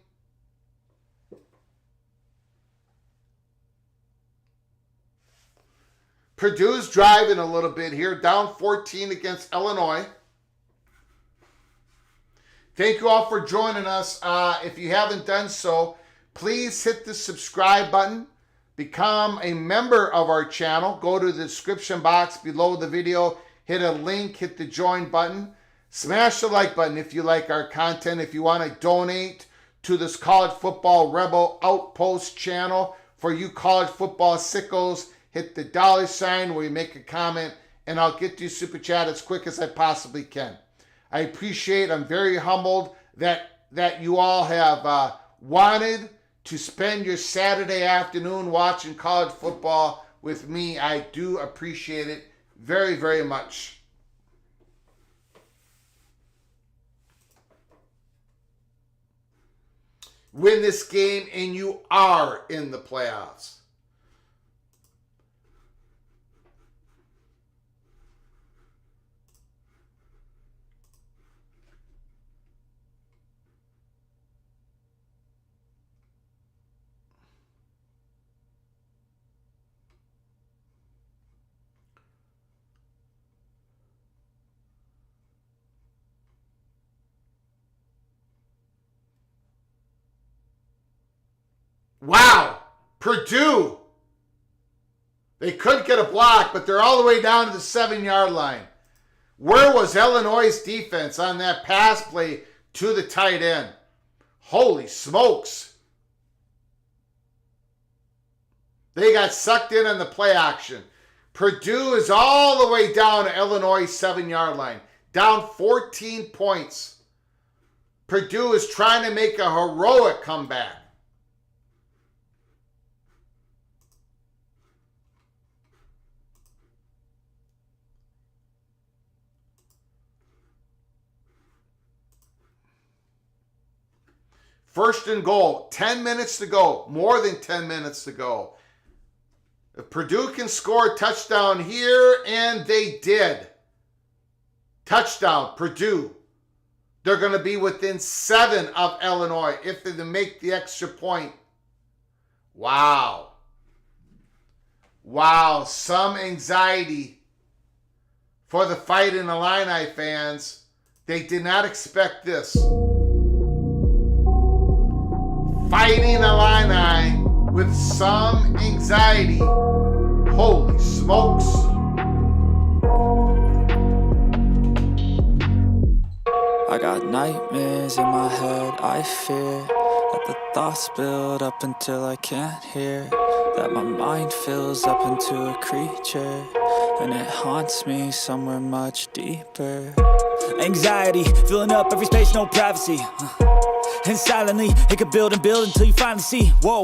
Purdue's driving a little bit here, down 14 against Illinois. Thank you all for joining us. If you haven't done so, please hit the subscribe button. Become a member of our channel. Go to the description box below the video. Hit a link. Hit the join button. Smash the like button if you like our content. If you want to donate to this College Football Rebel Outpost channel for you college football sickos, hit the $ where you make a comment, and I'll get to you super chat as quick as I possibly can. I appreciate, I'm very humbled that you all have wanted to spend your Saturday afternoon watching college football with me. I do appreciate it very, very much. Win this game and you are in the playoffs. Wow, Purdue. They couldn't get a block, but they're all the way down to the 7-yard line. Where was Illinois' defense on that pass play to the tight end? Holy smokes. They got sucked in on the play action. Purdue is all the way down to Illinois' 7-yard line. Down 14 points. Purdue is trying to make a heroic comeback. First and goal, 10 minutes to go, more than 10 minutes to go. If Purdue can score a touchdown here, and they did. Touchdown, Purdue. They're going to be within 7 of Illinois if they make the extra point. Wow. Wow, some anxiety for the Fighting Illini fans. They did not expect this. Fighting Illini with some anxiety. Holy smokes. I got nightmares in my head, I fear that the thoughts build up until I can't hear, that my mind fills up into a creature, and it haunts me somewhere much deeper. Anxiety, filling up every space, no privacy. And silently, it could build and build until you finally see, whoa,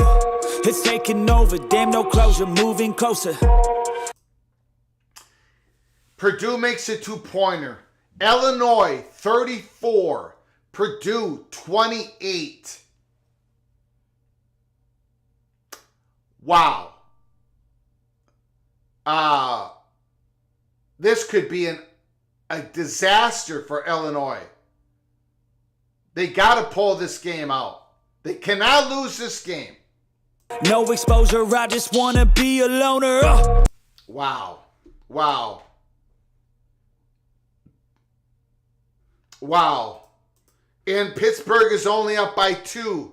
it's taking over, damn no closure, moving closer. Purdue makes a two-pointer. Illinois, 34. Purdue, 28. Wow. This could be a disaster for Illinois. They got to pull this game out. They cannot lose this game. No exposure, I just want to be a loner. Wow. Wow. Wow. And Pittsburgh is only up by 2.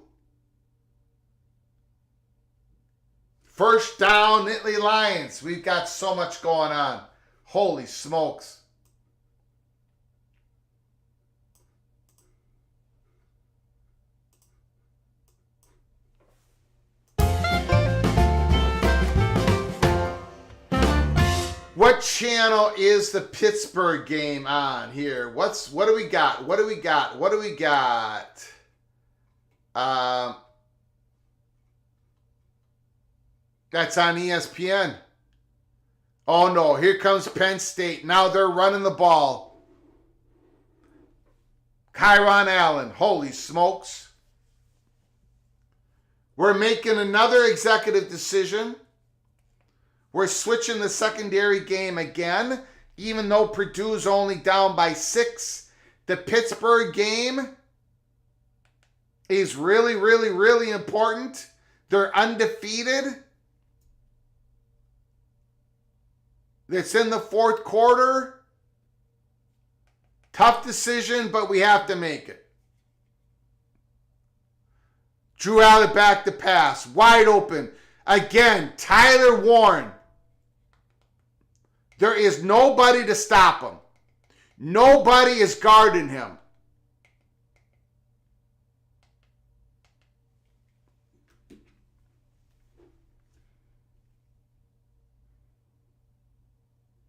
First down, Nittany Lions. We've got so much going on. Holy smokes. What channel is the Pittsburgh game on here? What do we got? What do we got? What do we got? That's on ESPN. Oh no, here comes Penn State. Now they're running the ball. Kyron Allen. Holy smokes. We're making another executive decision. We're switching the secondary game again, even though Purdue's only down by 6. The Pittsburgh game is really, really, really important. They're undefeated. It's in the fourth quarter. Tough decision, but we have to make it. Drew Allen back to pass. Wide open. Again, Tyler Warren. There is nobody to stop him. Nobody is guarding him.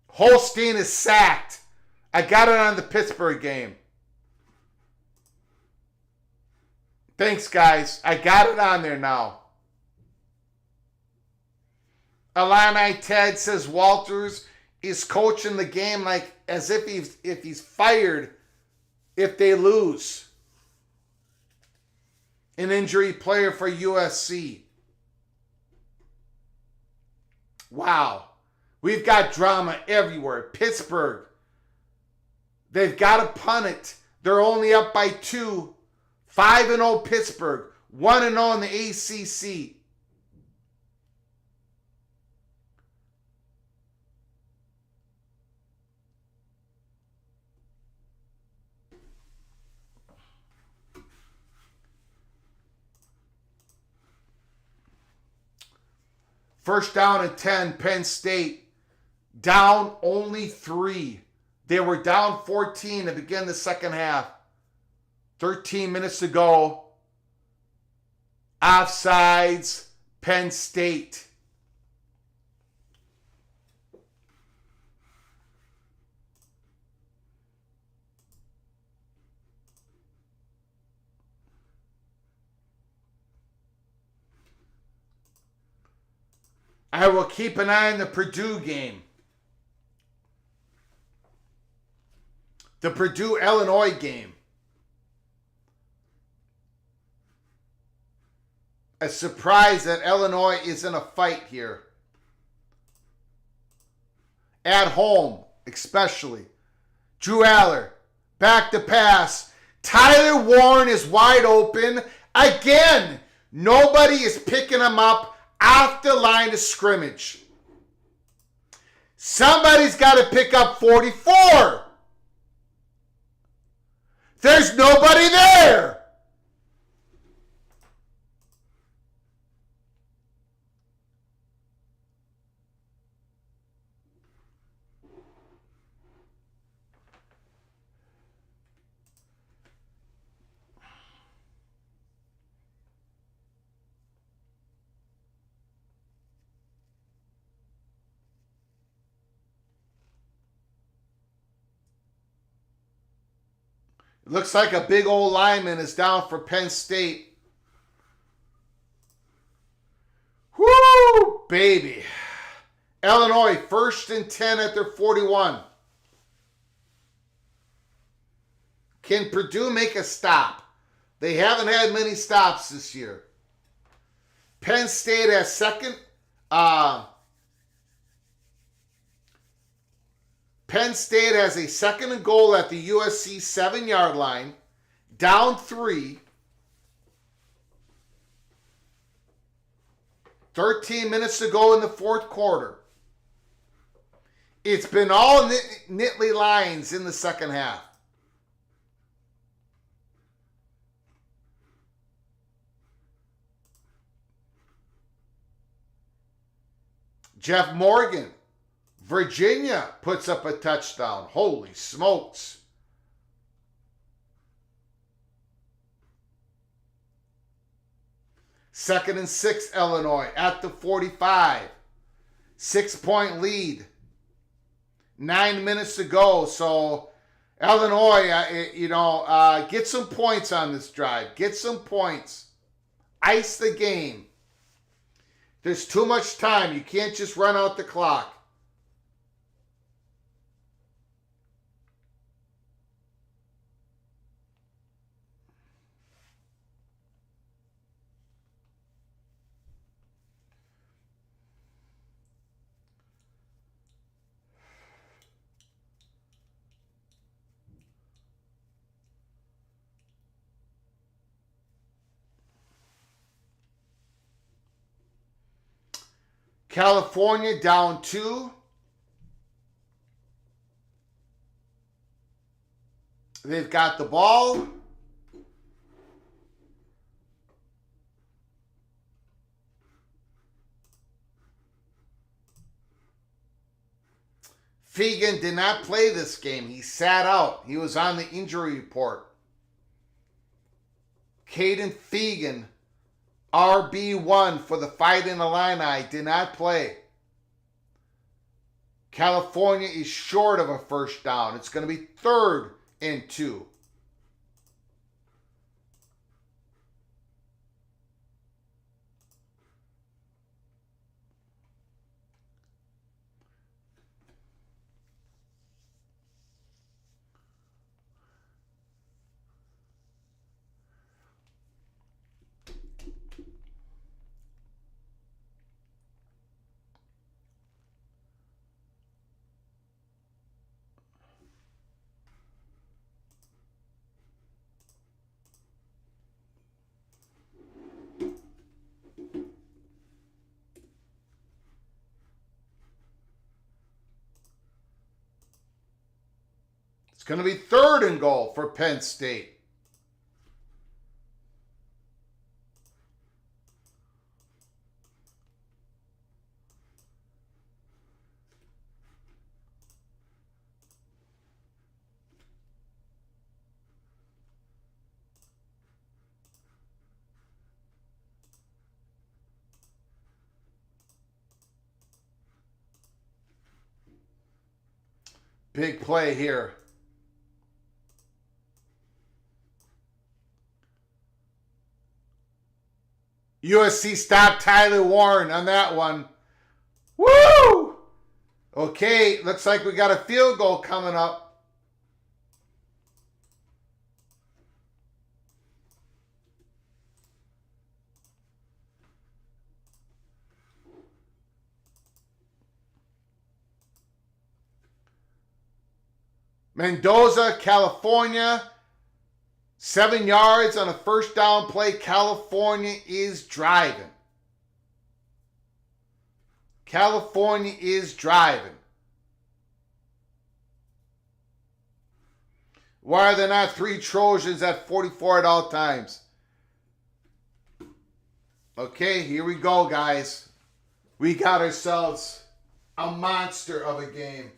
Holstein is sacked. I got it on the Pittsburgh game. Thanks, guys. I got it on there now. Illini Ted says Walters is coaching the game like as if he's fired if they lose. An injury player for USC. Wow. We've got drama everywhere. Pittsburgh. They've got to punt it. They're only up by 2. 5-0 Pittsburgh. 1-0 in the ACC. First down and 10, Penn State. Down only 3. They were down 14 to begin the second half. 13 minutes to go. Offsides, Penn State. I will keep an eye on the Purdue game. The Purdue-Illinois game. A surprise that Illinois is in a fight here. At home, especially. Drew Allen, back to pass. Tyler Warren is wide open. Again, nobody is picking him up off the line of scrimmage. Somebody's got to pick up 44. There's nobody there. Looks like a big old lineman is down for Penn State. Woo, baby. Illinois, 1st and 10 at their 41. Can Purdue make a stop? They haven't had many stops this year. Penn State has second. Penn State has a 2nd and goal at the USC 7-yard line. Down 3. 13 minutes to go in the 4th quarter. It's been all Nittany Lions in the second half. Jeff Morgan, Virginia, puts up a touchdown. Holy smokes. Second and 6, Illinois at the 45. 6-point lead. 9 minutes to go. So Illinois, get some points on this drive. Get some points. Ice the game. There's too much time. You can't just run out the clock. California down 2. They've got the ball. Fegan did not play this game. He sat out. He was on the injury report. Caden Fegan, RB1 for the Fighting Illini, did not play. California is short of a first down. It's going to be 3rd and 2. It's going to be 3rd and goal for Penn State. Big play here. USC stopped Tyler Warren on that one. Woo! Okay, looks like we got a field goal coming up. Mendoza, California. 7 yards on a first down play. California is driving. California is driving. Why are there not 3 Trojans at 44 at all times? Okay, here we go, guys. We got ourselves a monster of a game.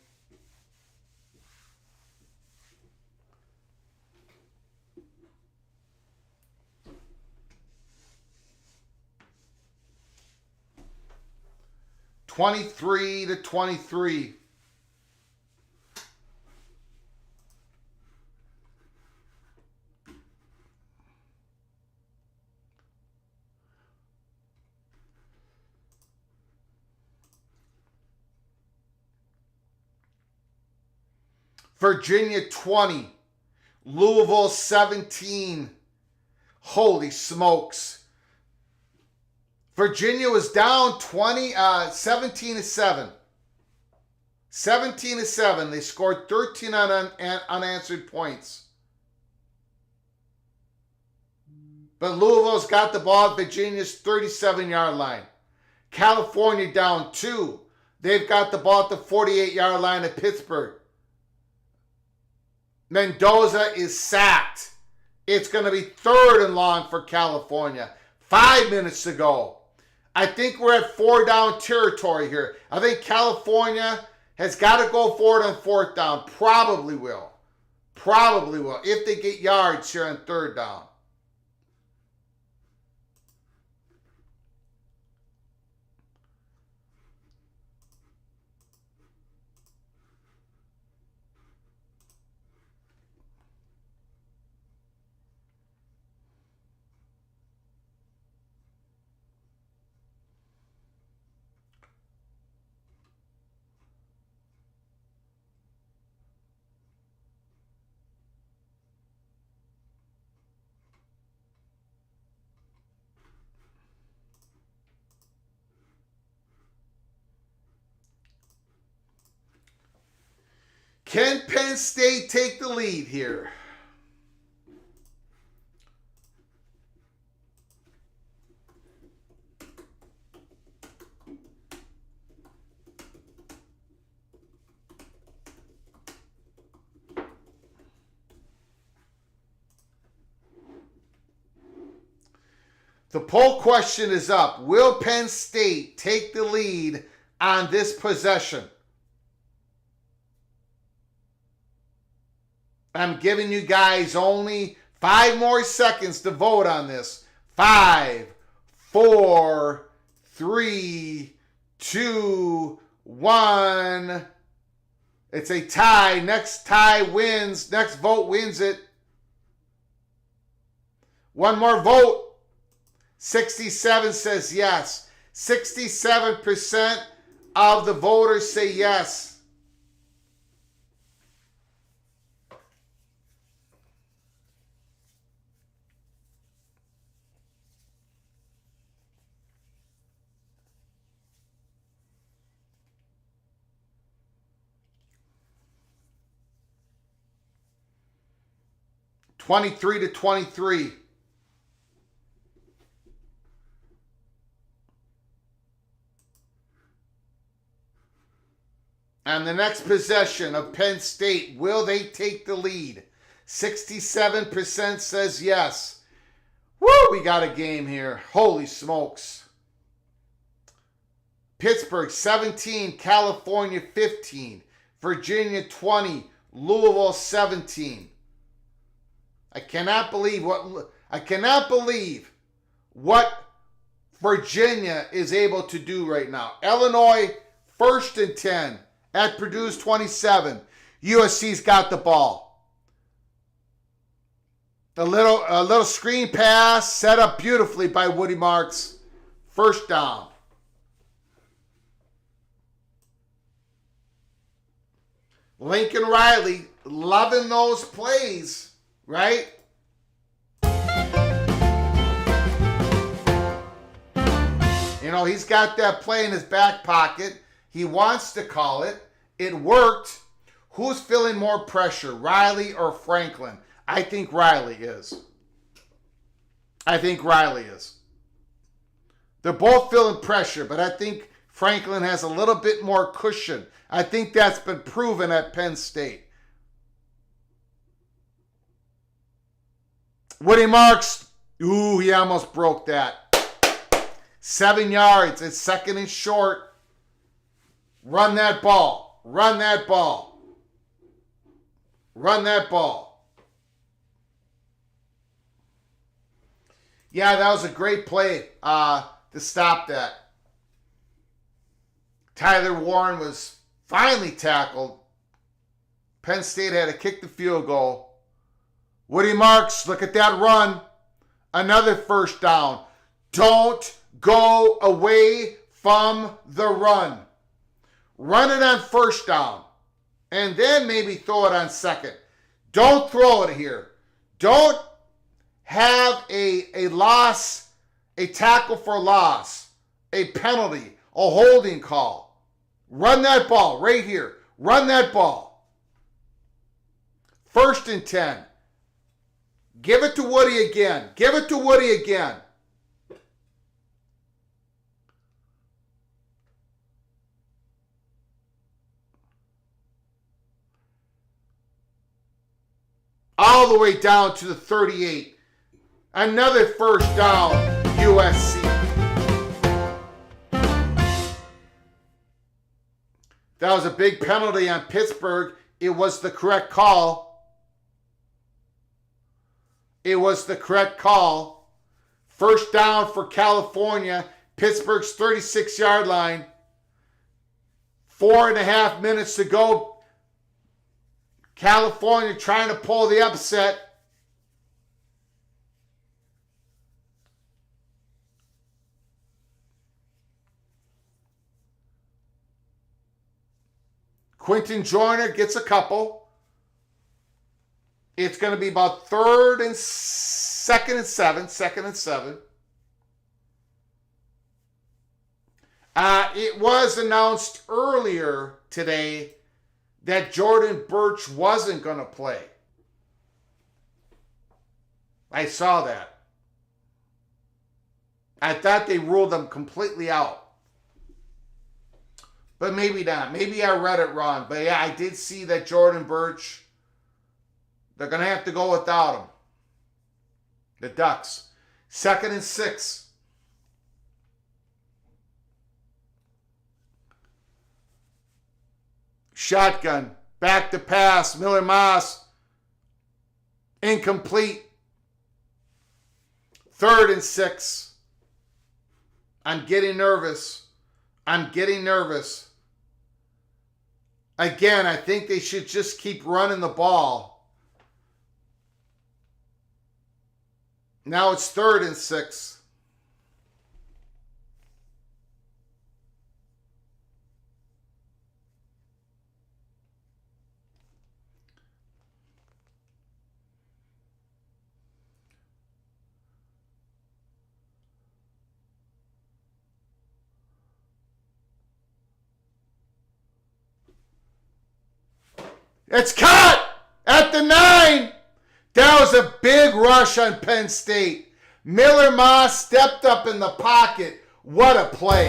Virginia 20. Louisville 17. Holy smokes. Virginia was down 17-7. 17-7. They scored 13 unanswered points. But Louisville's got the ball at Virginia's 37-yard line. California down 2. They've got the ball at the 48-yard line at Pittsburgh. Mendoza is sacked. It's going to be 3rd and long for California. 5 minutes to go. I think we're at 4 down territory here. I think California has got to go forward on 4th down. Probably will. Probably will. If they get yards here on 3rd down. Can Penn State take the lead here? The poll question is up. Will Penn State take the lead on this possession? I'm giving you guys only 5 more seconds to vote on this. 5, 4, 3, 2, 1. It's a tie. Next tie wins. Next vote wins it. One more vote. 67 says yes. 67% of the voters say yes. (23-23). And the next possession of Penn State, will they take the lead? 67% says yes. Woo, we got a game here. Holy smokes. Pittsburgh 17, California 15, Virginia 20, Louisville 17. I cannot believe what Virginia is able to do right now. Illinois 1st and 10 at Purdue's 27. USC's got the ball. A little screen pass set up beautifully by Woody Marks. 1st down. Lincoln Riley loving those plays. Right? You know, he's got that play in his back pocket. He wants to call it. It worked. Who's feeling more pressure, Riley or Franklin? I think Riley is. They're both feeling pressure, but I think Franklin has a little bit more cushion. I think that's been proven at Penn State. Woody Marks, ooh, he almost broke that. 7 yards, it's 2nd and short. Run that ball. Run that ball. Run that ball. Yeah, that was a great play to stop that. Tyler Warren was finally tackled. Penn State had to kick the field goal. Woody Marks, look at that run. Another 1st down. Don't go away from the run. Run it on 1st down. and then maybe throw it on second. Don't throw it here. Don't have a loss, a tackle for loss, a penalty, a holding call. Run that ball right here. Run that ball. 1st and 10. Give it to Woody again. Give it to Woody again. All the way down to the 38. Another first down, USC. That was a big penalty on Pittsburgh. It was the correct call. It was the correct call. First down for California. Pittsburgh's 36-yard line. 4.5 minutes to go. California trying to pull the upset. Quentin Joyner gets a couple. It's going to be about 2nd and 7. It was announced earlier today that Jordan Birch wasn't going to play. I saw that. I thought they ruled him completely out. But maybe not. Maybe I read it wrong. But yeah, I did see that Jordan Birch, they're going to have to go without him. The Ducks. 2nd and 6. Shotgun. Back to pass. Miller Moss. Incomplete. 3rd and 6. I'm getting nervous. Again, I think they should just keep running the ball. Now it's 3rd and 6. It's caught at the 9. That was a big rush on Penn State. Miller Moss stepped up in the pocket. What a play.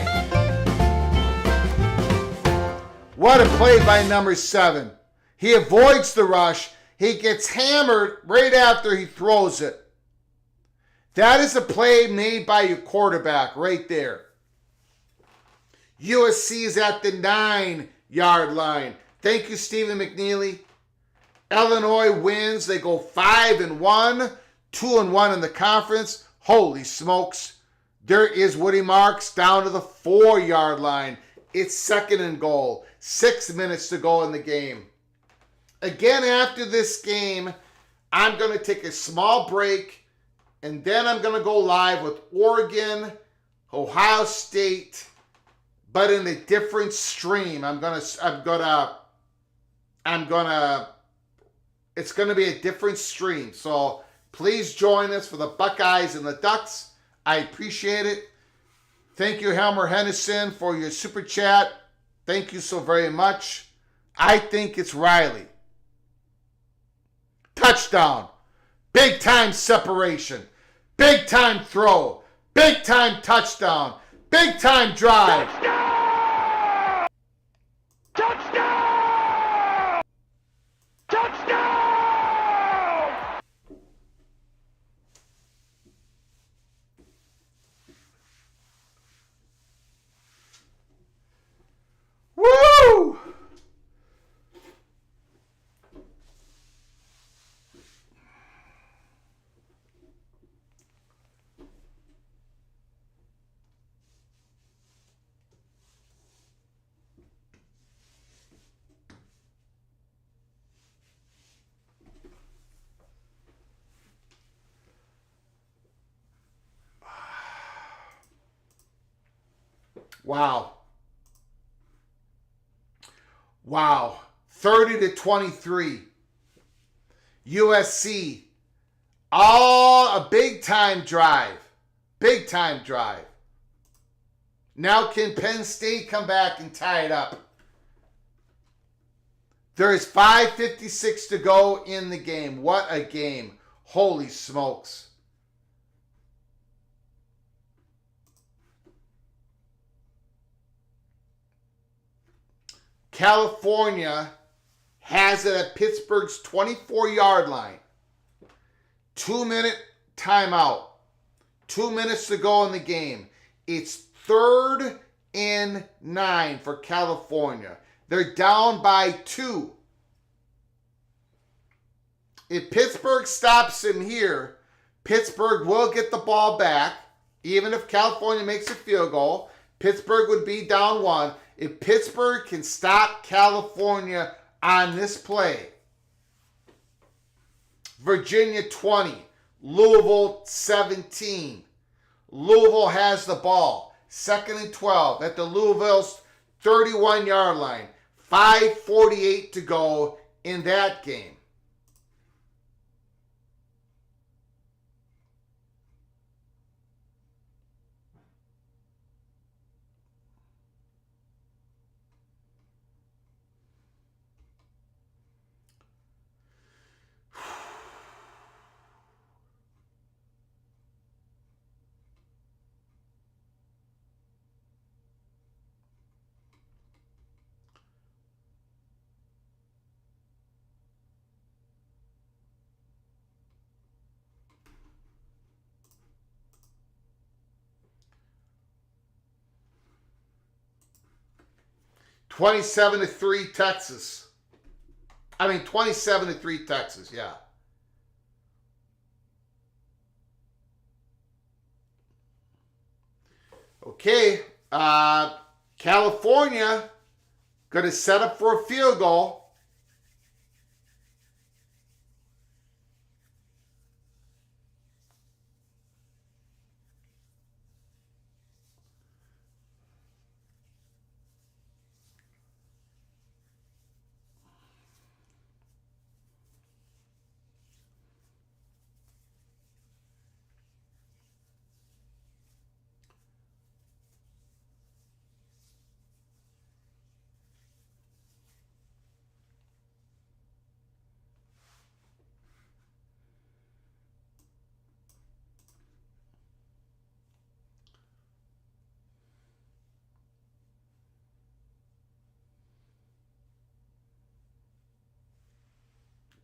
What a play by number 7. He avoids the rush. He gets hammered right after he throws it. That is a play made by your quarterback right there. USC is at the 9-yard line. Thank you, Stephen McNeely. Illinois wins. They go 5-1, 2-1 in the conference. Holy smokes. There is Woody Marks down to the 4-yard line. It's 2nd and goal. 6 minutes to go in the game. Again, after this game, I'm going to take a small break, and then I'm going to go live with Oregon, Ohio State, but in a different stream. It's going to be a different stream. So please join us for the Buckeyes and the Ducks. I appreciate it. Thank you, Helmer Hennessy, for your super chat. Thank you so very much. I think it's Riley. Touchdown. Big time separation. Big time throw. Big time touchdown. Big time drive. Touchdown! Touchdown! Touchdown! Woo! Wow. Wow. 30-23. USC, all a big time drive. Big time drive. Now can Penn State come back and tie it up? There is 5:56 to go in the game. What a game. Holy smokes. California has it at Pittsburgh's 24-yard line. 2-minute timeout. 2 minutes to go in the game. It's 3rd and 9 for California. They're down by 2. If Pittsburgh stops him here, Pittsburgh will get the ball back. Even if California makes a field goal, Pittsburgh would be down 1. If Pittsburgh can stop California on this play, Virginia 20, Louisville 17. Louisville has the ball. 2nd and 12 at the Louisville's 31-yard line. 5:48 to go in that game. (27-3) Texas. 27-3 Texas, yeah. Okay, California going to set up for a field goal.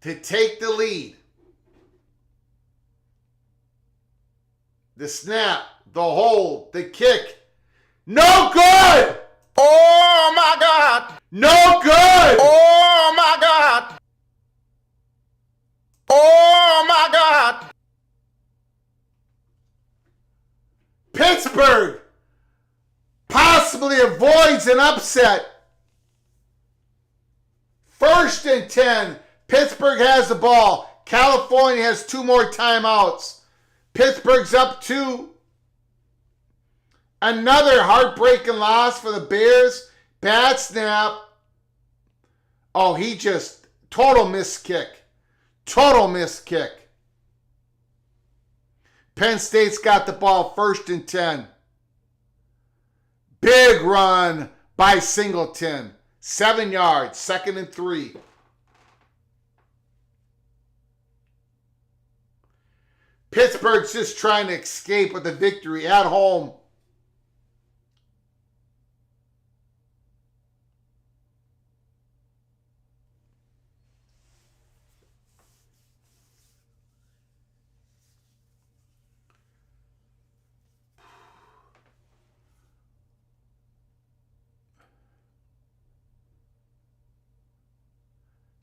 To take the lead. The snap, the hold, the kick. No good! Oh my God! No good! Oh my God! Oh my God! Pittsburgh possibly avoids an upset. 1st and 10. Pittsburgh has the ball. California has 2 more timeouts. Pittsburgh's up 2. Another heartbreaking loss for the Bears. Bad snap. Oh, he just total missed kick. Total missed kick. Penn State's got the ball 1st and 10. Big run by Singleton. 7 yards, 2nd and 3. Pittsburgh's just trying to escape with a victory at home.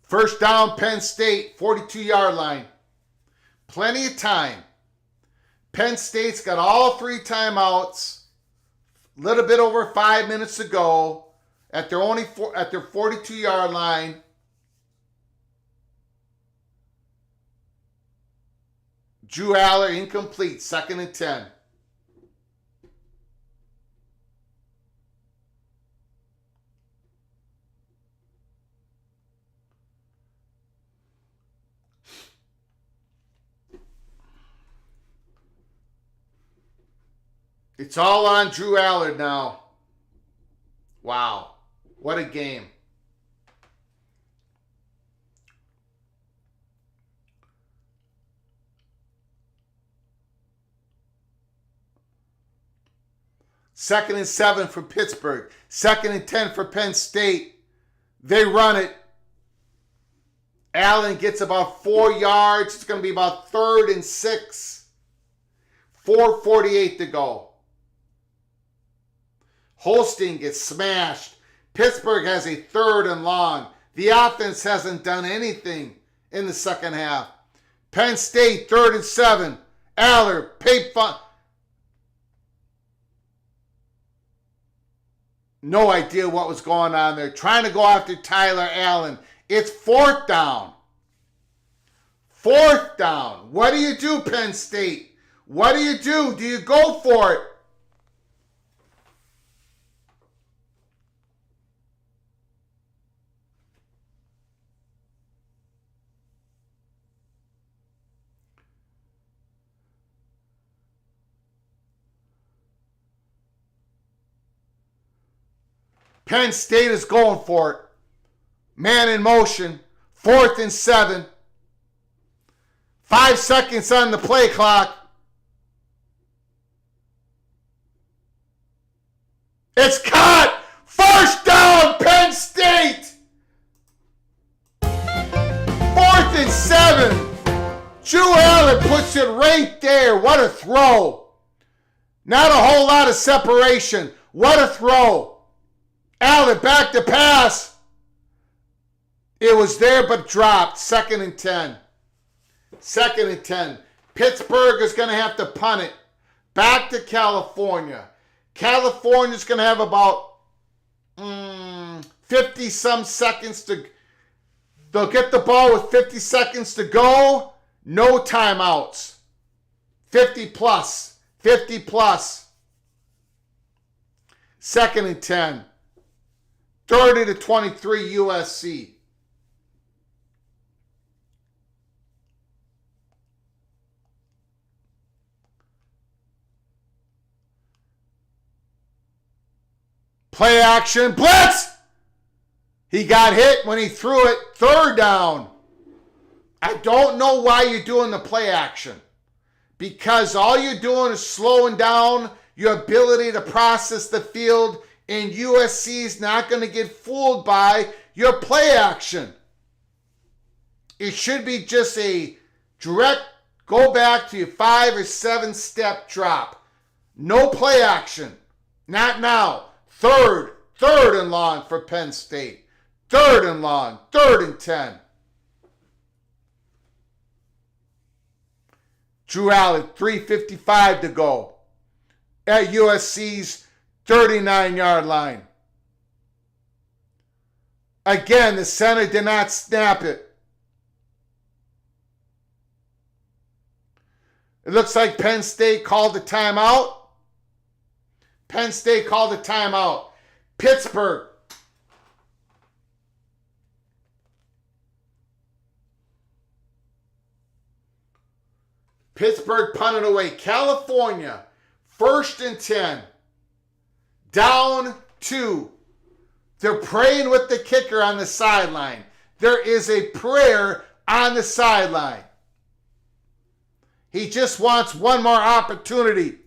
First down, Penn State, 42-yard line. Plenty of time. Penn State's got all 3 timeouts. A little bit over 5 minutes to go at their 42-yard line. Drew Aller incomplete, 2nd and 10. It's all on Drew Allard now. Wow. What a game. Second and 7 for Pittsburgh. Second and 10 for Penn State. They run it. Allen gets about 4 yards. It's going to be about 3rd and 6. 4:48 to go. Holstein gets smashed. Pittsburgh has a 3rd and long. The offense hasn't done anything in the second half. Penn State, 3rd and 7. Allard, paid fun. No idea what was going on there. Trying to go after Tyler Allen. It's 4th down. 4th down. What do you do, Penn State? What do you do? Do you go for it? Penn State is going for it. Man in motion. 4th and 7. 5 seconds on the play clock. It's caught! 1st down, Penn State! 4th and 7. Drew Allard puts it right there. What a throw. Not a whole lot of separation. What a throw. Allard back to pass. It was there but dropped. 2nd and 10. 2nd and 10. Pittsburgh is going to have to punt it back to California. California's going to have about 50-some seconds to... They'll get the ball with 50 seconds to go. No timeouts. 50 plus. 50 plus. 2nd and 10. 30-23 USC. Play action. Blitz! He got hit when he threw it. 3rd down. I don't know why you're doing the play action. Because all you're doing is slowing down your ability to process the field, and USC is not going to get fooled by your play action. It should be just a direct go back to your 5 or 7 step drop. No play action. Not now. 3rd and long for Penn State. 3rd and long. 3rd and 10. Drew Allard, 3:55 to go at USC's 39-yard line. Again, the center did not snap it. It looks like Penn State called the timeout. Penn State called the timeout. Pittsburgh. Pittsburgh punted away. California, 1st and 10. Down 2. They're praying with the kicker on the sideline. There is a prayer on the sideline. He just wants one more opportunity.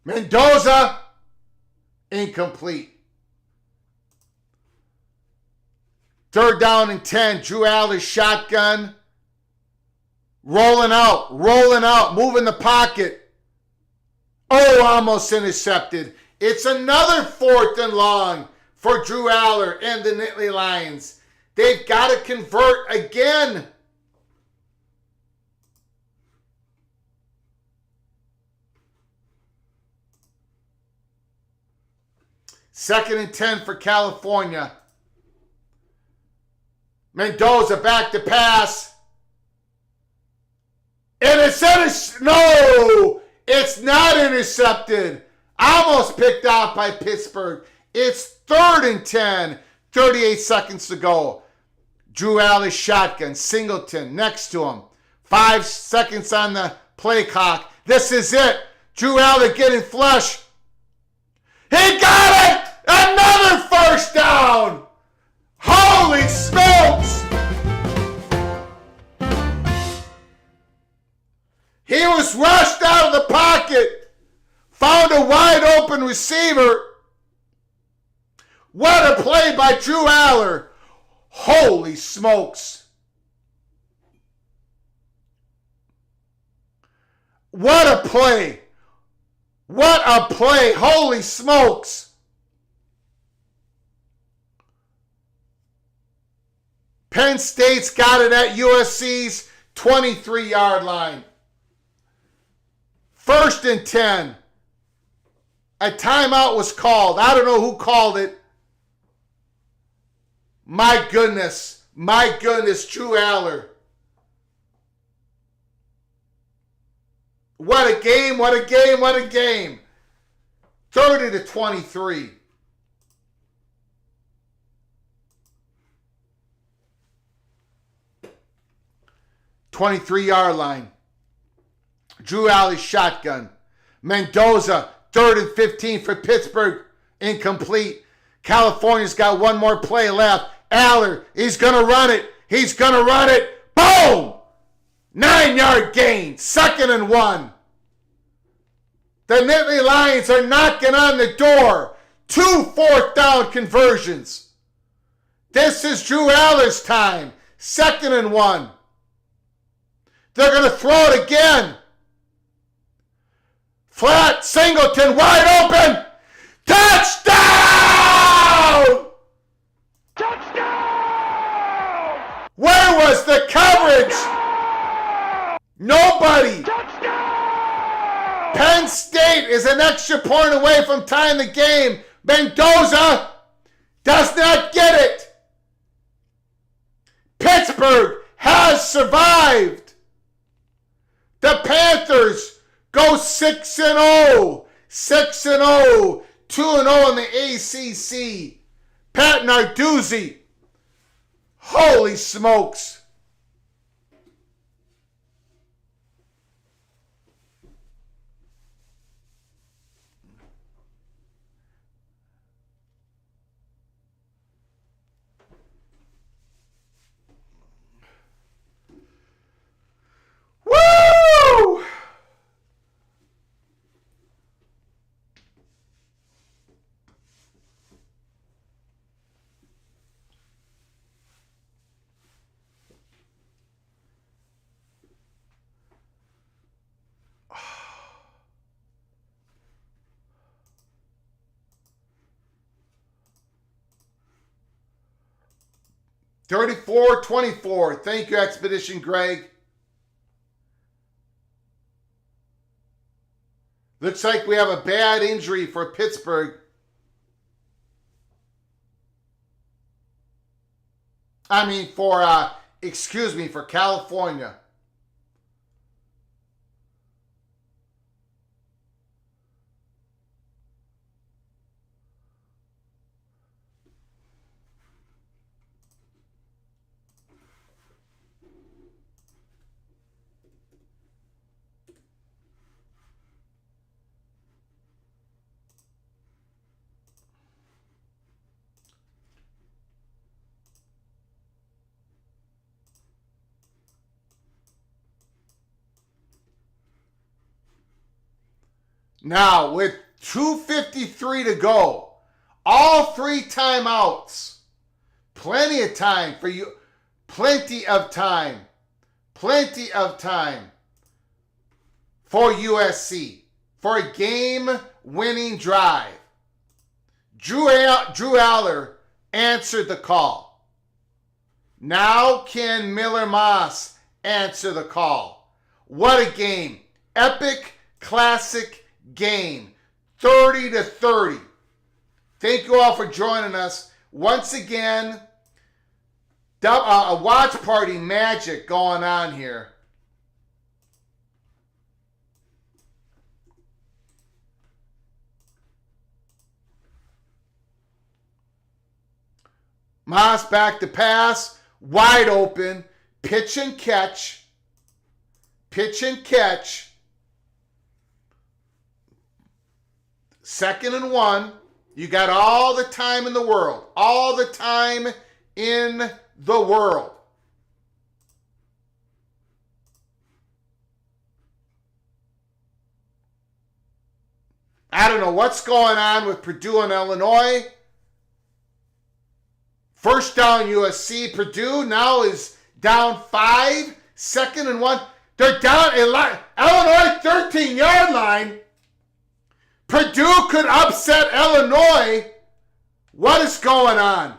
Mendoza, incomplete. 3rd down and 10. Drew Allard shotgun. Rolling out, moving the pocket. Oh, almost intercepted. It's another 4th and long for Drew Allard and the Nittany Lions. They've got to convert again. Second and 10 for California. Mendoza back to pass. And no, it's not intercepted. Almost picked off by Pittsburgh. It's 3rd and 10, 38 seconds to go. Drew Aller shotgun, Singleton next to him. 5 seconds on the play clock. This is it. Drew Aller getting flush. He got it! Another first down! Holy smokes! He was rushed out of the pocket, found a wide open receiver. What a play by Drew Aller. Holy smokes. What a play. What a play. Holy smokes. Penn State's got it at USC's 23-yard line. 1st and 10. A timeout was called. I don't know who called it. My goodness, Drew Aller. What a game, what a game, what a game. 30-23. Twenty-3-yard line. Drew Aller shotgun. Mendoza, 3rd and 15 for Pittsburgh. Incomplete. California's got one more play left. Aller, he's going to run it. He's going to run it. Boom! 9-yard gain. 2nd and 1. The Nittany Lions are knocking on the door. 2 4th-down conversions. This is Drew Aller's time. 2nd and 1. They're going to throw it again. Flat, Singleton, wide open. Touchdown! Touchdown! Where was the coverage? Nobody. Touchdown! Penn State is an extra point away from tying the game. Mendoza does not get it. Pittsburgh has survived. The Panthers go 6-0. 6-0. 2-0 in the ACC. Pat Narduzzi. Holy smokes. Woo! $34-24. Thank you, Expedition Greg. Looks like we have a bad injury for Pittsburgh. For California. Now, with 2:53 to go, all 3 timeouts, plenty of time for you, plenty of time for USC for a game-winning drive. Drew Aller answered the call. Now can Miller Moss answer the call? What a game. Epic, classic game. 30-30. Thank you all for joining us. Once again, A watch party magic going on here. Moss back to pass. Wide open. Pitch and catch. Pitch and catch. 2nd and 1. You got all the time in the world. All the time in the world. I don't know what's going on with Purdue and Illinois. First down USC. Purdue now is down 5. 2nd and 1. They're down a line. Illinois 13-yard line. Purdue could upset Illinois. What is going on?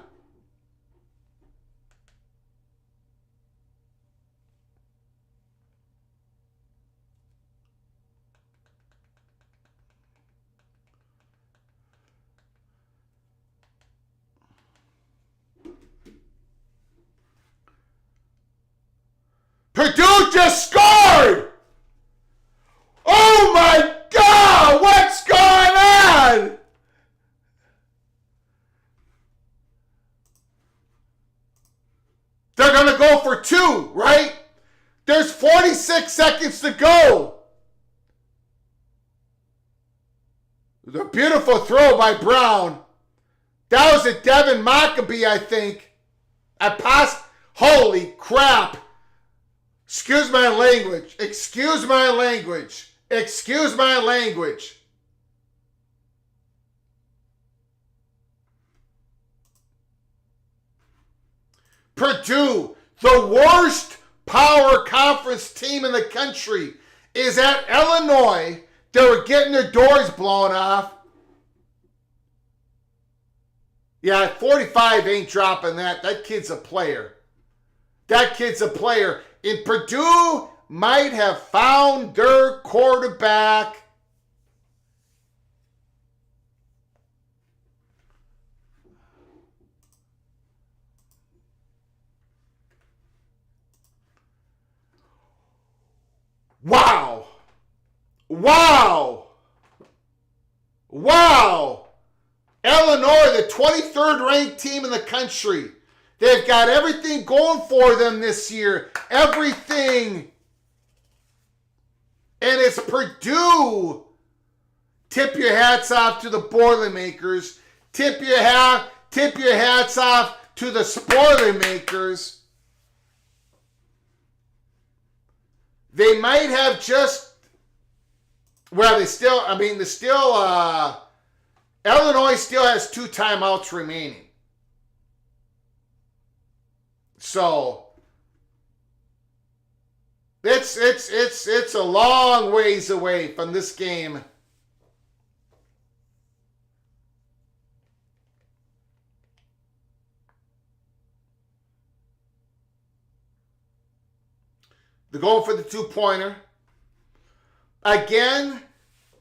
Purdue just scored! Oh my God! What's going on? They're going to go for 2, right? There's 46 seconds to go. The beautiful throw by Brown. That was a Devin Maccabee, I think. Holy crap. Excuse my language. Excuse my language. Excuse my language. Purdue, the worst power conference team in the country, is at Illinois. They were getting their doors blown off. Yeah, 45 ain't dropping that. That kid's a player. That kid's a player. And Purdue might have found their quarterback. Wow. Wow. Wow. Illinois, the 23rd ranked team in the country. They've got everything going for them this year. Everything. And it's Purdue. Tip your hats off to the Boilermakers. Tip your hats off to the Spoilermakers. They might have just, well, Illinois still has 2 timeouts remaining. So it's a long ways away from this game. They're going for the 2-pointer. Again,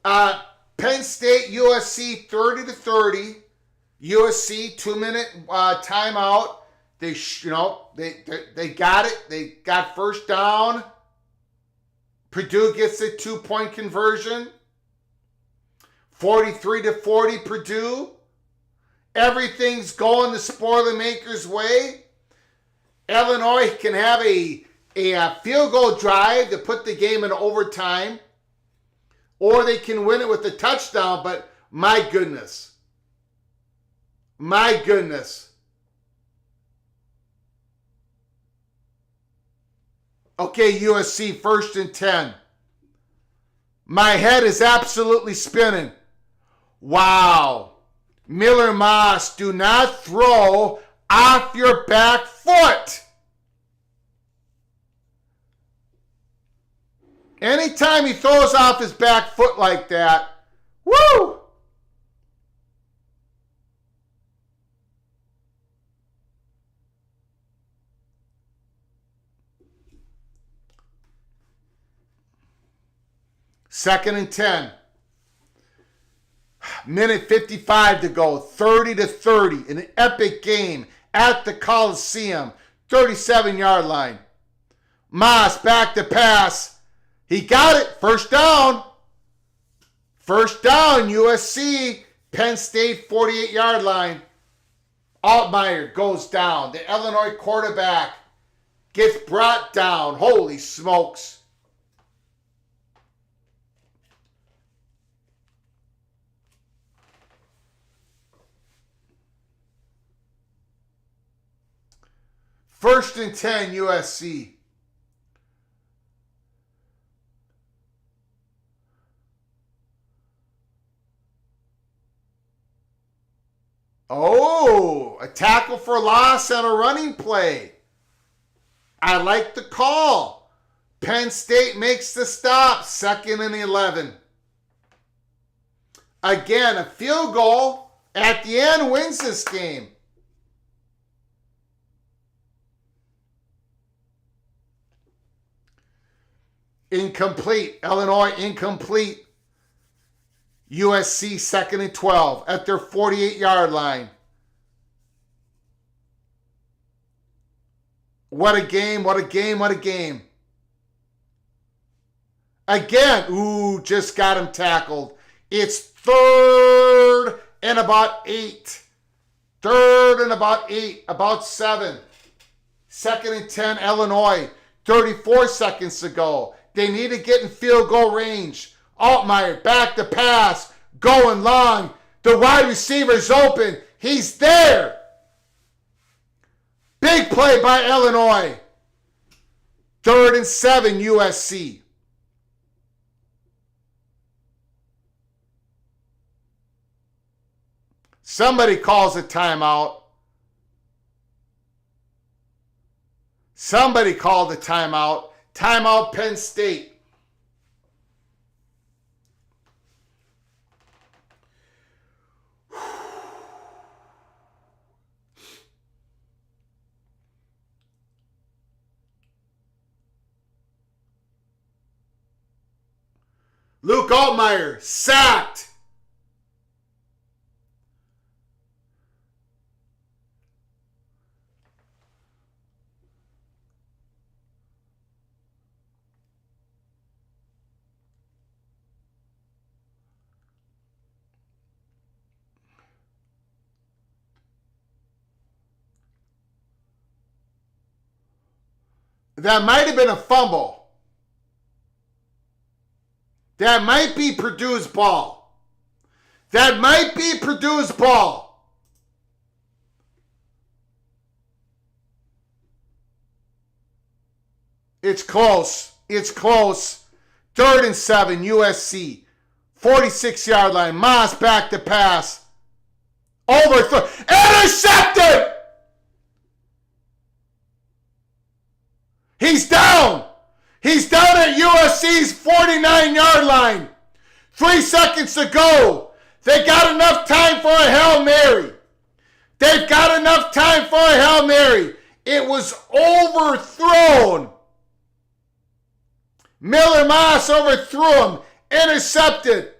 Penn State, USC 30-30. USC 2-minute timeout. They got it. They got first down. Purdue gets a 2-point conversion. 43-40 Purdue. Everything's going the Spoilermakers' way. Illinois can have a field goal drive to put the game in overtime, or they can win it with a touchdown, but my goodness. Okay, USC 1st and 10. My head is absolutely spinning. Wow. Miller Moss, do not throw off your back foot. Anytime he throws off his back foot like that, woo! Second and 10. Minute 55 to go. 30-30. An epic game at the Coliseum. 37-yard line. Moss back to pass. He got it. First down. First down, USC. Penn State 48-yard line. Altmaier goes down. The Illinois quarterback gets brought down. Holy smokes. First and 10, USC. Oh, a tackle for loss and a running play. I like the call. Penn State makes the stop. 2nd and 11. Again, a field goal at the end wins this game. Incomplete. Illinois incomplete. USC 2nd and 12 at their 48-yard line. What a game, what a game, what a game. Again, just got him tackled. It's 3rd and about 8. 3rd and about 8, about 7. 2nd and 10, Illinois. 34 seconds to go. They need to get in field goal range. Altmaier back to pass, going long. The wide receiver's open. He's there. Big play by Illinois. 3rd and 7, USC. Somebody calls a timeout. Somebody called a timeout. Timeout, Penn State. Luke Altmaier, sacked. That might have been a fumble. That might be Purdue's ball. That might be Purdue's ball. It's close. It's close. 3rd and 7, USC. 46-yard line. Moss back to pass. Overthrow. Intercepted! He's down. He's down at USC's 49-yard line. 3 seconds to go. They got enough time for a Hail Mary. They've got enough time for a Hail Mary. It was overthrown. Miller Moss overthrew him. Intercepted.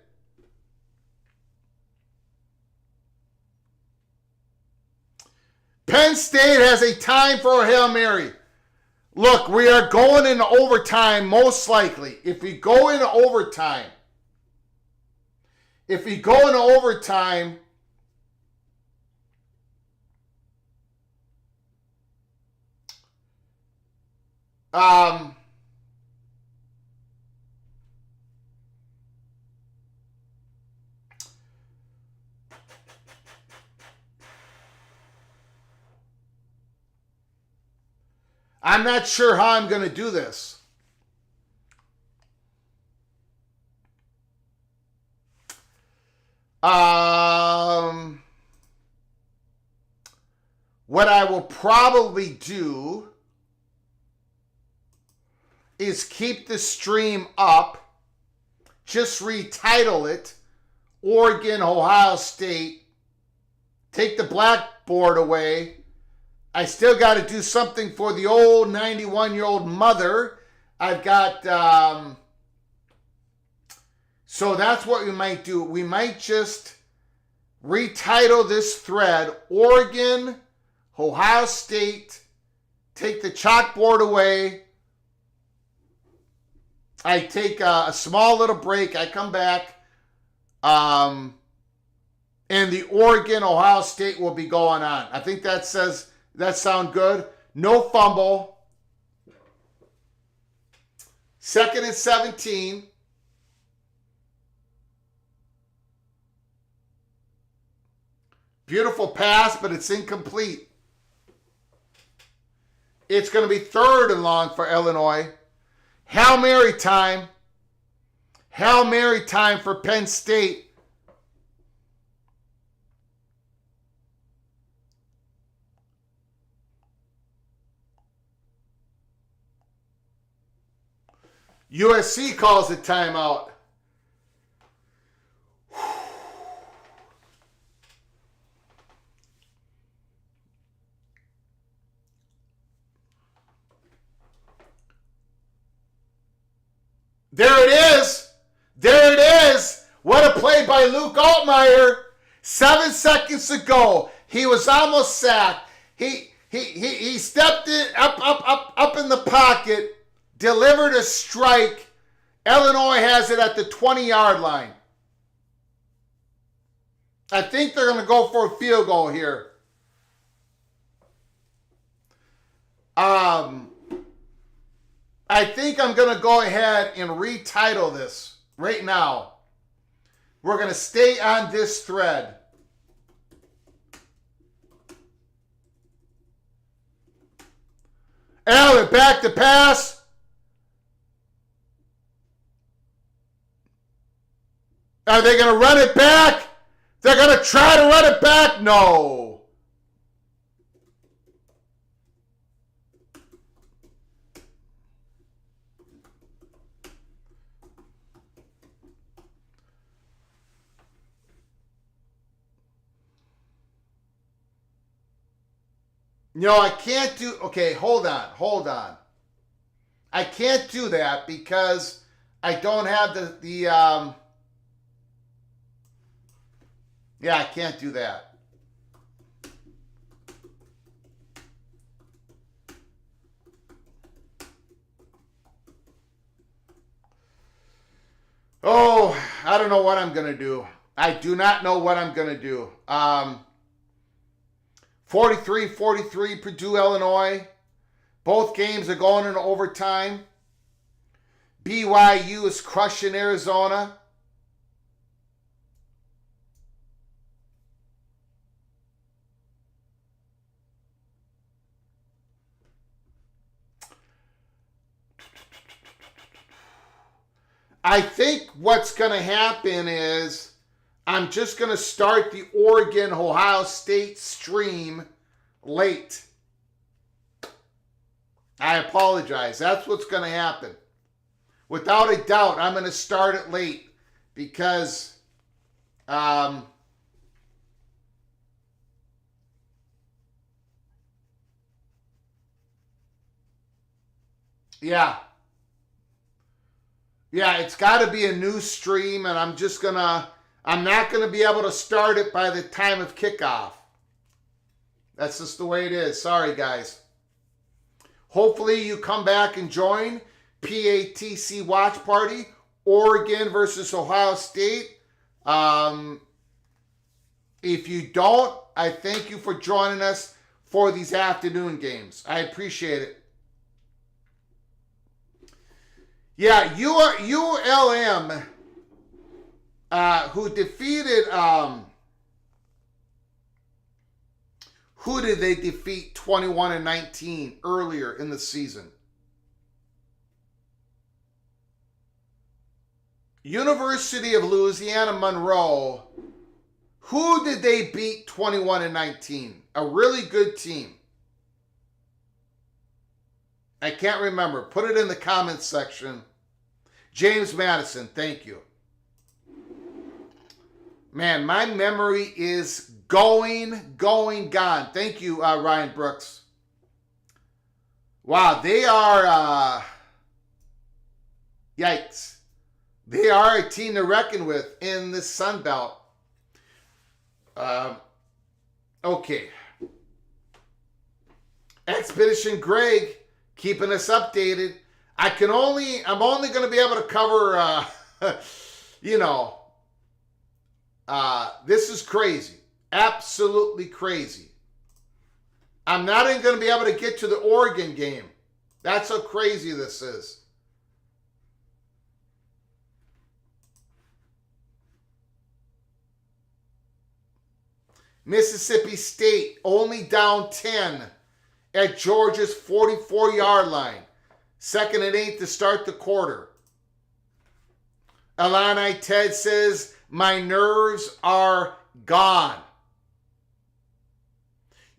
Penn State has a time for a Hail Mary. Look, we are going into overtime most likely. If we go into overtime, I'm not sure how I'm going to do this. What I will probably do is keep the stream up, just retitle it, Oregon, Ohio State, take the blackboard away. I still got to do something for the old 91-year-old mother. I've got, so that's what we might do. We might just retitle this thread, Oregon, Ohio State, take the chalkboard away. I take a small little break. I come back. And the Oregon-Ohio State will be going on. I think that sound good. No fumble. 2nd and 17. Beautiful pass, but it's incomplete. It's going to be 3rd and long for Illinois. Hail Mary time. Hail Mary time for Penn State. USC calls a timeout. There it is. There it is. What a play by Luke Altmaier. 7 seconds to go. He was almost sacked. He stepped in up in the pocket, delivered a strike. Illinois has it at the 20-yard line. I think they're going to go for a field goal here. I think I'm going to go ahead and retitle this right now. We're going to stay on this thread. Allen back to pass. Are they going to run it back? They're going to try to run it back? No. No, I can't do... Okay, hold on. I can't do that because I don't have the yeah, I can't do that. Oh, I don't know what I'm going to do. I do not know what I'm going to do. 43-43 Purdue, Illinois. Both games are going into overtime. BYU is crushing Arizona. I think what's going to happen is I'm just going to start the Oregon-Ohio State stream late. I apologize. That's what's going to happen. Without a doubt, I'm going to start it late because yeah, it's got to be a new stream, and I'm not going to be able to start it by the time of kickoff. That's just the way it is. Sorry, guys. Hopefully you come back and join PATC Watch Party, Oregon versus Ohio State. If you don't, I thank you for joining us for these afternoon games. I appreciate it. Yeah, ULM, who defeated, who did they defeat 21-19 earlier in the season? University of Louisiana Monroe. Who did they beat 21-19? A really good team. I can't remember. Put it in the comments section. James Madison, thank you. Man, my memory is gone. Thank you, Ryan Brooks. Wow, they are, yikes. They are a team to reckon with in this Sun Belt. Okay. Expedition Greg keeping us updated. I'm only going to be able to cover, this is crazy. Absolutely crazy. I'm not even going to be able to get to the Oregon game. That's how crazy this is. Mississippi State only down 10 at Georgia's 44-yard line. 2nd and 8 to start the quarter. Illini Ted says, my nerves are gone.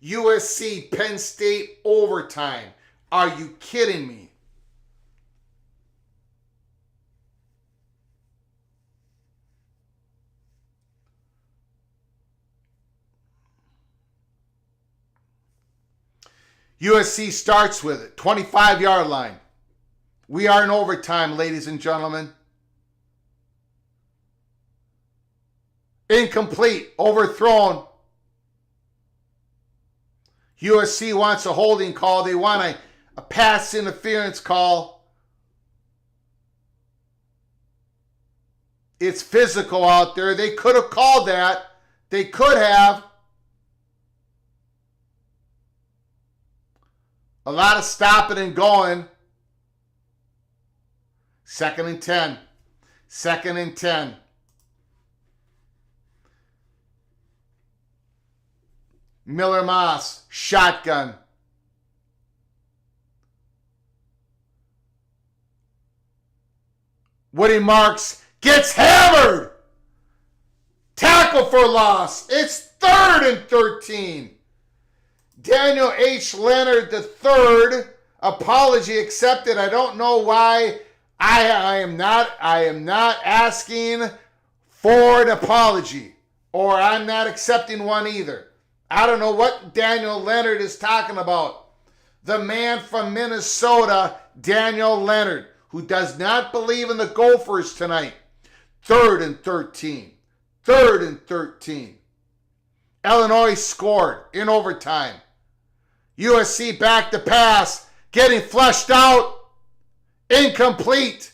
USC Penn State overtime. Are you kidding me? USC starts with it. 25-yard line. We are in overtime, ladies and gentlemen. Incomplete. Overthrown. USC wants a holding call. They want a pass interference call. It's physical out there. They could have called that. They could have. A lot of stopping and going. 2nd and 10. 2nd and 10. Miller Moss, shotgun. Woody Marks gets hammered. Tackle for loss. It's 3rd and 13. Daniel H. Leonard III, apology accepted. I don't know why I am not asking for an apology, or I'm not accepting one either. I don't know what Daniel Leonard is talking about. The man from Minnesota, Daniel Leonard, who does not believe in the Gophers tonight. 3rd and 13. 3rd and 13. Illinois scored in overtime. USC back to pass, getting flushed out, incomplete.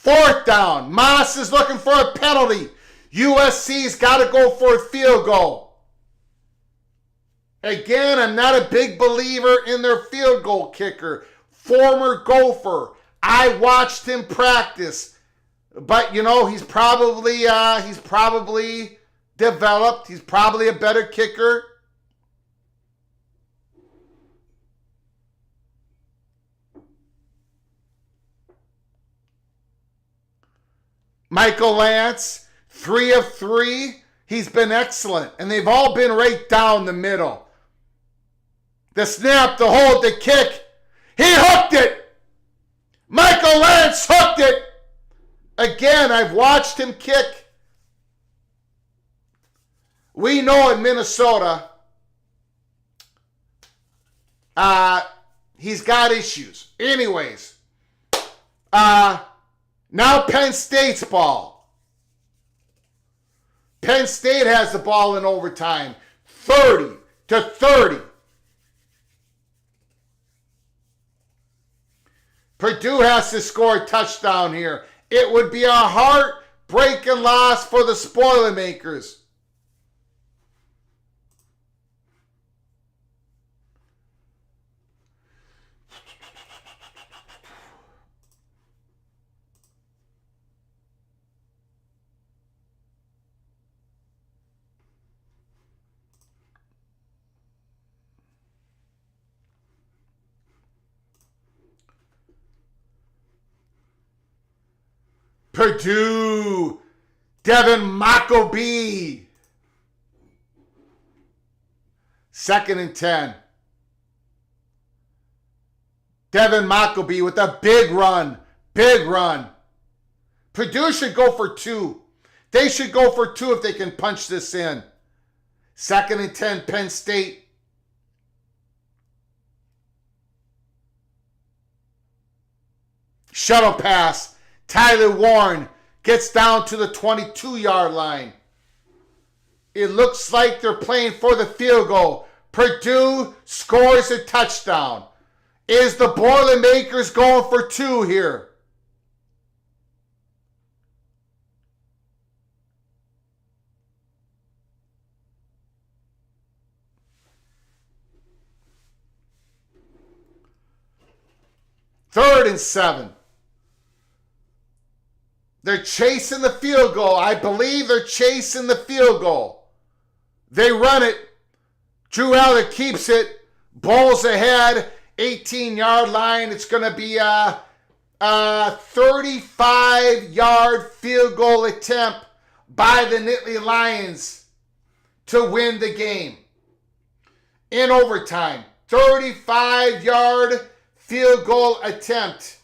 4th down. Moss is looking for a penalty. USC's got to go for a field goal. Again, I'm not a big believer in their field goal kicker. Former Gopher. I watched him practice. But, he's probably developed. He's probably a better kicker. Michael Lance, 3 of 3. He's been excellent. And they've all been right down the middle. The snap, the hold, the kick. He hooked it. Michael Lance hooked it. Again, I've watched him kick. We know in Minnesota, he's got issues. Anyways, now Penn State's ball. Penn State has the ball in overtime. 30-30. Purdue has to score a touchdown here. It would be a heartbreaking loss for the Spoilermakers. Purdue, Devin Maccabee. 2nd and 10. Devin Maccabee with a big run. Big run. Purdue should go for 2. They should go for 2 if they can punch this in. 2nd and 10, Penn State. Shuttle pass. Tyler Warren gets down to the 22-yard line. It looks like they're playing for the field goal. Purdue scores a touchdown. Is the Boilermakers going for 2 here? Third and 7. They're chasing the field goal. I believe they're chasing the field goal. They run it. Drew Eller keeps it. Ball's ahead. 18-yard line. It's going to be a 35-yard field goal attempt by the Nittany Lions to win the game. In overtime. 35-yard field goal attempt.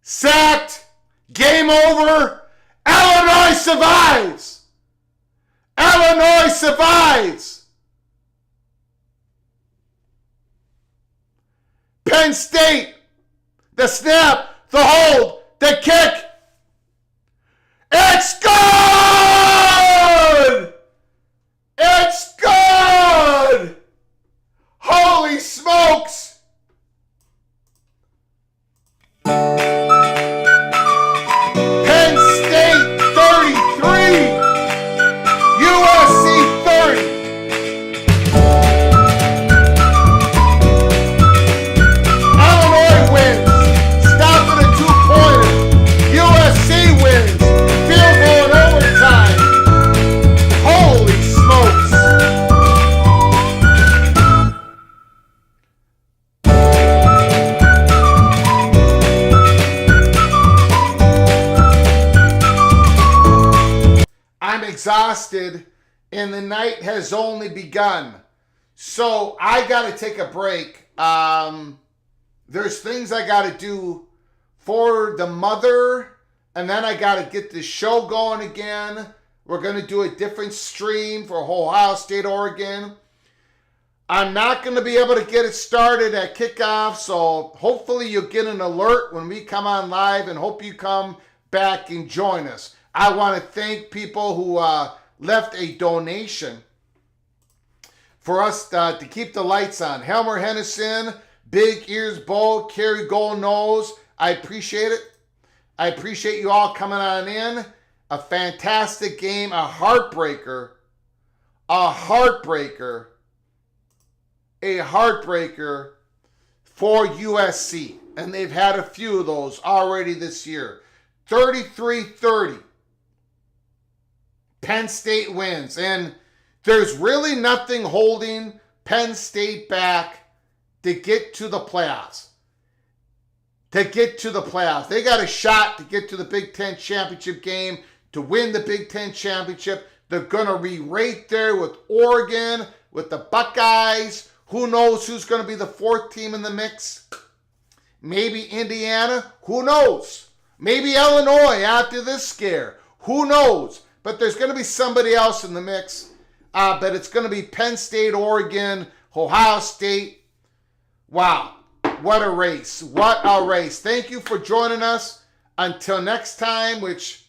Sacked. Game over. Illinois survives. Illinois survives. Penn State. The snap. The hold. The kick. It's good! It's good! Holy smokes! Penn State 33, USC 30. Illinois wins. Stop at a 2-pointer. USC wins. Field goal in overtime. Holy smokes. I'm exhausted and the night has only begun. So I got to take a break. There's things I got to do for the mother, and then I got to get the show going again. We're going to do a different stream for Ohio State, Oregon. I'm not going to be able to get it started at kickoff, so hopefully you'll get an alert when we come on live, and hope you come back and join us. I want to thank people who left a donation for us to keep the lights on. Helmer Hennison, Big Ears Bowl, Kerry Gold Nose. I appreciate it. I appreciate you all coming on in. A fantastic game, a heartbreaker for USC. And they've had a few of those already this year. 33-30. Penn State wins. And there's really nothing holding Penn State back to get to the playoffs. They got a shot to get to the Big Ten championship game, to win the Big Ten championship. They're going to be right there with Oregon, with the Buckeyes. Who knows who's going to be the fourth team in the mix? Maybe Indiana. Who knows? Maybe Illinois after this scare. Who knows? But there's going to be somebody else in the mix. But it's going to be Penn State, Oregon, Ohio State. Wow. What a race. What a race. Thank you for joining us. Until next time, which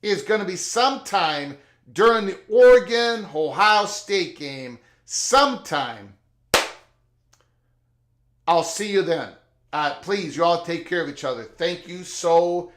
is going to be sometime during the Oregon-Ohio State game. Sometime. I'll see you then. Please, you all take care of each other. Thank you so